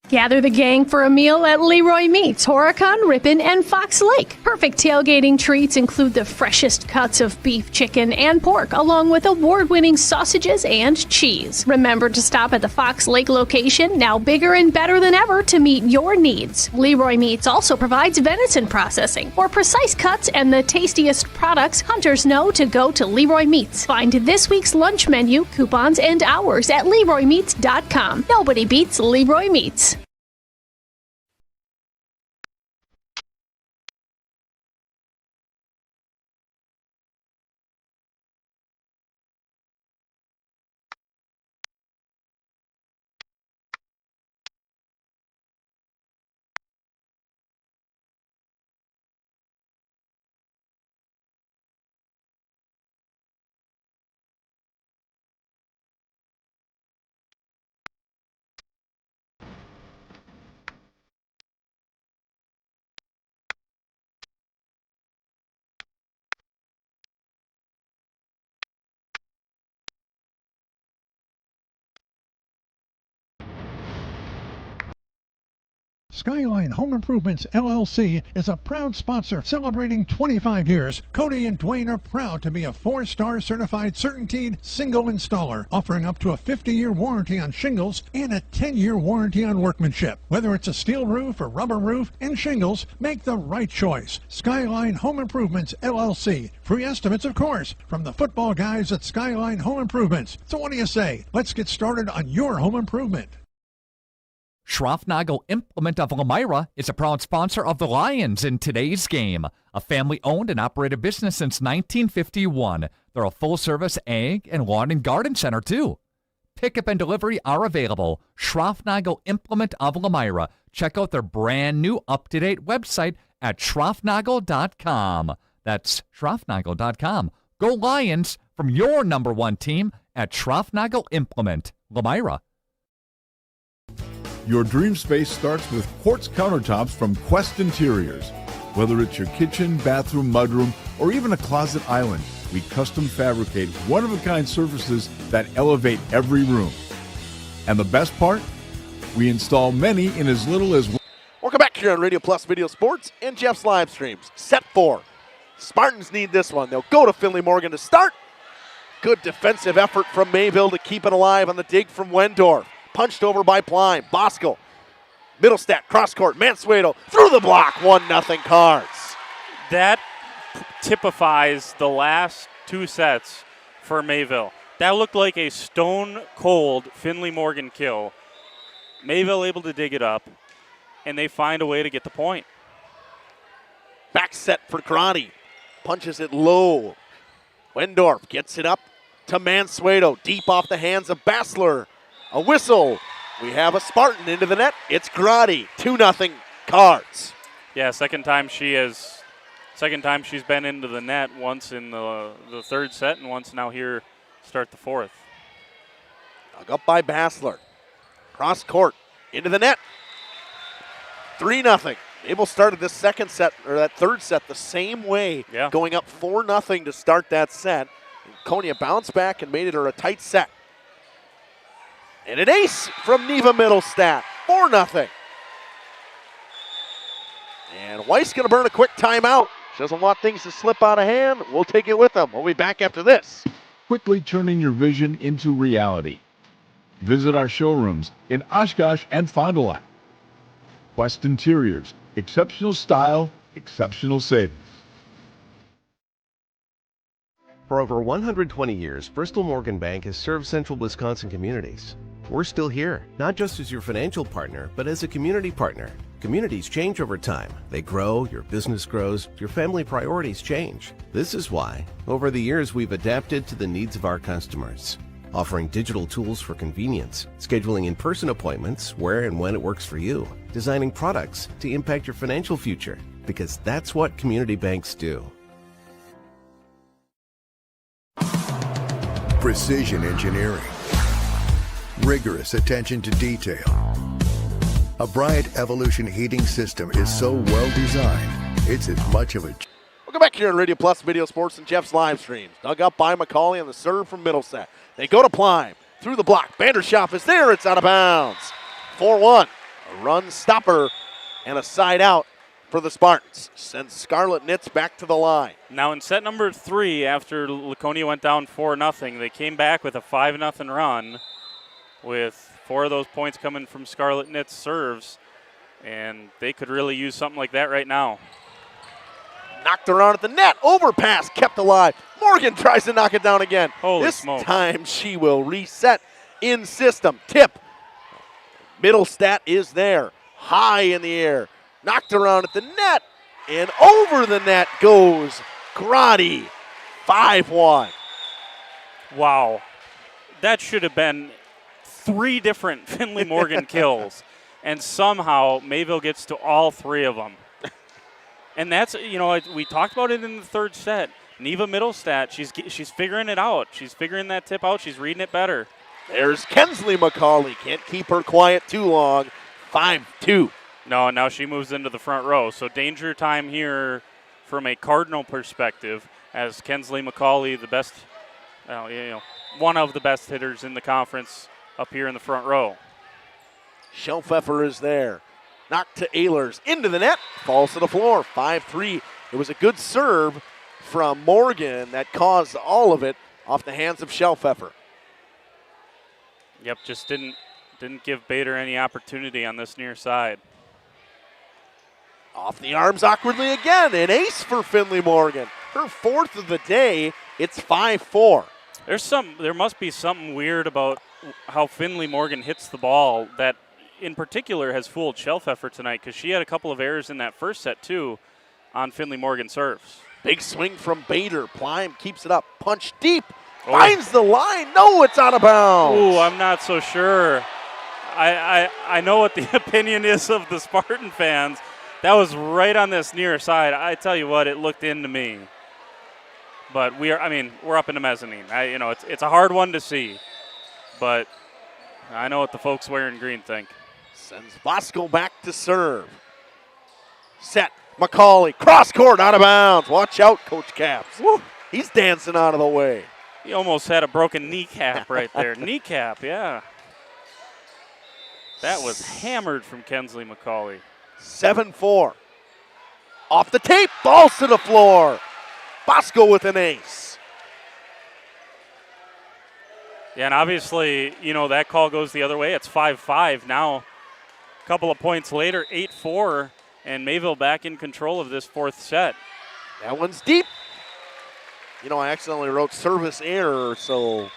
Gather the gang for a meal at Leroy Meats, Horicon, Ripon, and Fox Lake. Perfect tailgating treats include the freshest cuts of beef, chicken, and pork, along with award-winning sausages and cheese. Remember to stop at the Fox Lake location, now bigger and better than ever, to meet your needs. Leroy Meats also provides venison processing. For precise cuts and the tastiest products, hunters know to go to Leroy Meats. Find this week's lunch menu, coupons, and hours at LeroyMeats.com. Nobody beats Leroy Meats. Skyline Home Improvements, LLC is a proud sponsor celebrating 25 years. Cody and Dwayne are proud to be a 4-star certified CertainTeed single installer, offering up to a 50-year warranty on shingles and a 10-year warranty on workmanship. Whether it's a steel roof or rubber roof and shingles, make the right choice. Skyline Home Improvements, LLC. Free estimates, of course, from the football guys at Skyline Home Improvements. So what do you say? Let's get started on your home improvement. Schroffnagel Implement of Lamira is a proud sponsor of the Lions in today's game. A family-owned and operated business since 1951. They're a full-service ag and lawn and garden center, too. Pickup and delivery are available. Schroffnagel Implement of Lamira. Check out their brand new up-to-date website at schroffnagel.com. That's schroffnagel.com. Go Lions from your number one team at Schroffnagel Implement, Lamira. Your dream space starts with quartz countertops from Quest Interiors. Whether it's your kitchen, bathroom, mudroom, or even a closet island, we custom fabricate one-of-a-kind surfaces that elevate every room. And the best part? We install many in as little as... Welcome back here on Radio Plus Video Sports and Jeff's live streams. Set 4. Spartans need this one. They'll go to Finley Morgan to start. Good defensive effort from Mayville to keep it alive on the dig from Wendorf. Punched over by Pline. Bosco. Middlestat, cross court. Mansueto through the block. 1-0 Cards. That typifies the last two sets for Mayville. That looked like a stone-cold Finley Morgan kill. Mayville able to dig it up, and they find a way to get the point. Back set for Grani. Punches it low. Wendorf gets it up to Mansueto. Deep off the hands of Bassler. A whistle. We have a Spartan into the net. It's Grani. 2-0 Cards. Yeah, second time she's been into the net, once in the third set and once now here start the fourth. Dug up by Bassler. Cross court into the net. 3-0. Mayville started this second set, or that third set, the same way, going up 4-0 to start that set. And Laconia bounced back and made it a tight set. And an ace from Neva Middlestat, 4-0. And Weiss going to burn a quick timeout. She doesn't want things to slip out of hand. We'll take it with them. We'll be back after this. Quickly turning your vision into reality. Visit our showrooms in Oshkosh and Fond du Lac. Quest Interiors, exceptional style, exceptional savings. For over 120 years, Bristol Morgan Bank has served central Wisconsin communities. We're still here, not just as your financial partner, but as a community partner. Communities change over time. They grow, your business grows, your family priorities change. This is why, over the years, we've adapted to the needs of our customers, offering digital tools for convenience, scheduling in-person appointments where and when it works for you, designing products to impact your financial future, because that's what community banks do. Precision engineering, rigorous attention to detail. A Bryant Evolution heating system is so well designed, it's as much of a... Welcome back here on Radio Plus Video Sports and Jeff's live streams. Dug up by McCauley on the serve from Middleset. They go to Pline. Through the block. Vanderschaff is there. It's out of bounds. 4-1. A run stopper and a side out for the Spartans. Sends Scarlet Knits back to the line. Now in set number 3, after Laconia went down 4-0, they came back with a 5-0 run with 4 of those points coming from Scarlet Knits serves, and they could really use something like that right now. Knocked around at the net. Overpass kept alive. Morgan tries to knock it down again. Holy this smokes. time she will reset in system. Tip. Middlestat is there. High in the air. Knocked around at the net. And over the net goes Grotti. 5-1. Wow. That should have been 3 different Finley Morgan kills. And somehow Mayville gets to all 3 of them. And that's, we talked about it in the third set. Neva Middlestat, she's figuring it out. She's figuring that tip out. She's reading it better. There's Kensley McCauley. Can't keep her quiet too long. 5-2. No, now she moves into the front row. So danger time here from a Cardinal perspective, as Kensley McCauley, the best, one of the best hitters in the conference, up here in the front row. Schelpfeffer is there. Knocked to Ehlers, into the net, falls to the floor, 5-3. It was a good serve from Morgan that caused all of it off the hands of Schelpfeffer. Yep, just didn't give Bader any opportunity on this near side. Off the arms awkwardly again, an ace for Finley Morgan. Her 4th of the day, it's 5-4. There must be something weird about how Finley Morgan hits the ball, that in particular has fooled Shellpfeffer tonight because she had a couple of errors in that first set, too, on Finley Morgan serves. Big swing from Bader. Plime keeps it up. Punch deep. Finds the line. No, it's out of bounds. Ooh, I'm not so sure. I know what the opinion is of the Spartan fans. That was right on this near side. I tell you what, it looked into me. But we're up in the mezzanine. It's a hard one to see. But I know what the folks wearing green think. Sends Bosco back to serve. Set. McCauley. Cross court, out of bounds. Watch out, Coach Caps. Woo. He's dancing out of the way. He almost had a broken kneecap right there. Kneecap, yeah. That was hammered from Kensley McCauley. 7-4. Off the tape. Falls to the floor. Bosco with an ace. Yeah, and obviously, that call goes the other way. It's 5-5 now. A couple of points later, 8-4, and Mayville back in control of this fourth set. That one's deep. I accidentally wrote service error, so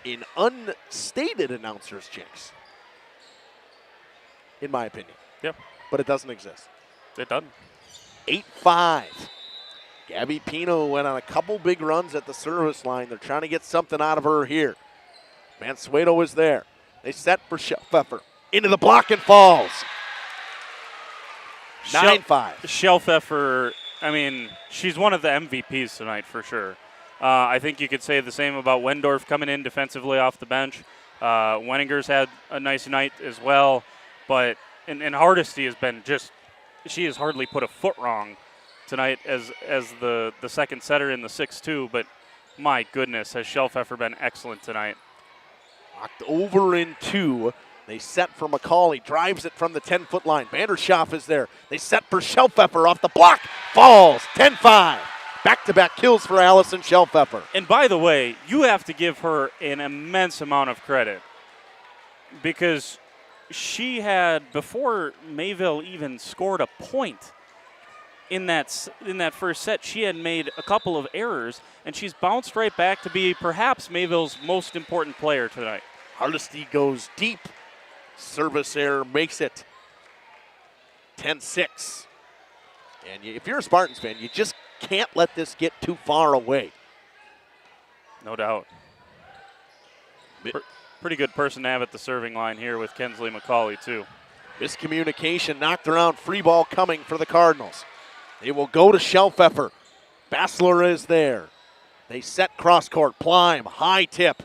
in unstated announcer's jinx, in my opinion. Yep. But it doesn't exist. It doesn't. 8-5. Gabby Pino went on a couple big runs at the service line. They're trying to get something out of her here. Mansueto is there. They set for Shellpfeffer. Into the block and falls. 9-5. Shellpfeffer, she's one of the MVPs tonight for sure. I think you could say the same about Wendorf coming in defensively off the bench. Wenninger's had a nice night as well. But and Hardesty has been she has hardly put a foot wrong tonight as the second setter in the 6-2. But my goodness, has Shellpfeffer been excellent tonight. Knocked over in 2. They set for McCauley. Drives it from the 10-foot line. Vanderschaff is there. They set for Shellpfeffer off the block. Falls. 10-5. Back-to-back kills for Allison Shellpfeffer. And by the way, you have to give her an immense amount of credit because she had, before Mayville even scored a point in that first set, she had made a couple of errors, and she's bounced right back to be perhaps Mayville's most important player tonight. Hardesty goes deep. Service error makes it 10-6. And if you're a Spartans fan, you just can't let this get too far away. No doubt. Pretty good person to have at the serving line here with Kensley McCauley, too. Miscommunication knocked around. Free ball coming for the Cardinals. They will go to Shellpfeffer. Bassler is there. They set cross court. Plime, high tip.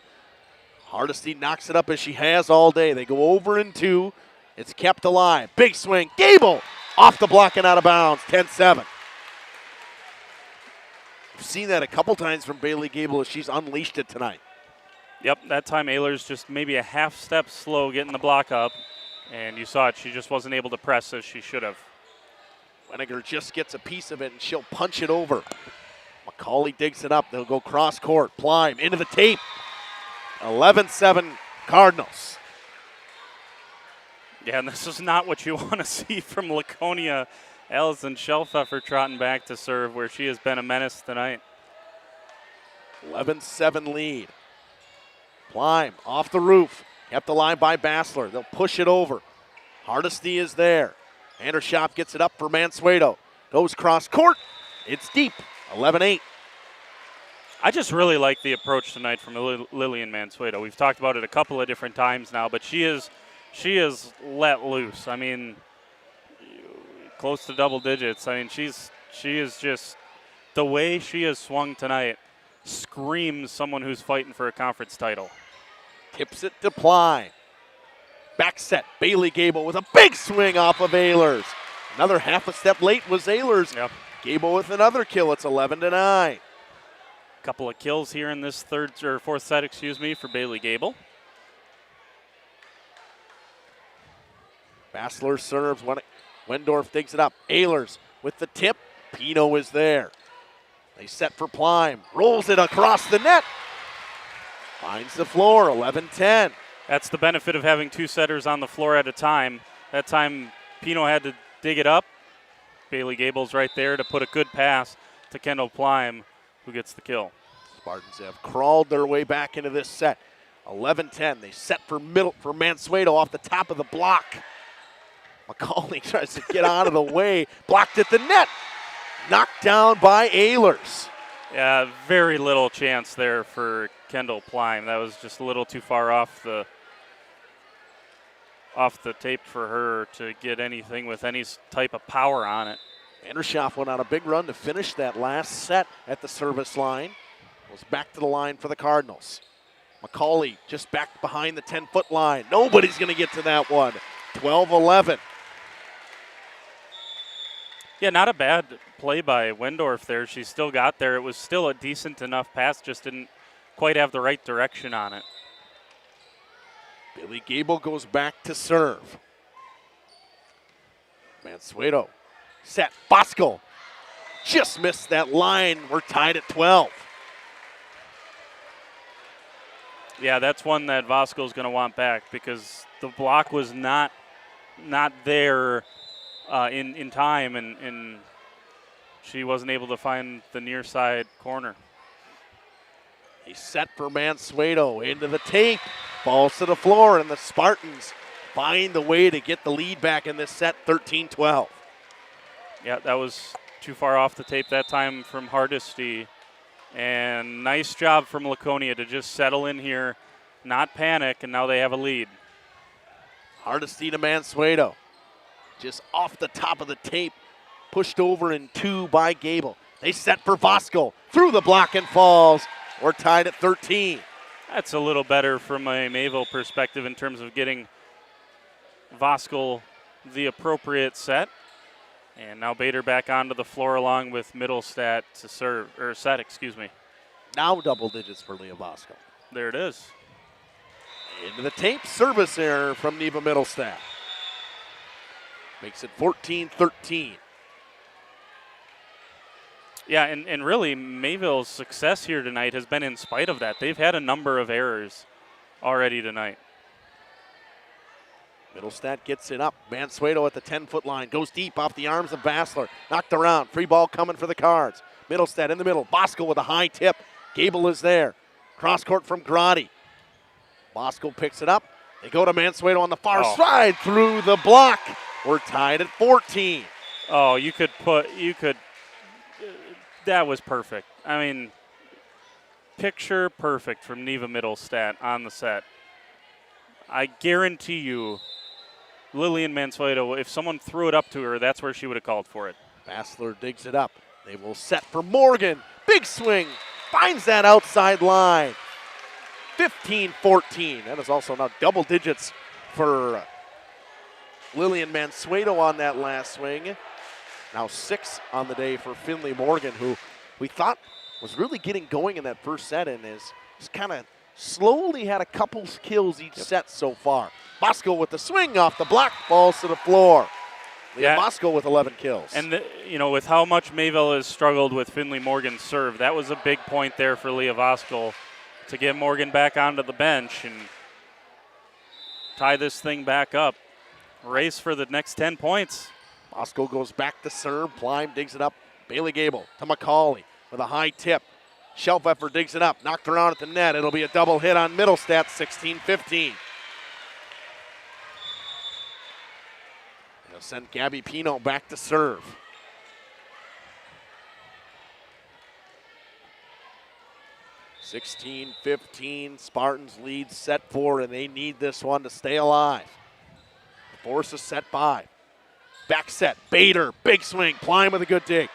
Hardesty knocks it up as she has all day. They go over in 2. It's kept alive. Big swing. Gable off the block and out of bounds. 10-7. We've seen that a couple times from Bailey Gable as she's unleashed it tonight. Yep, that time Ehlers just maybe a half step slow getting the block up. And you saw it. She just wasn't able to press as she should have. Wenninger just gets a piece of it and she'll punch it over. McCauley digs it up. They'll go cross court. Plime into the tape. 11-7 Cardinals. Yeah, and this is not what you want to see from Laconia. Allison Shellpfeffer trotting back to serve where she has been a menace tonight. 11-7 lead. Plime off the roof. Kept the line by Bassler. They'll push it over. Hardesty is there. Vanderschaff gets it up for Mansueto. Goes cross court. It's deep. 11-8. I just really like the approach tonight from Lillian Mansueto. We've talked about it a couple of different times now, but she is let loose. Close to double digits. She is just, the way she has swung tonight screams someone who's fighting for a conference title. Tips it to Plime. Back set. Bailey Gable with a big swing off of Ehlers. Another half a step late was Ehlers. Yep. Gable with another kill. It's 11-9. Couple of kills here in this fourth set, for Bailey Gable. Bassler serves. Wendorf digs it up. Ehlers with the tip. Pino is there. They set for Plime. Rolls it across the net. Finds the floor. 11-10. That's the benefit of having two setters on the floor at a time. That time, Pino had to dig it up. Bailey Gable's right there to put a good pass to Kendall Plime, who gets the kill. Spartans have crawled their way back into this set. 11-10. They set for Mansueto off the top of the block. McCauley tries to get out of the way. Blocked at the net. Knocked down by Ehlers. Yeah, very little chance there for Kendall Pleim. That was just a little too far off the tape for her to get anything with any type of power on it. Vandershoff went on a big run to finish that last set at the service line. Goes back to the line for the Cardinals. McCauley just back behind the 10-foot line. Nobody's going to get to that one. 12-11. Yeah, not a bad play by Wendorf there. She still got there. It was still a decent enough pass, just didn't quite have the right direction on it. Billy Gable goes back to serve. Mansueto set. Bosco just missed that line. We're tied at 12. Yeah, that's one that Vasco's going to want back because the block was not there in time, and she wasn't able to find the near side corner. He set for Mansueto into the tape. Falls to the floor, and the Spartans find the way to get the lead back in this set, 13-12. Yeah, that was too far off the tape that time from Hardesty. And nice job from Laconia to just settle in here, not panic, and now they have a lead. Hardesty to Mansueto. Just off the top of the tape, pushed over in 2 by Gable. They set for Vasco. Through the block and falls. We're tied at 13. That's a little better from a Mayville perspective in terms of getting Vasco the appropriate set. And now Bader back onto the floor along with Middlestat to serve, or set, excuse me. Now double digits for Leah Vasco. There it is. Into the tape, service error from Neva Middlestat. Makes it 14-13. Yeah, and really Mayville's success here tonight has been in spite of that. They've had a number of errors already tonight. Middlestat gets it up. Mansueto at the 10-foot line. Goes deep off the arms of Bassler. Knocked around. Free ball coming for the Cards. Middlestat in the middle. Bosco with a high tip. Gable is there. Cross court from Grotti. Bosco picks it up. They go to Mansueto on the far side through the block. We're tied at 14. Oh, that was perfect. I mean, picture perfect from Neva Middlestat on the set. I guarantee you, Lillian Mansueto, if someone threw it up to her, that's where she would have called for it. Bassler digs it up. They will set for Morgan. Big swing. Finds that outside line. 15-14. That is also now double digits for Lillian Mansueto on that last swing. Now 6 on the day for Finley Morgan, who we thought was really getting going in that first set and is just kind of slowly had a couple kills each set so far. Bosco with the swing off the block, falls to the floor. Leah Bosco with 11 kills. And, with how much Mayville has struggled with Finley Morgan's serve, that was a big point there for Leah Bosco to get Morgan back onto the bench and tie this thing back up. Race for the next 10 points. Bosco goes back to serve. Pleim digs it up. Bailey Gable to McCauley with a high tip. Shelfeffer digs it up. Knocked around at the net. It'll be a double hit on Middlestat, 16-15. They'll send Gabby Pino back to serve. (16-15). Spartans lead set 4, and they need this one to stay alive. Force a set 5. Back set, Bader, big swing, Pleim with a good dig.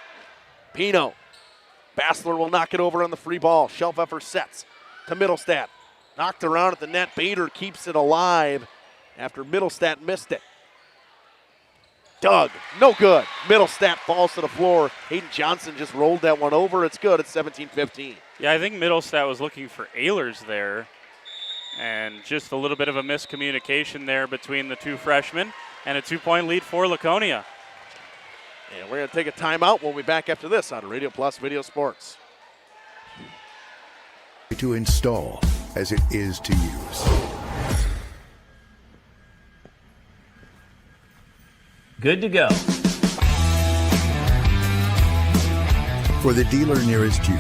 Pino, Bassler will knock it over on the free ball. Shelfeffer sets to Middlestat. Knocked around at the net, Bader keeps it alive after Middlestat missed it. Doug, no good. Middlestat falls to the floor. Hayden Johnson just rolled that one over. It's good, it's 17-15. Yeah, I think Middlestat was looking for Ehlers there. And just a little bit of a miscommunication there between the two freshmen. And a 2-point lead for Laconia. And we're going to take a timeout. We'll be back after this on Radio Plus Video Sports. To install as it is to use. Good to go. For the dealer nearest you,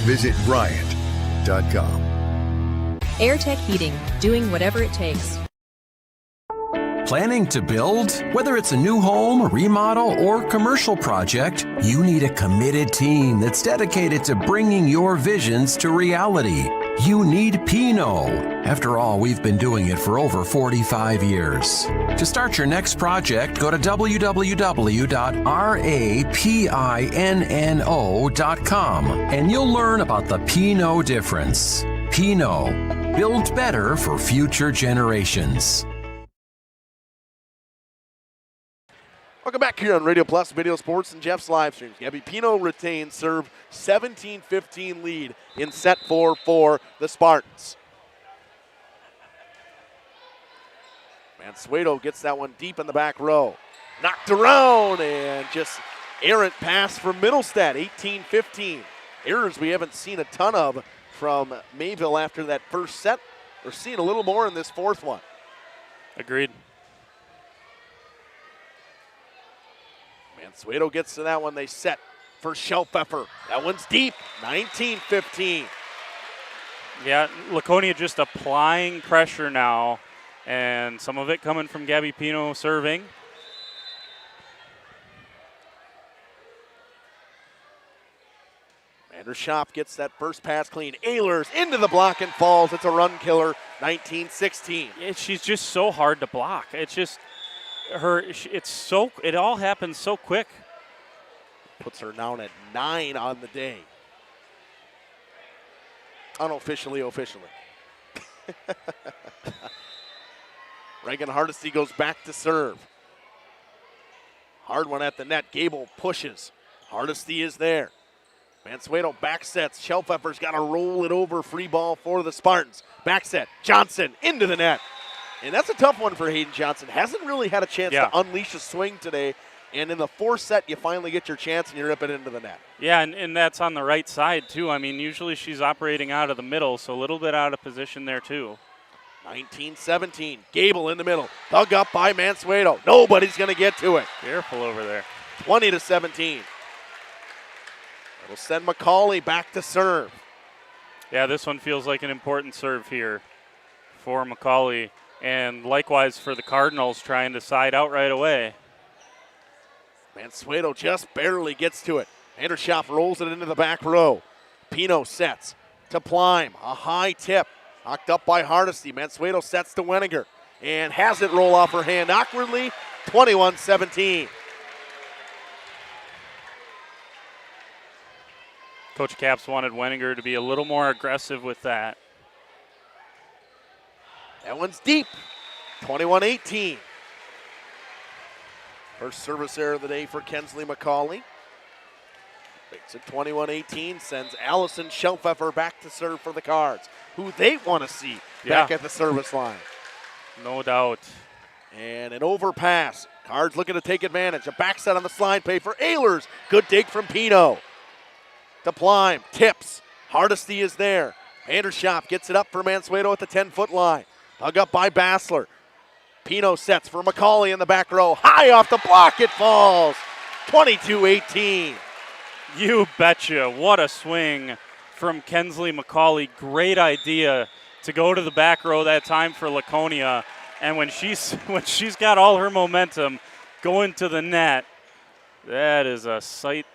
visit Bryant.com. AirTech Heating, doing whatever it takes. Planning to build? Whether it's a new home, a remodel, or commercial project, you need a committed team that's dedicated to bringing your visions to reality. You need Pinot. After all, we've been doing it for over 45 years. To start your next project, go to www.rapinno.com and you'll learn about the Pinot difference. Pinot, build better for future generations. Welcome back here on Radio Plus, Video Sports, and Jeff's live streams. Gabby Pinot retains serve 17-15 lead in set 4 for the Spartans. Mansueto gets that one deep in the back row. Knocked around and just errant pass from Middlestad, 18-15. Errors we haven't seen a ton of from Mayville after that first set. We're seeing a little more in this fourth one. Agreed. Mansueto gets to that one. They set for Schelpfeffer. That one's deep, 19-15. Yeah, Laconia just applying pressure now, and some of it coming from Gabby Pinot serving. Vandershop gets that first pass clean. Ehlers into the block and falls. It's a run killer, 19-16. She's just so hard to block. It's just it all happens so quick. Puts her down at 9 on the day. Unofficially, officially. Reagan Hardesty goes back to serve. Hard one at the net. Gable pushes. Hardesty is there. Mansueto back sets. Schelpfeffer's got to roll it over. Free ball for the Spartans. Back set. Johnson into the net. And that's a tough one for Hayden Johnson. Hasn't really had a chance to unleash a swing today. And in the fourth set, you finally get your chance and you rip it into the net. Yeah, and that's on the right side, too. I mean, usually she's operating out of the middle, so a little bit out of position there, too. 19-17. Gable in the middle. Dug up by Mansueto. Nobody's going to get to it. Careful over there. 20-17. It'll send McCauley back to serve. Yeah, this one feels like an important serve here for McCauley. And likewise for the Cardinals trying to side out right away. Mansueto just barely gets to it. Vandershop rolls it into the back row. Pinot sets to Plime. A high tip. Knocked up by Hardesty. Mansueto sets to Weniger and has it roll off her hand awkwardly. 21-17. Coach Capps wanted Weniger to be a little more aggressive with that. That one's deep. 21-18. First service error of the day for Kensley McCauley. Makes it 21-18. Sends Allison Schelpfeffer back to serve for the Cards, who they want to see back at the service line. No doubt. And an overpass. Cards looking to take advantage. A back set on the slide pay for Ehlers. Good dig from Pinot. To Plime. Tips. Hardesty is there. Vandershop gets it up for Mansueto at the 10-foot line. Dug up by Bassler. Pinot sets for McCauley in the back row. High off the block, it falls. 22-18. You betcha. What a swing from Kensley McCauley. Great idea to go to the back row that time for Laconia. And when she's got all her momentum going to the net, that is a sight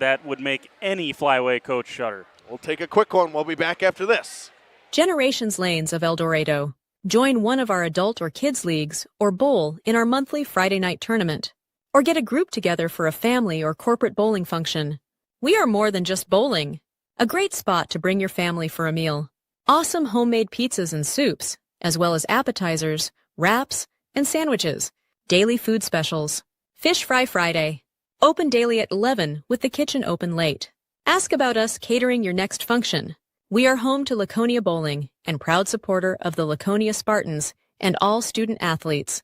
that would make any flyway coach shudder. We'll take a quick one. We'll be back after this. Generations Lanes of El Dorado. Join one of our adult or kids leagues or bowl in our monthly Friday night tournament. Or get a group together for a family or corporate bowling function. We are more than just bowling. A great spot to bring your family for a meal. Awesome homemade pizzas and soups, as well as appetizers, wraps, and sandwiches. Daily food specials. Fish Fry Friday. Open daily at 11 with the kitchen open late. Ask about us catering your next function. We are home to Laconia Bowling and proud supporter of the Laconia Spartans and all student athletes.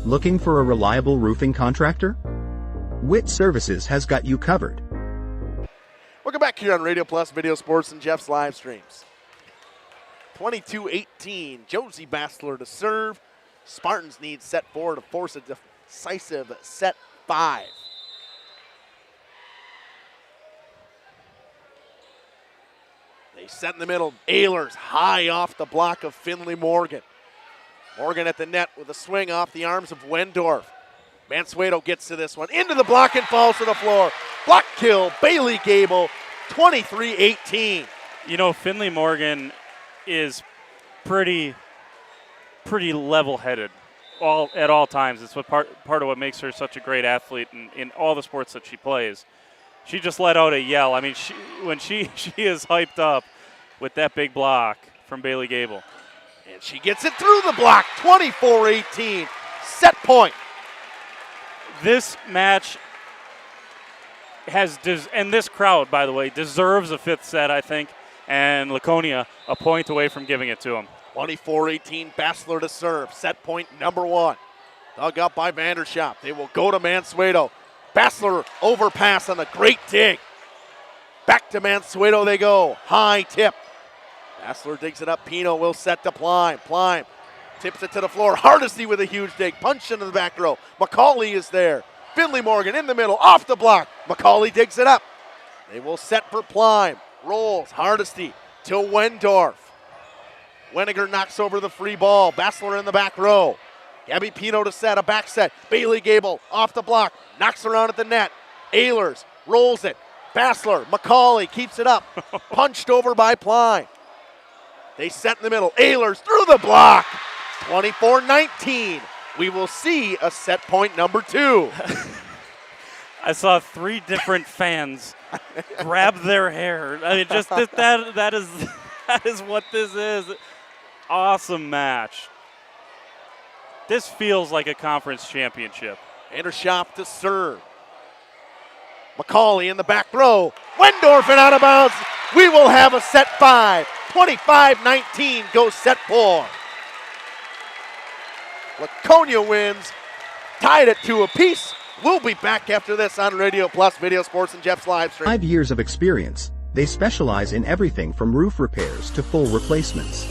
Looking for a reliable roofing contractor? Witt Services has got you covered. Welcome back here on Radio Plus, Video Sports, and Jeff's live streams. 22-18, Josie Bassler to serve. Spartans need set 4 to force a decisive set 5. They set in the middle. Ehlers high off the block of Finley Morgan. Morgan at the net with a swing off the arms of Wendorf. Mansueto gets to this one. Into the block and falls to the floor. Block kill, Bailey Gable, 23-18. You know, Finley Morgan is pretty level-headed at all times. It's what part of what makes her such a great athlete in all the sports that she plays. She just let out a yell. I mean, when she is hyped up with that big block from Bailey Gable. And she gets it through the block, 24-18. Set point. This match and this crowd, by the way, deserves a fifth set, I think. And Laconia a point away from giving it to them. 24-18, Bassler to serve. Set point number 1. Dug up by Vandershop. They will go to Mansueto. Bassler overpass on a great dig. Back to Mansueto they go. High tip. Bassler digs it up. Pino will set to Plime. Plime tips it to the floor. Hardesty with a huge dig. Punch into the back row. McCauley is there. Finley Morgan in the middle. Off the block. McCauley digs it up. They will set for Plime. Rolls. Hardesty to Wendorf. Weniger knocks over the free ball. Bassler in the back row. Gabby Pino to set, a back set. Bailey Gable off the block, knocks around at the net. Ehlers rolls it. Bassler, McCauley keeps it up. Punched over by Pline. They set in the middle. Ehlers through the block. 24-19. We will see a set point number 2. I saw 3 different fans grab their hair. I mean, just that is what this is. Awesome match. This feels like a conference championship. Vandershop to serve. McCauley in the back row. Wendorf and out of bounds. We will have a set 5. 25-19 goes set 4. Laconia wins. Tied at 2 apiece. We'll be back after this on Radio Plus Video Sports and Jeff's live stream. 5 years of experience. They specialize in everything from roof repairs to full replacements.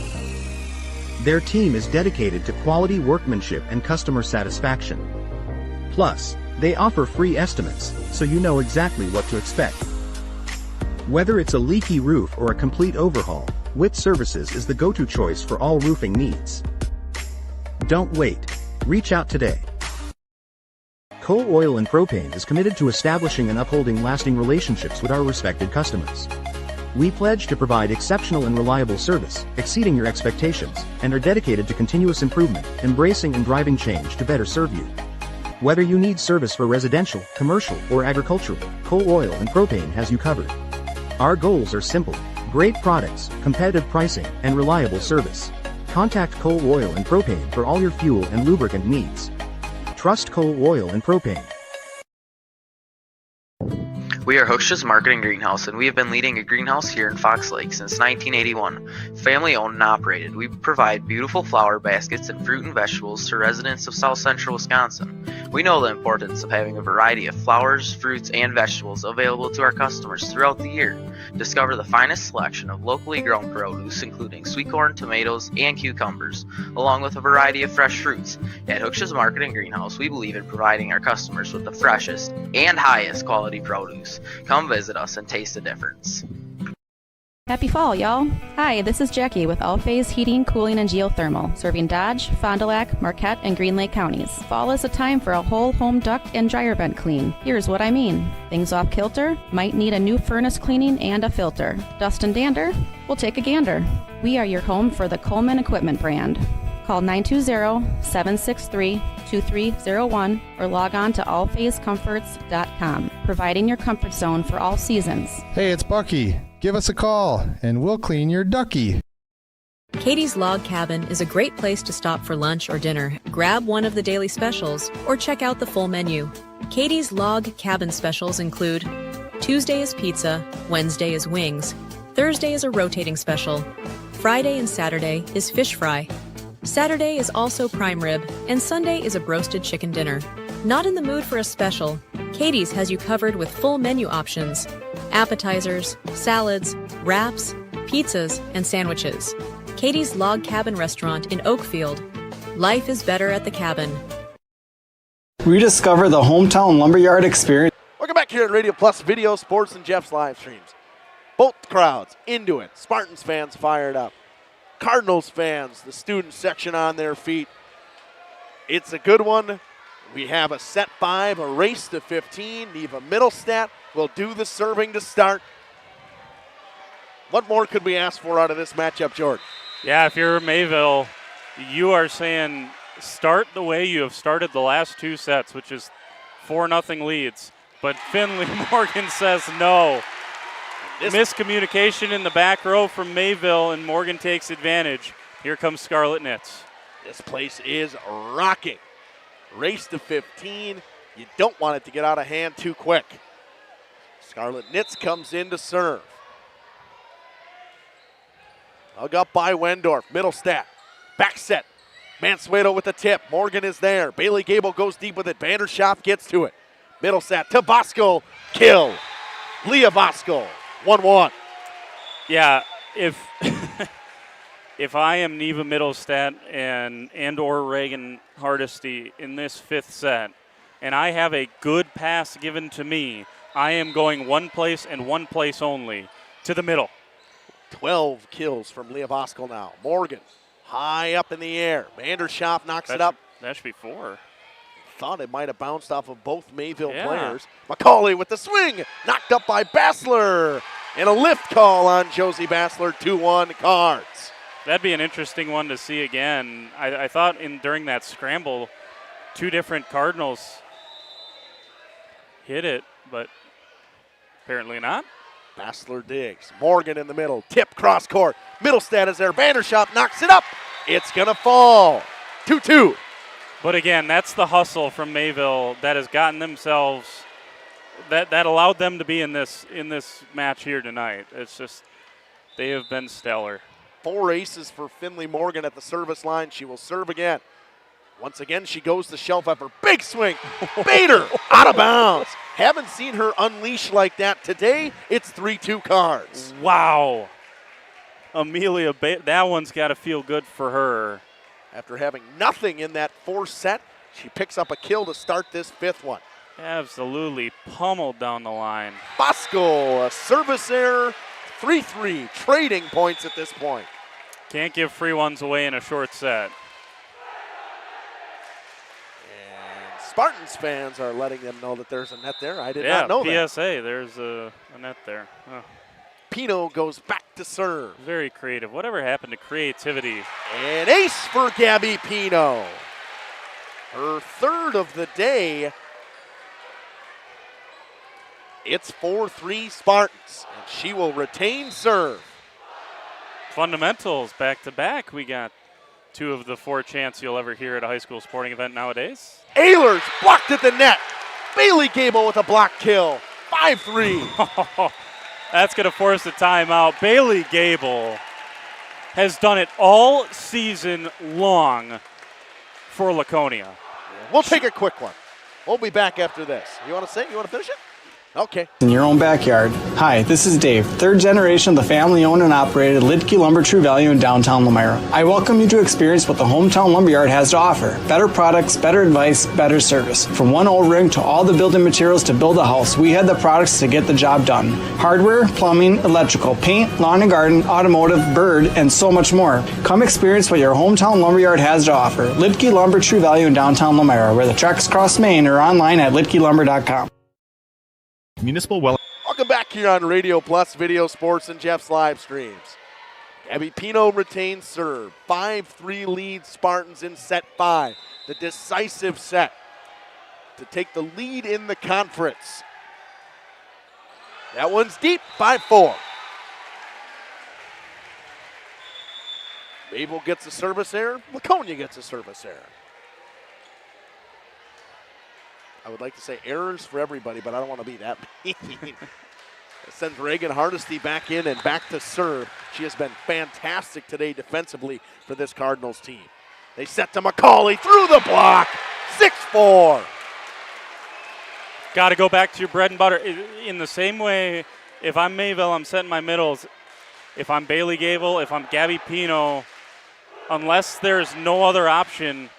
Their team is dedicated to quality workmanship and customer satisfaction. Plus, they offer free estimates, so you know exactly what to expect. Whether it's a leaky roof or a complete overhaul, Witt Services is the go-to choice for all roofing needs. Don't wait. Reach out today. Coal Oil and Propane is committed to establishing and upholding lasting relationships with our respected customers. We pledge to provide exceptional and reliable service, exceeding your expectations, and are dedicated to continuous improvement, embracing and driving change to better serve you. Whether you need service for residential, commercial, or agricultural, Coal Oil and Propane has you covered. Our goals are simple: great products, competitive pricing, and reliable service. Contact Coal Oil and Propane for all your fuel and lubricant needs. Trust Coal Oil and Propane. We are Hochschild Marketing Greenhouse, and we have been leading a greenhouse here in Fox Lake since 1981. Family owned and operated, we provide beautiful flower baskets and fruit and vegetables to residents of South Central Wisconsin. We know the importance of having a variety of flowers, fruits, and vegetables available to our customers throughout the year. Discover the finest selection of locally grown produce, including sweet corn, tomatoes, and cucumbers, along with a variety of fresh fruits. At Hochschild Marketing Greenhouse, we believe in providing our customers with the freshest and highest quality produce. Come visit us and taste the difference. Happy fall, y'all. Hi, this is Jackie with All Phase Heating, Cooling, and Geothermal, serving Dodge, Fond du Lac, Marquette, and Green Lake counties. Fall is a time for a whole home duct and dryer vent clean. Here's what I mean. Things off kilter, might need a new furnace cleaning and a filter. Dust and dander? We'll take a gander. We are your home for the Coleman Equipment brand. Call 920-763-2301 or log on to allphasecomforts.com, providing your comfort zone for all seasons. Hey, it's Bucky. Give us a call, and we'll clean your ducky. Katie's Log Cabin is a great place to stop for lunch or dinner, grab one of the daily specials, or check out the full menu. Katie's Log Cabin specials include Tuesday is pizza, Wednesday is wings, Thursday is a rotating special, Friday and Saturday is fish fry, Saturday is also prime rib, and Sunday is a broasted chicken dinner. Not in the mood for a special? Katie's has you covered with full menu options, appetizers, salads, wraps, pizzas, and sandwiches. Katie's Log Cabin Restaurant in Oakfield. Life is better at the cabin. Rediscover the hometown lumberyard experience. Welcome back here at Radio Plus Video Sports and Jeff's live streams. Both crowds into it. Spartans fans fired up. Cardinals fans, the student section on their feet. It's a good one. We have a set 5, a race to 15. Neva Middlestat will do the serving to start. What more could we ask for out of this matchup, Jordan? Yeah, if you're Mayville, you are saying start the way you have started the last 2 sets, which is 4-0 leads. But Finley Morgan says no. Miscommunication in the back row from Mayville, and Morgan takes advantage. Here comes Scarlet Knits. This place is rocking. Race to 15. You don't want it to get out of hand too quick. Scarlet Knits comes in to serve. Hug up by Wendorf. Middlestat. Back set. Mansueto with the tip. Morgan is there. Bailey Gable goes deep with it. Vanderschaft gets to it. Middlestat to Bosco. Kill. Leah Bosco. 1-1. Yeah, if if I am Neva Middlestat and or Reagan Hardesty in this 5th set, and I have a good pass given to me, I am going one place and one place only, to the middle. 12 kills from Leah Bosco now. Morgan high up in the air. Vanderschaft knocks it up. That should be 4. Thought it might have bounced off of both Mayville players. McCauley with the swing, knocked up by Bassler. And a lift call on Josie Bassler, 2-1 Cards. That'd be an interesting one to see again. I thought during that scramble, 2 different Cardinals hit it, but apparently not. Bassler digs. Morgan in the middle. Tip cross court. Middlestat is there. Vanderschaft knocks it up. It's going to fall. 2-2. But again, that's the hustle from Mayville that has gotten themselves, that allowed them to be in this match here tonight. It's just, they have been stellar. 4 aces for Finley Morgan at the service line. She will serve again. Once again, she goes to shelf effort. Big swing. Bader out of bounds. Haven't seen her unleash like that today. It's 3-2 Cards. Wow. Amelia, that one's got to feel good for her. After having nothing in that 4th set, she picks up a kill to start this 5th one. Absolutely pummeled down the line. Bosco, a service error, 3-3, trading points at this point. Can't give free ones away in a short set. And Spartans fans are letting them know that there's a net there. I did not know that. PSA, there's a net there. Oh. Pino goes back to serve. Very creative. Whatever happened to creativity? An ace for Gabby Pino. Her 3rd of the day. It's 4-3 Spartans, and she will retain serve. Fundamentals back-to-back. We got 2 of the 4 chants you'll ever hear at a high school sporting event nowadays. Ehlers blocked at the net. Bailey Gable with a block kill. 5-3. That's going to force a timeout. Bailey Gable has done it all season long for Laconia. We'll take a quick one. We'll be back after this. You want to say? You want to finish it? Okay. In your own backyard. Hi, this is Dave, 3rd generation of the family-owned and operated Lidke Lumber True Value in downtown Elmira. I welcome you to experience what the Hometown Lumberyard has to offer. Better products, better advice, better service. From one O-ring to all the building materials to build a house, we have the products to get the job done. Hardware, plumbing, electrical, paint, lawn and garden, automotive, bird, and so much more. Come experience what your Hometown Lumberyard has to offer. Lidke Lumber True Value in downtown Elmira, where the tracks cross Maine, or online at lidkelumber.com. Municipal Welcome back here on Radio Plus, Video Sports, and Jeff's live streams. Gabby Pino retains serve. 5-3 lead Spartans in set 5. The decisive set to take the lead in the conference. That one's deep, 5-4. Mayville gets a service error. Laconia gets a service error. I would like to say errors for everybody, but I don't want to be that mean. It sends Reagan Hardesty back in and back to serve. She has been fantastic today defensively for this Cardinals team. They set to McCauley through the block. 6-4. Got to go back to your bread and butter. In the same way, if I'm Mayville, I'm setting my middles. If I'm Bailey Gable, if I'm Gabby Pino, unless there's no other option,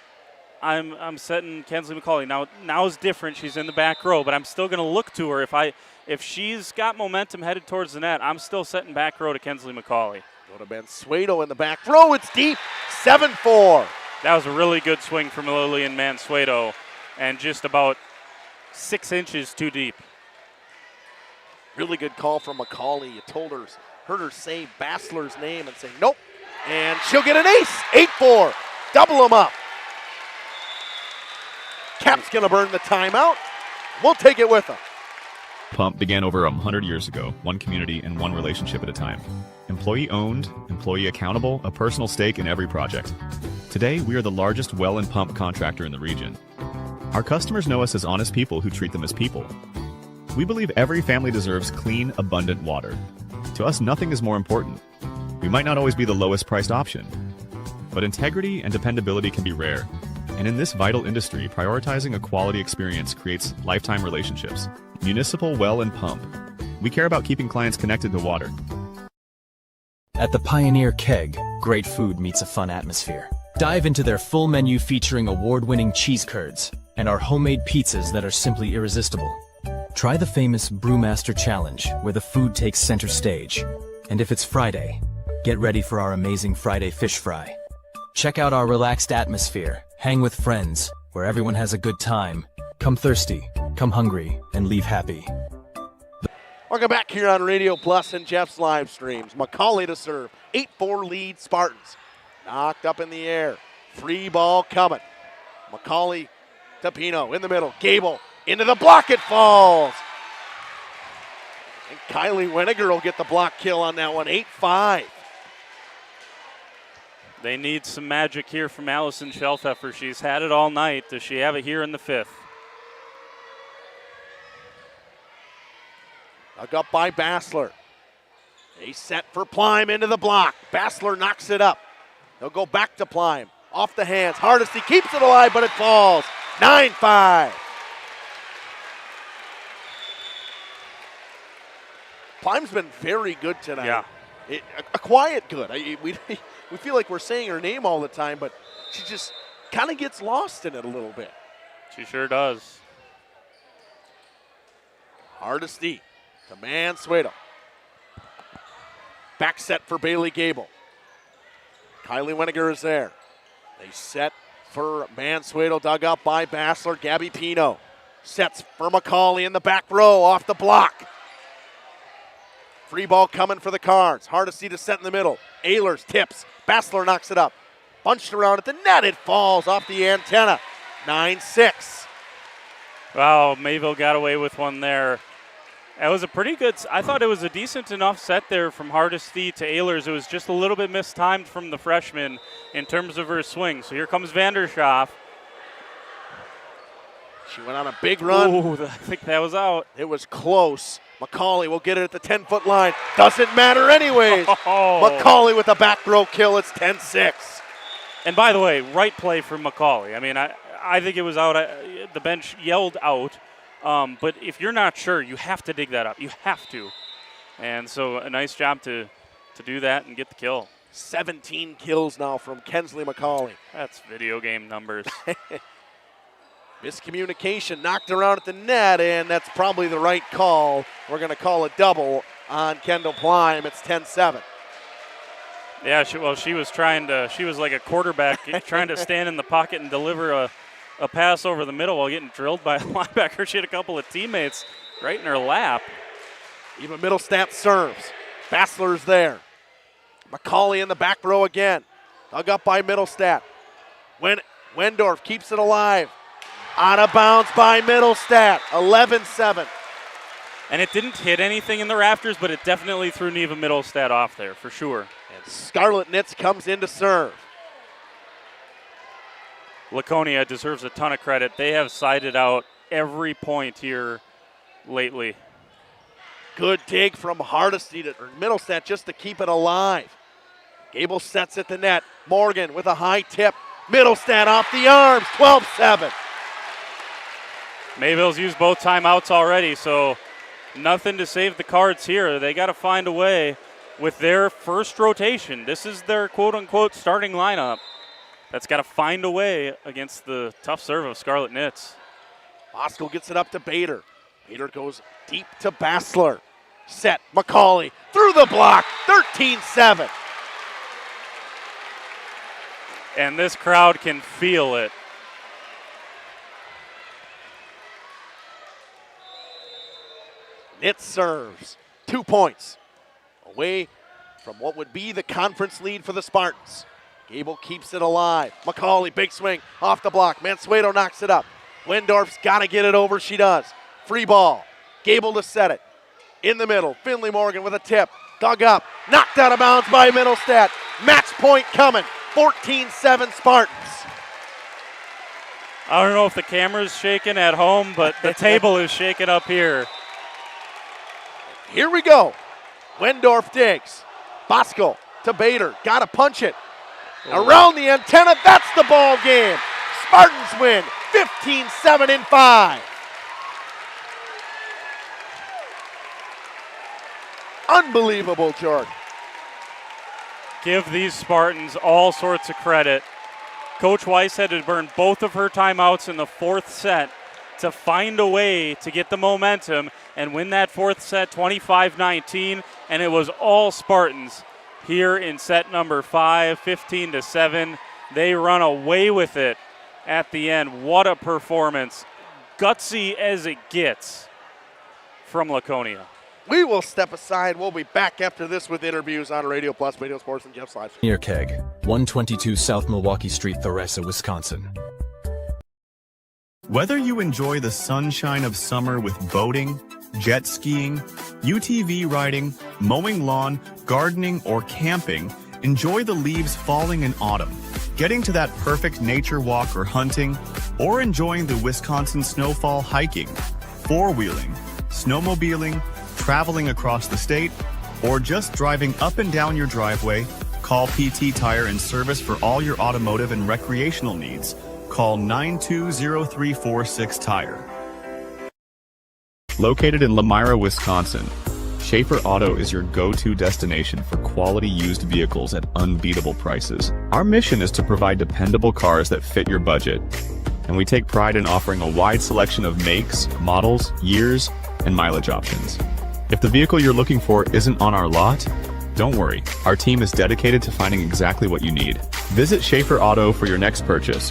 I'm setting Kensley McCauley. Now is different. She's in the back row, but I'm still going to look to her. If she's got momentum headed towards the net, I'm still setting back row to Kensley McCauley. Go to Mansueto in the back row. It's deep. 7-4. That was a really good swing from Lillian Mansueto, and just about 6 inches too deep. Really good call from McCauley. You heard her say Bassler's name and say nope. And she'll get an ace. 8-4. Double them up. Cap's going to burn the timeout. We'll take it with them. Pump began over 100 years ago, one community and one relationship at a time. Employee owned, employee accountable, a personal stake in every project. Today, we are the largest well and pump contractor in the region. Our customers know us as honest people who treat them as people. We believe every family deserves clean, abundant water. To us, nothing is more important. We might not always be the lowest priced option, but integrity and dependability can be rare. And in this vital industry, prioritizing a quality experience creates lifetime relationships. Municipal Well and Pump. We care about keeping clients connected to water. At the Pioneer Keg, great food meets a fun atmosphere. Dive into their full menu featuring award-winning cheese curds and our homemade pizzas that are simply irresistible. Try the famous Brewmaster Challenge, where the food takes center stage. And if it's Friday, get ready for our amazing Friday fish fry. Check out our relaxed atmosphere, hang with friends, where everyone has a good time. Come thirsty, come hungry, and leave happy. Welcome back here on Radio Plus and Jeff's live streams. McCauley to serve. 8-4 lead Spartans. Knocked up in the air. Free ball coming. McCauley to Pino in the middle. Gable into the block. It falls. And Kylie Weniger will get the block kill on that one. 8-5. They need some magic here from Allison Shelfeffer. She's had it all night. Does she have it here in the 5th? Dug up by Bassler. A set for Plime into the block. Bassler knocks it up. They'll go back to Plime. Off the hands. Hardesty keeps it alive, but it falls. 9-5. Plime's been very good tonight. Yeah. A quiet good. We feel like we're saying her name all the time, but she just kind of gets lost in it a little bit. She sure does. Hardesty to Mansueto. Back set for Bailey Gable. Kylie Weniger is there. They set for Mansueto, dug up by Bassler. Gabby Pino sets for McCauley in the back row off the block. Free ball coming for the Cards. Hardesty to set in the middle. Ehlers tips. Bassler knocks it up. Bunched around at the net. It falls off the antenna. 9-6. Wow, Mayville got away with one there. It was a pretty good, I thought it was a decent enough set there from Hardesty to Ehlers. It was just a little bit mistimed from the freshman in terms of her swing. So here comes Vandershoff. She went on a big run. Ooh, I think that was out. It was close. McCauley will get it at the 10-foot line. Doesn't matter anyways. McCauley with a back row kill. It's 10-6. And by the way, right play from McCauley. I mean, I think it was out. The bench yelled out. But if you're not sure, you have to dig that up. You have to. And so a nice job to do that and get the kill. 17 kills now from Kensley McCauley. That's video game numbers. Miscommunication knocked around at the net, and that's probably the right call. We're going to call a double on Kendall Plime. It's 10-7. Yeah, she was like a quarterback trying to stand in the pocket and deliver a pass over the middle while getting drilled by a linebacker. She had a couple of teammates right in her lap. Eva Middlestat serves. Bassler's there. McCauley in the back row again. Dug up by Middlestat. Wendorf keeps it alive. Out of bounds by Middlestat. 11-7. And it didn't hit anything in the rafters, but it definitely threw Neva Middlestat off there, for sure. And Scarlett Nitz comes in to serve. Laconia deserves a ton of credit. They have sided out every point here lately. Good dig from Hardesty to Middlestat just to keep it alive. Gable sets at the net. Morgan with a high tip. Middlestat off the arms. 12-7. Mayville's used both timeouts already, so nothing to save the Cards here. They got to find a way with their first rotation. This is their quote-unquote starting lineup. that's got to find a way against the tough serve of Scarlet Knits. Bosco gets it up to Bader. Bader goes deep to Bassler. Set, McCauley through the block, 13-7. And this crowd can feel it. Knit serves, 2 points away from what would be the conference lead for the Spartans. Gable keeps it alive. McCauley, big swing, off the block. Mansueto knocks it up. Wendorf's got to get it over. She does. Free ball. Gable to set it. In the middle, Finley Morgan with a tip. Dug up, knocked out of bounds by Middlestat. Match point coming, 14-7 Spartans. I don't know if the camera's shaking at home, but the table is shaking up here. Here we go. Wendorf digs. Bosco to Bader. Got to punch it. Around the antenna. That's the ball game. Spartans win 15-7 in 5. Unbelievable, Jordan. Give these Spartans all sorts of credit. Coach Weiss had to burn both of her timeouts in the fourth set to find a way to get the momentum and win that fourth set 25-19, and it was all Spartans here in set number 5, 15-7. They run away with it at the end. What a performance. Gutsy as it gets from Laconia. We will step aside. We'll be back after this with interviews on Radio Plus, Radio Sports, and Jeff's Live. Near Keg, 122 South Milwaukee Street, Theresa, Wisconsin. Whether you enjoy the sunshine of summer with boating, jet skiing, UTV riding, mowing lawn, gardening, or camping, enjoy the leaves falling in autumn, getting to that perfect nature walk or hunting, or enjoying the Wisconsin snowfall hiking, four-wheeling, snowmobiling, traveling across the state, or just driving up and down your driveway, call PT Tire and Service for all your automotive and recreational needs. Call 920-346-TIRE. Located in Lamira, Wisconsin, Schaefer Auto is your go-to destination for quality used vehicles at unbeatable prices. Our mission is to provide dependable cars that fit your budget, and we take pride in offering a wide selection of makes, models, years, and mileage options. If the vehicle you're looking for isn't on our lot, don't worry. Our team is dedicated to finding exactly what you need. Visit Schaefer Auto for your next purchase,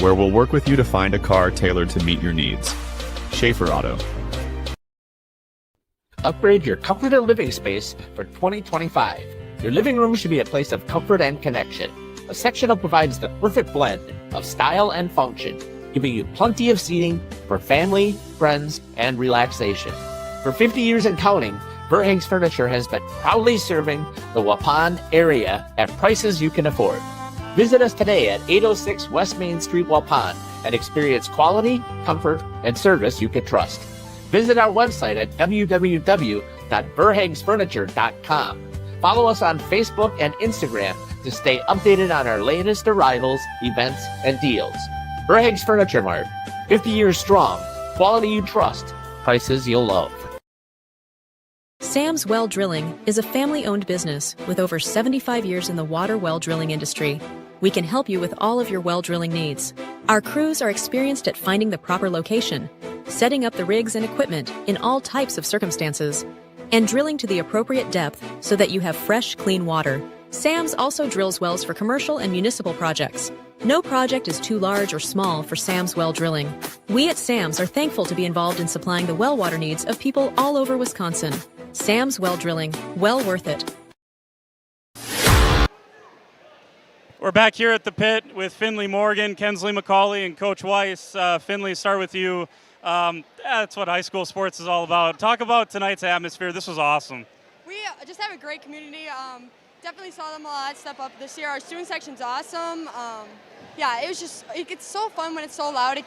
where we'll work with you to find a car tailored to meet your needs. Schaefer Auto. Upgrade your comfort and living space for 2025. Your living room should be a place of comfort and connection. A sectional provides the perfect blend of style and function, giving you plenty of seating for family, friends, and relaxation. For 50 years and counting, Verhaeg's Furniture has been proudly serving the Waupun area at prices you can afford. Visit us today at 806 West Main Street, Waupun, and experience quality, comfort, and service you can trust. Visit our website at www.verhaegsfurniture.com. Follow us on Facebook and Instagram to stay updated on our latest arrivals, events, and deals. Verhaeg's Furniture Mart, 50 years strong, quality you trust, prices you'll love. Sam's Well Drilling is a family-owned business with over 75 years in the water well drilling industry. We can help you with all of your well drilling needs. Our crews are experienced at finding the proper location, setting up the rigs and equipment in all types of circumstances, and drilling to the appropriate depth so that you have fresh, clean water. Sam's also drills wells for commercial and municipal projects. No project is too large or small for Sam's Well Drilling. We at Sam's are thankful to be involved in supplying the well water needs of people all over Wisconsin. Sam's Well Drilling, well worth it. We're back here at the pit with Finley Morgan, Kensley McCauley, and Coach Weiss. Finley, start with you. That's what high school sports is all about. Talk about tonight's atmosphere. This was awesome. We just have a great community. Definitely saw them a lot step up this year. Our student section's awesome. It gets so fun when it's so loud.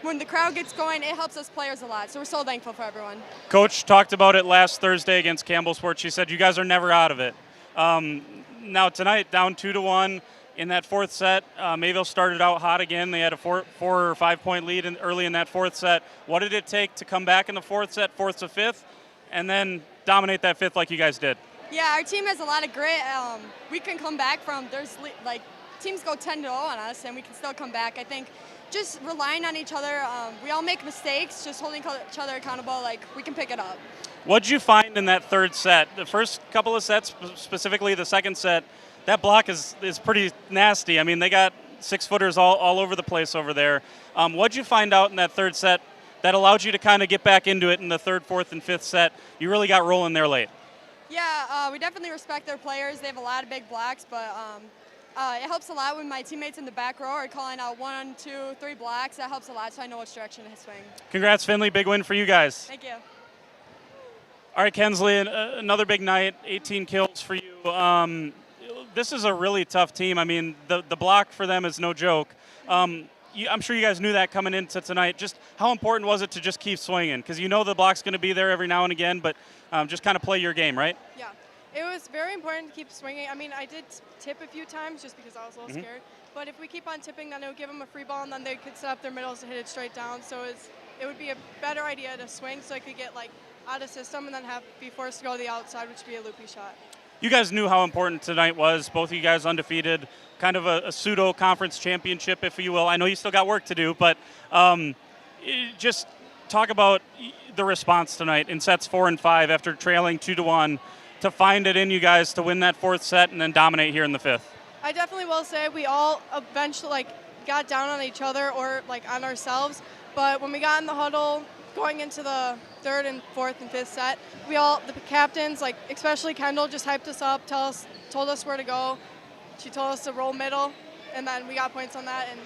When the crowd gets going, it helps us players a lot. So we're so thankful for everyone. Coach talked about it last Thursday against Campbell Sports. She said you guys are never out of it. Now tonight, down 2-1 in that fourth set. Mayville started out hot again. They had a 4 or 5 point lead early in that fourth set. What did it take to come back in the fourth set, fourth to fifth, and then dominate that fifth like you guys did? Yeah, our team has a lot of grit. We can come back from there's teams go 10-0 on us and we can still come back. I think just relying on each other, we all make mistakes, just holding each other accountable, like we can pick it up. What'd you find in that third set? The first couple of sets, specifically the second set, that block is pretty nasty. I mean, they got 6-footers all over the place over there. What'd you find out in that third set that allowed you to kind of get back into it in the third, fourth, and fifth set? You really got rolling there late. Yeah, we definitely respect their players. They have a lot of big blocks, but it helps a lot when my teammates in the back row are calling out 1, 2, 3 blocks. That helps a lot, so I know which direction to swing. Congrats, Finley. Big win for you guys. Thank you. All right, Kensley, another big night, 18 kills for you. This is a really tough team. I mean, the block for them is no joke. I'm sure you guys knew that coming into tonight. Just how important was it to just keep swinging? Because you know the block's going to be there every now and again, but just kind of play your game, right? Yeah, it was very important to keep swinging. I mean, I did tip a few times just because I was a little scared. But if we keep on tipping, then it would give them a free ball, and then they could set up their middles to hit it straight down. So it would be a better idea to swing so I could get like out of system and then be forced to go to the outside, which would be a loopy shot. You guys knew how important tonight was. Both of you guys undefeated, kind of a pseudo-conference championship, if you will. I know you still got work to do, but just talk about the response tonight in sets 4 and 5 after trailing 2-1 to find it in you guys to win that fourth set and then dominate here in the fifth. I definitely will say we all eventually got down on each other or on ourselves, but when we got in the huddle, going into the third and fourth and fifth set, the captains, especially Kendall, just hyped us up, told us where to go. She told us to roll middle, and then we got points on that. And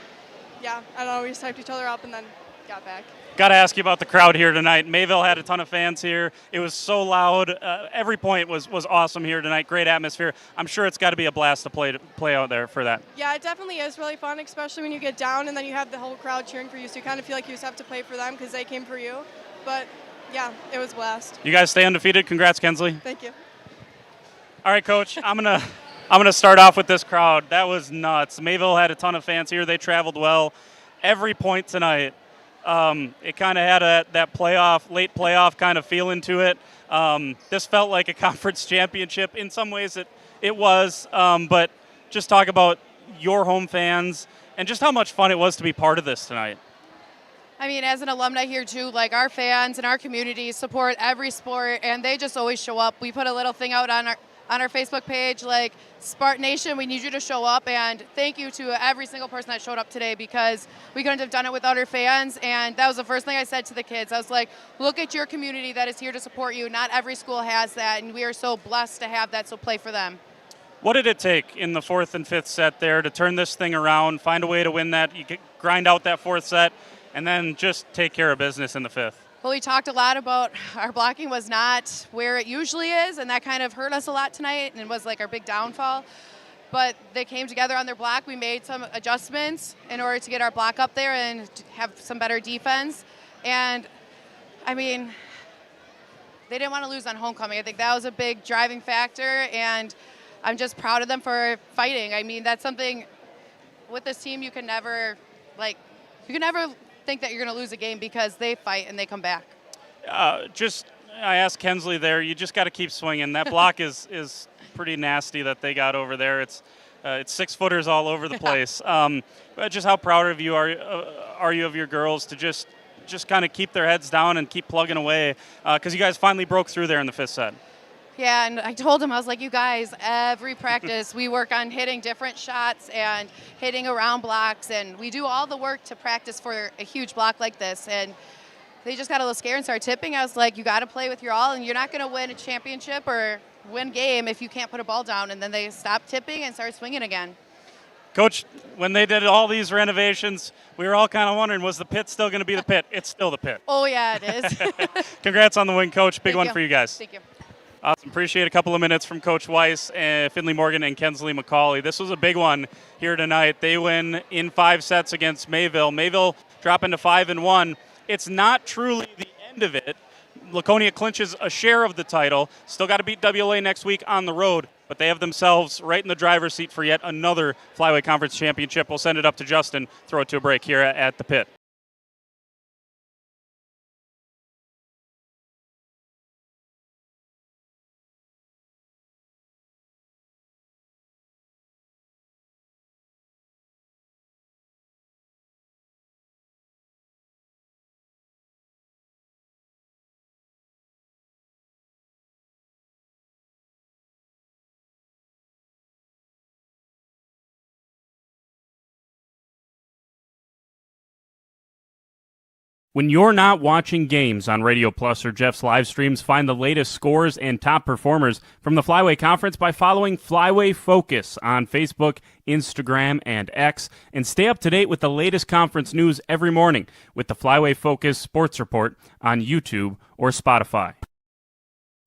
yeah, I don't know, we just hyped each other up and then got back. Got to ask you about the crowd here tonight. Mayville had a ton of fans here. It was so loud. Every point was awesome here tonight. Great atmosphere. I'm sure it's got to be a blast to play out there for that. Yeah, it definitely is really fun, especially when you get down and then you have the whole crowd cheering for you. So you kind of feel like you just have to play for them because they came for you. But yeah, it was a blast. You guys stay undefeated. Congrats, Kensley. Thank you. All right, Coach. I'm gonna start off with this crowd. That was nuts. Mayville had a ton of fans here. They traveled well. Every point tonight. It kind of had that late playoff kind of feeling to it. This felt like a conference championship. In some ways it was, but just talk about your home fans and just how much fun it was to be part of this tonight. I mean, as an alumni here too, our fans and our community support every sport, and they just always show up. We put a little thing out on our Facebook page, Spartan Nation, we need you to show up, and thank you to every single person that showed up today because we couldn't have done it without our fans, and that was the first thing I said to the kids. I was like, look at your community that is here to support you. Not every school has that, and we are so blessed to have that, so play for them. What did it take in the fourth and fifth set there to turn this thing around, find a way to win that, you grind out that fourth set, and then just take care of business in the fifth? Well, we talked a lot about our blocking was not where it usually is, and that kind of hurt us a lot tonight and was our big downfall. But they came together on their block. We made some adjustments in order to get our block up there and have some better defense. And, I mean, they didn't want to lose on homecoming. I think that was a big driving factor, and I'm just proud of them for fighting. I mean, that's something with this team you can never think that you're going to lose a game because they fight and they come back. I asked Kensley there, you just got to keep swinging. That block is pretty nasty that they got over there. It's 6-footers all over the place. Just how proud of you are you of your girls to just kind of keep their heads down and keep plugging away because you guys finally broke through there in the fifth set. Yeah, and I told him, I was like, you guys, every practice we work on hitting different shots and hitting around blocks, and we do all the work to practice for a huge block like this. And they just got a little scared and started tipping. I was like, you got to play with your all, and you're not going to win a championship or win game if you can't put a ball down. And then they stopped tipping and started swinging again. Coach, when they did all these renovations, we were all kind of wondering, was the pit still going to be the pit? It's still the pit. Oh, yeah, it is. Congrats on the win, Coach. Big one for you guys. Thank you. Awesome. Appreciate a couple of minutes from Coach Weiss, Finley Morgan, and Kensley McCauley. This was a big one here tonight. They win in 5 sets against Mayville. Mayville dropping to 5-1. It's not truly the end of it. Laconia clinches a share of the title. Still got to beat WLA next week on the road, but they have themselves right in the driver's seat for yet another Flyweight Conference Championship. We'll send it up to Justin, throw it to a break here at the pit. When you're not watching games on Radio Plus or Jeff's live streams, find the latest scores and top performers from the Flyway Conference by following Flyway Focus on Facebook, Instagram, and X, and stay up to date with the latest conference news every morning with the Flyway Focus Sports Report on YouTube or Spotify.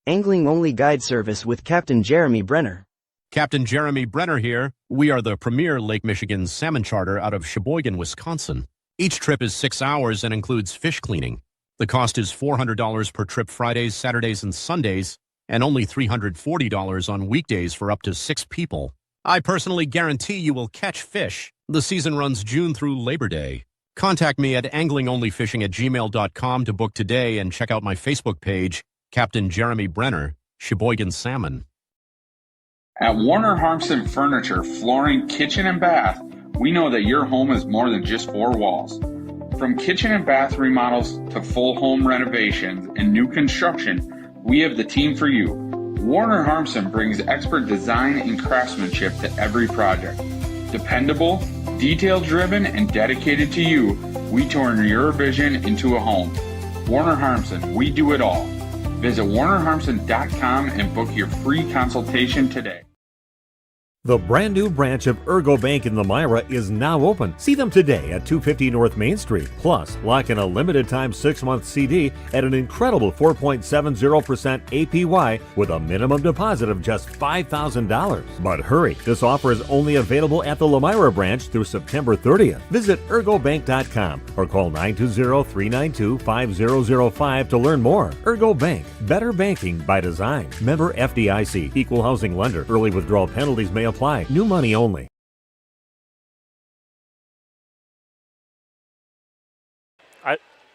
Angling-only guide service with Captain Jeremy Brenner. Captain Jeremy Brenner here. We are the premier Lake Michigan salmon charter out of Sheboygan, Wisconsin. Each trip is 6 hours and includes fish cleaning. The cost is $400 per trip Fridays, Saturdays, and Sundays, and only $340 on weekdays for up to 6 people. I personally guarantee you will catch fish. The season runs June through Labor Day. Contact me at anglingonlyfishing@gmail.com to book today and check out my Facebook page, Captain Jeremy Brenner, Sheboygan Salmon. At Warner Harmson Furniture, Flooring, Kitchen, and Bath, we know that your home is more than just 4 walls. From kitchen and bath remodels to full home renovations and new construction, we have the team for you. Warner Harmson brings expert design and craftsmanship to every project. Dependable, detail-driven, and dedicated to you, we turn your vision into a home. Warner Harmson, we do it all. Visit warnerharmson.com and book your free consultation today. The brand new branch of Ergo Bank in Lamira is now open. See them today at 250 North Main Street. Plus, lock in a limited time 6-month CD at an incredible 4.70% APY with a minimum deposit of just $5,000. But hurry, this offer is only available at the Lamira branch through September 30th. Visit ergobank.com or call 920-392-5005 to learn more. Ergo Bank, better banking by design. Member FDIC, equal housing lender. Early withdrawal penalties may apply. New money only.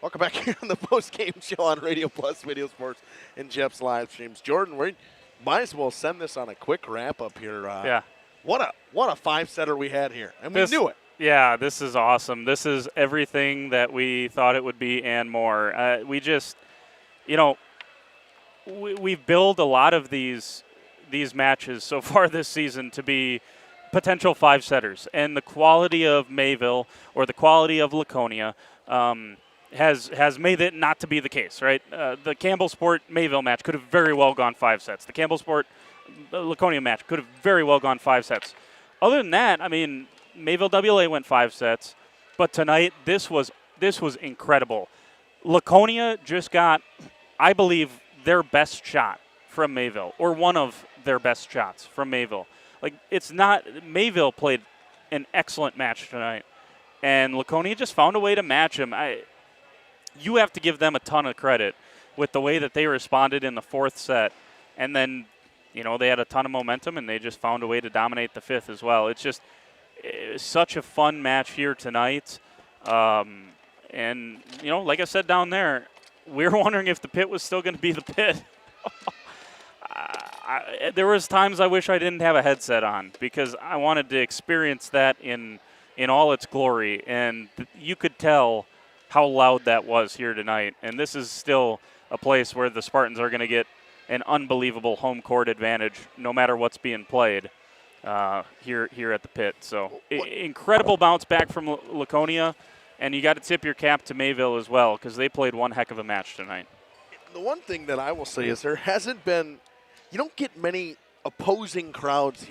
Welcome back here on the post-game show on Radio Plus Video Sports and Jeff's live streams. Jordan, we might as well send this on a quick wrap-up here. Yeah. What a 5-setter we had here, and we knew it. Yeah, this is awesome. This is everything that we thought it would be and more. We just, we've built a lot of these matches so far this season to be potential 5-setters, and the quality of Mayville or the quality of Laconia has made it not to be the case, right? The Campbell Sport Mayville match could have very well gone 5 sets. The Campbell Sport Laconia match could have very well gone 5 sets. Other than that, I mean, Mayville WLA went 5 sets, but tonight this was incredible. Laconia just got, I believe, their best shot from Mayville, or one of their best shots from Mayville. Like, it's not, Mayville played an excellent match tonight, and Laconia just found a way to match him. You have to give them a ton of credit with the way that they responded in the 4th set, and then, they had a ton of momentum, and they just found a way to dominate the 5th as well. It's such a fun match here tonight, and, like I said down there, we were wondering if the pit was still going to be the pit. There was times I wish I didn't have a headset on because I wanted to experience that in all its glory, and you could tell how loud that was here tonight. And this is still a place where the Spartans are going to get an unbelievable home court advantage no matter what's being played here at the pit. So incredible bounce back from Laconia, and you got to tip your cap to Mayville as well because they played one heck of a match tonight. The one thing that I will say is there hasn't been, you don't get many opposing crowds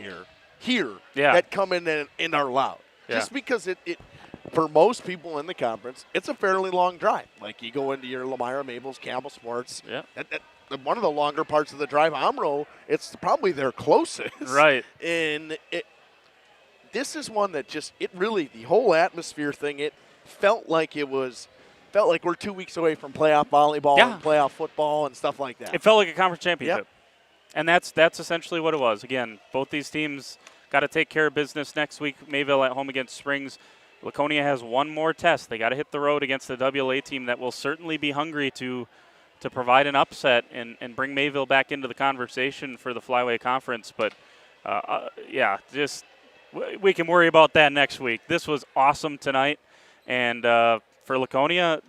here that come in and are loud. Yeah. Just because it for most people in the conference, it's a fairly long drive. Like you go into your Lamira, Maples, Campbell Sports. Yeah. One of the longer parts of the drive, Omro, it's probably their closest. Right. And this is one that the whole atmosphere thing, it felt like we're 2 weeks away from playoff volleyball and playoff football and stuff like that. It felt like a conference championship. Yep. And that's essentially what it was. Again, both these teams got to take care of business next week. Mayville at home against Springs. Laconia has one more test. They got to hit the road against the WLA team that will certainly be hungry to provide an upset and bring Mayville back into the conversation for the Flyway Conference. But, we can worry about that next week. This was awesome tonight. And for Laconia,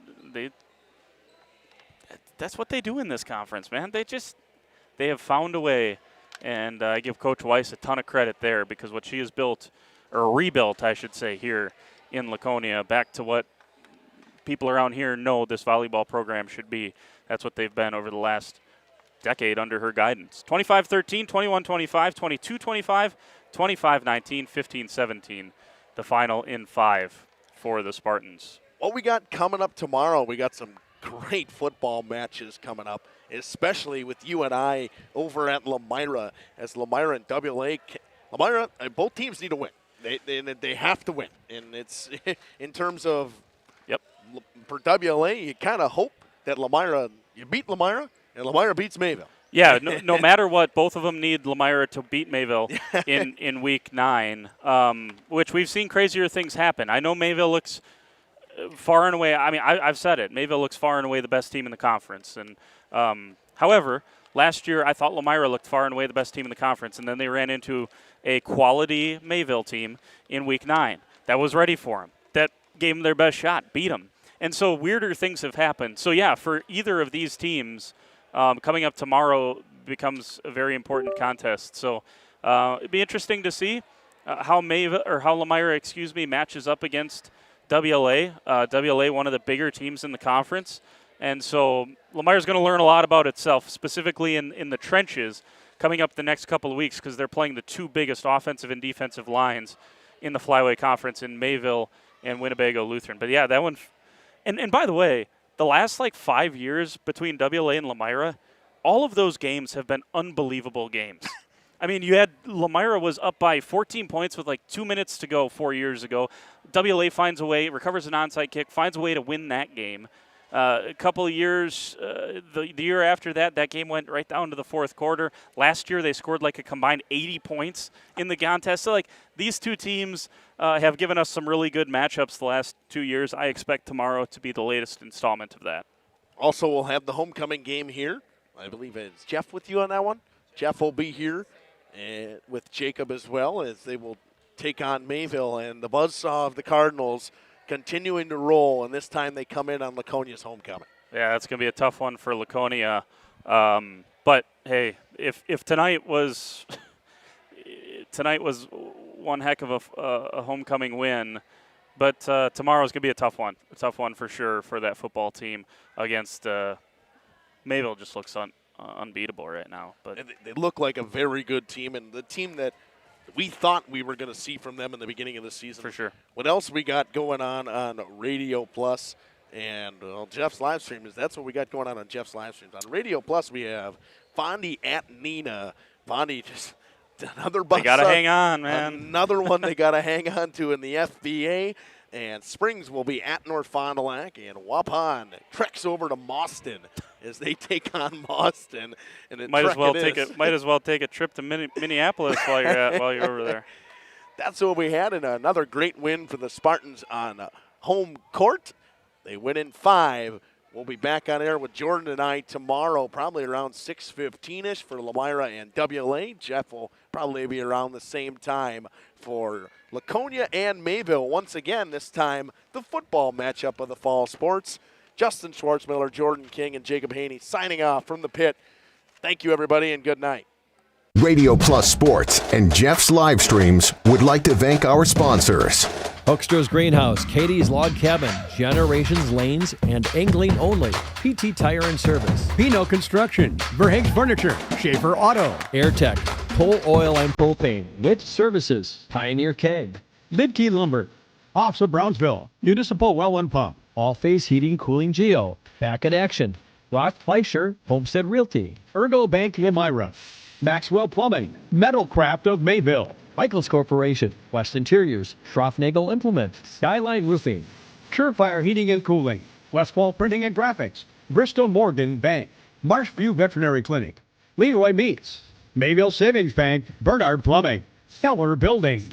that's what they do in this conference, man. They have found a way. And I give Coach Weiss a ton of credit there because what she has built, or rebuilt, I should say, here in Laconia, back to what people around here know this volleyball program should be. That's what they've been over the last decade under her guidance. 25-13, 21-25, 22-25, 25-19, 15-17. The final in 5 for the Spartans. What we got coming up tomorrow, we got some great football matches coming up, especially with you and I over at Lamira, as Lamira and WLA. Lamira, both teams need to win. They have to win. And it's in terms of, for WLA, you kind of hope that you beat Lamira and Lamira beats Mayville. Yeah, no matter what, both of them need Lamira to beat Mayville in week 9, which we've seen crazier things happen. I know Mayville looks far and away, I mean, I've said it, Mayville looks far and away the best team in the conference. And however, last year I thought Lamira looked far and away the best team in the conference, and then they ran into a quality Mayville team in week 9 that was ready for them, that gave them their best shot, beat them. And so weirder things have happened. So, yeah, for either of these teams, coming up tomorrow becomes a very important contest. So it'd be interesting to see how Lamira, matches up against WLA. WLA, one of the bigger teams in the conference. And so Lamira's going to learn a lot about itself, specifically in the trenches, coming up the next couple of weeks, because they're playing the 2 biggest offensive and defensive lines in the Flyway Conference in Mayville and Winnebago Lutheran. But, yeah, that one – and by the way, the last 5 years between WLA and Lamira, all of those games have been unbelievable games. I mean, you had Lamira was up by 14 points with 2 minutes to go 4 years ago. WLA finds a way, recovers an onside kick, finds a way to win that game. A couple of years, the year after that game went right down to the fourth quarter. Last year, they scored a combined 80 points in the contest. So, these two teams have given us some really good matchups the last 2 years. I expect tomorrow to be the latest installment of that. Also, we'll have the homecoming game here. I believe it's Jeff with you on that one. Jeff will be here and with Jacob as well, as they will take on Mayville, and the buzzsaw of the Cardinals continuing to roll, and this time they come in on Laconia's homecoming. Yeah, that's going to be a tough one for Laconia. But, hey, if tonight was one heck of a homecoming win, but tomorrow's going to be a tough one for sure for that football team against Mayville. Just looks unbeatable right now. But they look like a very good team, and the team that we thought we were going to see from them in the beginning of the season. For sure. What else we got going on Radio Plus and Jeff's live stream that's what we got going on Jeff's live streams. On Radio Plus, we have Fondi at Nina. Fondi just another bus. They got to hang on, man. Another one they got to hang on to in the FBA. And Springs will be at North Fond du Lac, and Waupun treks over to Mauston as they take on Mauston. And might as well take a trip to Minneapolis while you're over there. That's what we had, and another great win for the Spartans on home court. They win in 5. We'll be back on air with Jordan and I tomorrow, probably around 6:15ish for Lamira and WLA. Jeff will probably be around the same time for Laconia and Mayville. Once again, this time the football matchup of the fall sports. Justin Schwartzmiller, Jordan King, and Jacob Haney signing off from the pit. Thank you, everybody, and good night. Radio Plus Sports and Jeff's live streams would like to thank our sponsors. Hoekstra's Greenhouse, Katie's Log Cabin, Generations Lanes, and Angling Only. PT Tire and Service. Pino Construction, Verhaeg's Furniture, Schaefer Auto. AirTech, Pole Oil and Propane. Witch Services, Pioneer Keg. Lidkey Lumber, Offs of Brownsville, Municipal Well and Pump. All Phase Heating, Cooling Geo. Back in Action. Rock Fleischer, Homestead Realty. Ergo Bank Limira. Maxwell Plumbing, Metalcraft of Mayville. Michaels Corporation, West Interiors, Schroffnagel Implement, Skyline Roofing, Surefire Heating and Cooling, Westfall Printing and Graphics, Bristol Morgan Bank, Marshview Veterinary Clinic, Leroy Meats, Mayville Savings Bank, Bernard Plumbing, Keller Building.